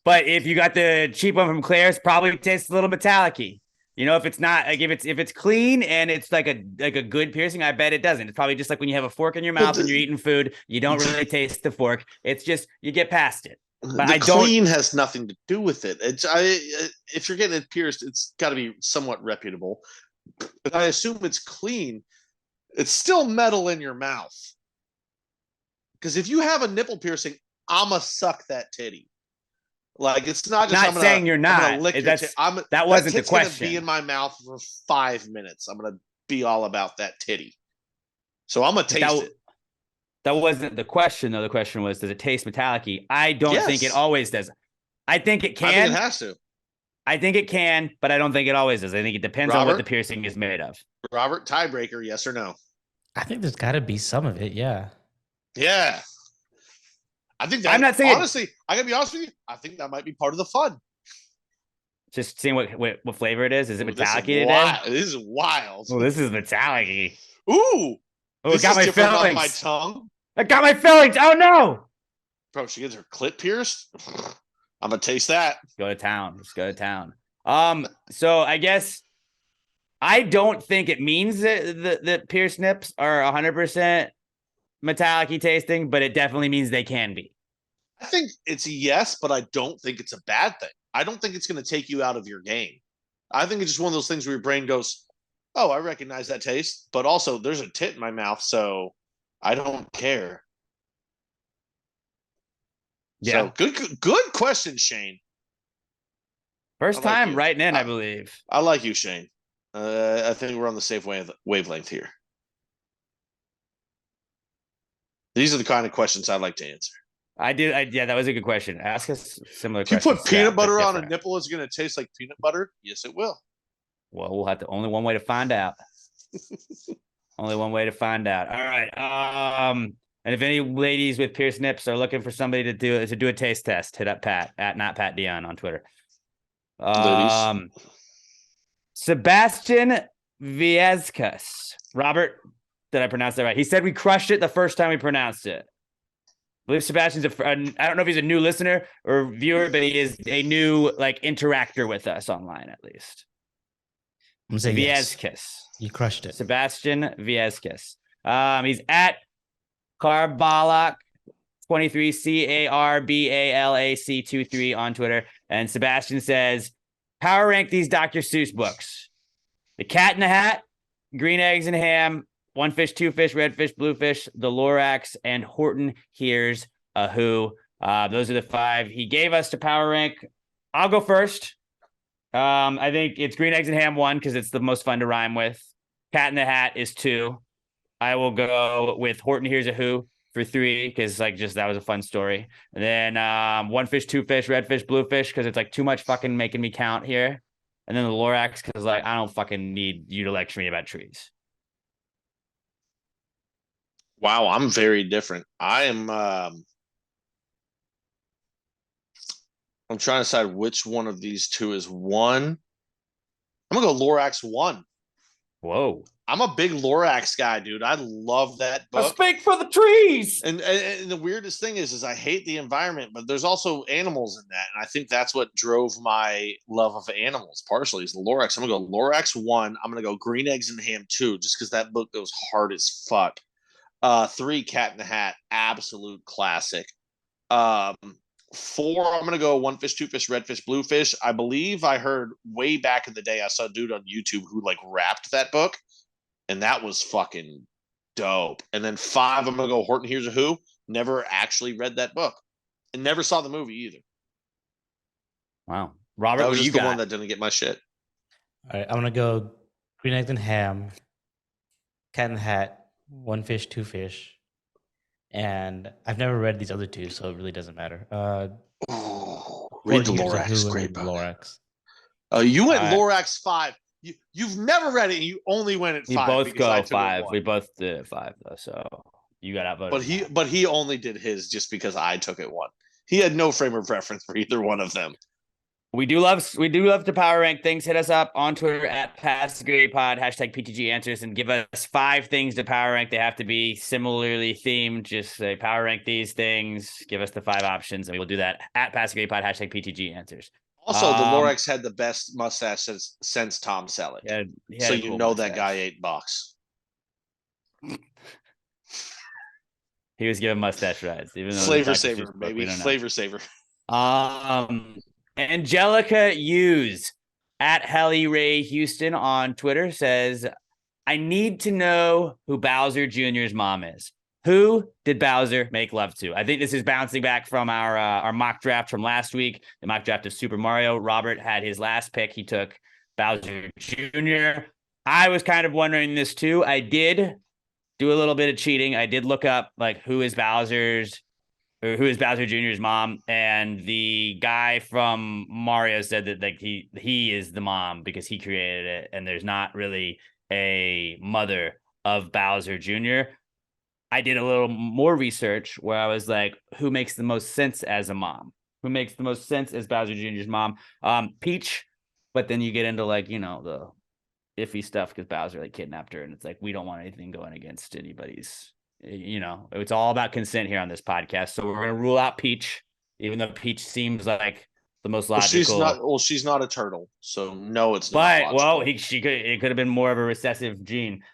But if you got the cheap one from Claire's, probably tastes a little metallic-y. You know, if it's not like if it's clean and it's like a good piercing, I bet it doesn't. It's probably just like when you have a fork in your mouth and you're eating food, you don't really taste the fork. It's just you get past it. But the clean has nothing to do with it. If you're getting it pierced, it's got to be somewhat reputable. But I assume it's clean. It's still metal in your mouth. Because if you have a nipple piercing, I'ma suck that titty. Like it's not just. Not saying you're not. That wasn't the question. Gonna be in my mouth for 5 minutes. I'm gonna be all about that titty. So I'm gonna taste it. That wasn't the question, though. The question was, does it taste metallic-y? I don't think it always does. I think it can. I think it has to. I think it can, but I don't think it always does. I think it depends on what the piercing is made of. Robert, tiebreaker, yes or no? I think there's got to be some of it, yeah. Yeah. I think that, I'm not saying honestly, I gotta be honest with you. I think that might be part of the fun. Just seeing what flavor it is. Is it metallic today? This is wild. Oh, this is metallic. Ooh. Oh, it got my fillings on my tongue. I got my fillings. Oh no. Bro, she gets her clit pierced. I'm gonna taste that. Go to town. Just go to town. So I guess I don't think it means that the pierced nips are 100% metallic-y tasting, but it definitely means they can be. I think it's a yes, but I don't think it's a bad thing. I don't think it's going to take you out of your game. I think it's just one of those things where your brain goes, oh, I recognize that taste, but also there's a tit in my mouth, so I don't care. Yeah. So good question, Shane. First time writing in, I believe. I like you, Shane. I think we're on the safe wavelength here. These are the kind of questions I'd like to answer. Yeah, that was a good question. Ask us similar questions. If you put peanut butter on a nipple, is it going to taste like peanut butter? Yes, it will. Well, we'll have to. Only one way to find out. Only one way to find out. All right. And if any ladies with pierced nips are looking for somebody to do a taste test, hit up Pat at not Pat Dion on Twitter. Ladies. Sebastian Viescas. Robert, did I pronounce that right? He said we crushed it the first time we pronounced it. I believe Sebastian's I don't know if he's a new listener or viewer, but he is a new interactor with us online at least. I'm saying Viescas. Yes. You crushed it. Sebastian Viescas. He's at Carbalak 23 CARBALAC 23 on Twitter. And Sebastian says, power rank these Dr. Seuss books. The Cat in the Hat, Green Eggs and Ham, One Fish, Two Fish, Red Fish, Blue Fish, The Lorax, and Horton Hears a Who. Those are the 5 he gave us to power rank. I'll go first. I think it's Green Eggs and Ham 1 because it's the most fun to rhyme with. Cat in the Hat is 2. I will go with Horton Hears a Who for 3 because that was a fun story. And then One Fish, Two Fish, Red Fish, Blue Fish because it's too much fucking making me count here. And then The Lorax because I don't fucking need you to lecture me about trees. Wow, I'm very different. I'm trying to decide which one of these 2 is 1. I'm gonna go Lorax 1. Whoa. I'm a big Lorax guy, dude. I love that book. I speak for the trees. And the weirdest thing is I hate the environment, but there's also animals in that. And I think that's what drove my love of animals partially is the Lorax. I'm going to go Lorax 1. I'm going to go Green Eggs and Ham 2, just because that book goes hard as fuck. 3, Cat in the Hat, absolute classic. 4, I'm going to go One Fish, Two Fish, Red Fish, Blue Fish. I believe I heard way back in the day, I saw a dude on YouTube who rapped that book. And that was fucking dope. And then 5, I'm going to go Horton Hears a Who. Never actually read that book. And never saw the movie either. Wow. Robert, that was what just you the got? one that didn't get my shit. All right, I'm gonna go Green Eggs and Ham, Cat in the Hat, One Fish, Two Fish, and I've never read these other 2, so it really doesn't matter. Read the Horton Hears a Lorax, Who great and book. Lorax. You went Lorax 5. You've never read it, and you only went at 5. We both because I go took it 5. 1. We both did 5 though, so you got outvoted. But he only did his just because I took it 1. He had no frame of reference for either one of them. We do love to power rank things. Hit us up on Twitter at PassGradePod, #PTG Answers, and give us 5 things to power rank. They have to be similarly themed. Just say power rank these things. Give us the 5 options, and we will do that at PassGradePod, #PTG Answers. Also, the Lorax had the best mustache since Tom Selleck. He had so a you cool know mustache. that guy ate box. He was giving mustache rides, even though Flavor saver, baby. Flavor saver. Angelica Hughes at Helly Ray Houston on Twitter says, I need to know who Bowser Jr.'s mom is. Who did Bowser make love to? I think this is bouncing back from our mock draft from last week, the mock draft of Super Mario. Robert had his last pick. He took Bowser Jr. I was kind of wondering this too. I did do a little bit of cheating. I did look up who is Bowser Jr.'s mom, and the guy from Mario said that he is the mom because he created it, and there's not really a mother of Bowser Jr. I did a little more research where I was like, who makes the most sense as a mom? Who makes the most sense as Bowser Jr.'s mom? Peach, but then you get into the iffy stuff because Bowser kidnapped her, and it's we don't want anything going against anybody's. It's all about consent here on this podcast. So we're gonna rule out Peach, even though Peach seems like the most logical. She's not a turtle, so no, it's not. But it could have been more of a recessive gene.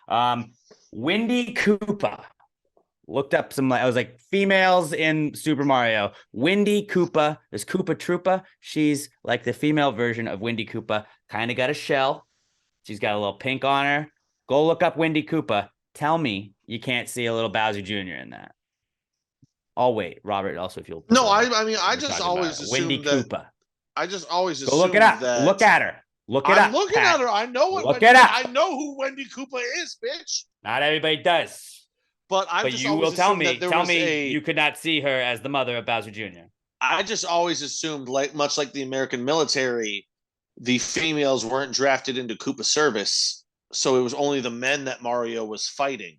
Wendy Koopa. Looked up I was females in Super Mario. Wendy Koopa. There's Koopa Troopa. She's the female version of Wendy Koopa. Kind of got a shell. She's got a little pink on her. Go look up Wendy Koopa. Tell me you can't see a little Bowser Jr. in that. I'll wait, Robert. Also, if you'll. No, I just always assumed Wendy Koopa. I just always assumed Go look it up. That look at her. Look it up. I'm looking Pat. at her. I know what. Look it up. I know who Wendy Koopa is, bitch. Not everybody does. But you will tell me you could not see her as the mother of Bowser Jr. I just always assumed, much like the American military, the females weren't drafted into Koopa service, so it was only the men that Mario was fighting,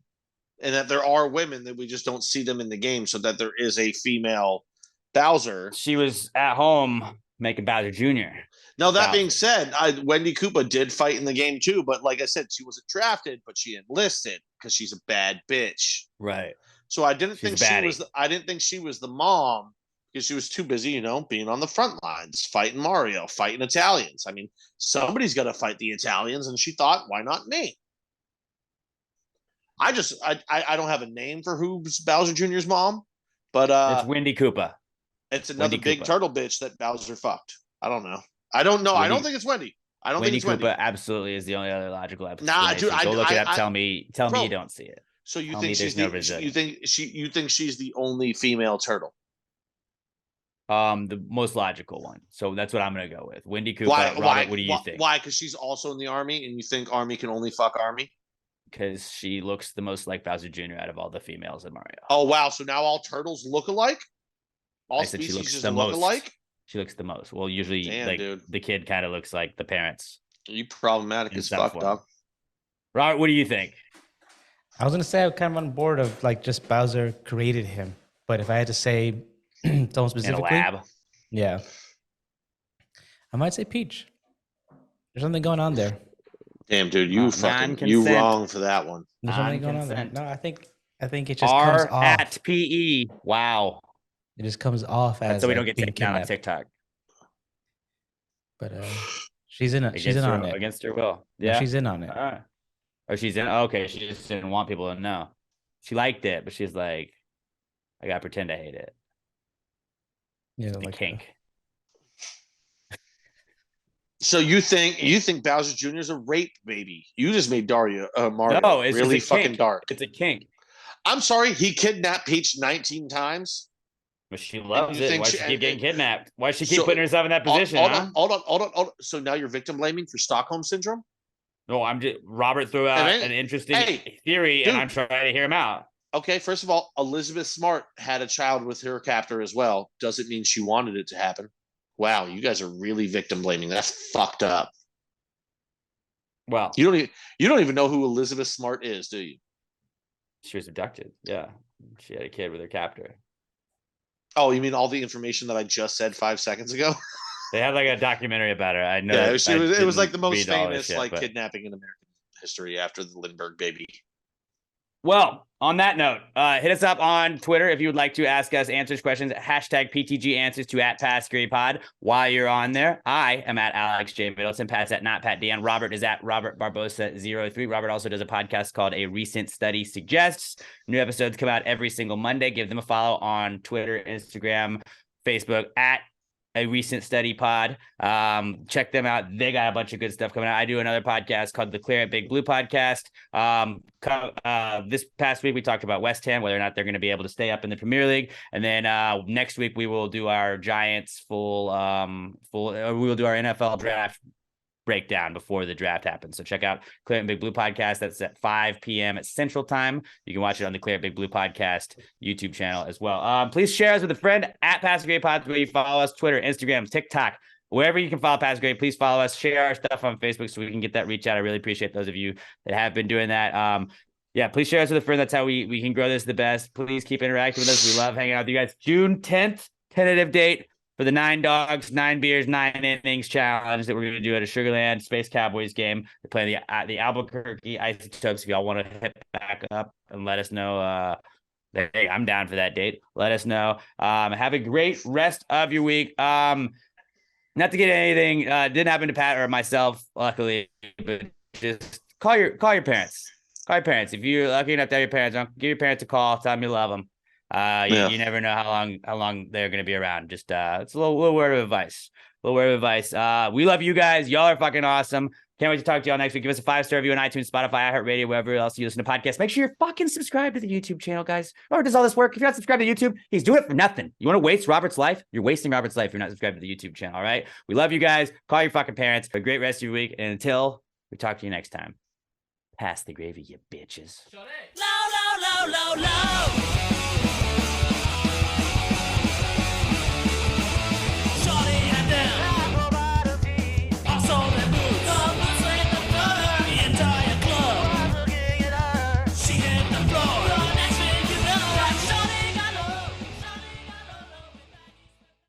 and that there are women that we just don't see them in the game, so that there is a female Bowser. She was at home making Bowser Jr. Now, that being Bowser. said, Wendy Koopa did fight in the game too, but like I said, she wasn't drafted, but she enlisted because she's a bad bitch. Right. So I didn't She's think a she baddie. was. I didn't think she was the mom because she was too busy, being on the front lines, fighting Mario, fighting Italians. I mean, somebody's got to fight the Italians, and she thought, why not me? I don't have a name for who's Bowser Jr.'s mom, but It's Wendy Koopa. it's another Wendy big Koopa. turtle bitch that Bowser fucked. I don't know. I don't know. I don't think it's Wendy. I don't Wendy think it's Koopa Wendy. absolutely is the only other logical Nah, dude, explanation. Go look it up. Tell me bro, you don't see it. So you Tell think me she's there's no the, resilient. you think she's the only female turtle? The most logical one. So that's what I'm gonna go with. Wendy Koopa. Robert, what do you think? Why? Because she's also in the army, and you think army can only fuck army? Because she looks the most like Bowser Jr. out of all the females in Mario. Oh wow! So now all turtles look alike. All I said she species looks just the look most. alike. She looks the most. Well, usually, Damn, like dude. the kid kind of looks like the parents. You problematic In as some fuck, form. dog. Robert, what do you think? I was gonna say I'm kind of on board of like just Bowser created him, but if I had to say someone In a specifically, lab. yeah, I might say Peach. There's something going on there. Damn, dude, you Non-consent. you wrong for that one. There's something going on there. Non-consent. No, I think it just comes R off. at PE. Wow. It just comes off as That's so we don't like, get taken being down on kidnapped. TikTok. But she's in it. She's in on it. Against her will. No, Yeah. she's in on it. All right. Oh, she's in. Okay, she just didn't want people to know. She liked it, but she's like, I gotta pretend I hate it. Yeah, The like kink. So you think Bowser Jr. is a rape baby? You just made Mario No, it's really just a fucking kink. dark. It's a kink. I'm sorry, he kidnapped Peach 19 times. But she loves you it. think Why she- she keep getting kidnapped? Why she keep So- putting herself in that position? Hold on. So now you're victim blaming for Stockholm syndrome? No, I'm just Robert threw out Hey, an interesting hey, theory, dude. and I'm trying to hear him out. Okay, first of all, Elizabeth Smart had a child with her captor as well. Doesn't mean she wanted it to happen. Wow, you guys are really victim blaming. That's fucked up. Well, You don't even know who Elizabeth Smart is, do you? she was abducted. Yeah, she had a kid with her captor. Oh, you mean all the information that I just said 5 seconds ago? They had like a documentary about her. I know. Yeah, that- I it was like the didn't most read all this famous shit, like but- kidnapping in American history after the Lindbergh baby. Well, on that note, hit us up on Twitter if you would like to ask us answers, questions, hashtag PTG answers to @PassGrayPod. While you're on there, I am at Alex J. Middleton, Pat's at Not Pat Dan. Robert is at Robert Barbosa 03. Robert also does a podcast called A Recent Study Suggests. New episodes come out every single Monday. Give them a follow on Twitter, Instagram, Facebook at A Recent Study Pod. Check them out. They got a bunch of good stuff coming out. I do another podcast called the Clear at Big Blue podcast. This past week we talked about West Ham, whether or not they're going to be able to stay up in the Premier League, and then next week we will do our Giants we will do our NFL draft breakdown before the draft happens. So check out Clear at Big Blue podcast. That's at 5 p.m. at Central Time. You can watch it on the Clear at Big Blue podcast YouTube channel as well. Please share us with a friend at Pass Grade Pod, where you follow us, Twitter, Instagram, TikTok, wherever you can follow Pass Grade. Please follow us, share our stuff on Facebook so we can get that reach out. I really appreciate those of you that have been doing that. Yeah, please share us with a friend. That's how we can grow this the best. Please keep interacting with us. We love hanging out with you guys. June 10th, tentative date for the 9 Dogs, 9 Beers, 9 Innings challenge that we're going to do at a Sugarland Space Cowboys game. We're playing the Albuquerque Isotopes. If y'all want to hit back up and let us know, hey, I'm down for that date. Let us know. Have a great rest of your week. Not to get anything, didn't happen to Pat or myself, luckily, but just call your parents. Call your parents. If you're lucky enough to have your parents, give your parents a call. Tell them you love them. You never know how long they're going to be around. Just it's a little word of advice. We love you guys. Y'all are fucking awesome. Can't wait to talk to y'all next week. Give us a 5-star review on iTunes, Spotify, iHeartRadio, wherever else you listen to podcasts. Make sure you're fucking subscribed to the YouTube channel, guys. Robert does all this work. If you're not subscribed to YouTube, he's doing it for nothing. You want to waste Robert's life? You're wasting Robert's life if you're not subscribed to the YouTube channel, all right? We love you guys. Call your fucking parents. Have a great rest of your week. And until we talk to you next time, pass the gravy, you bitches. Low, low, low, low, low.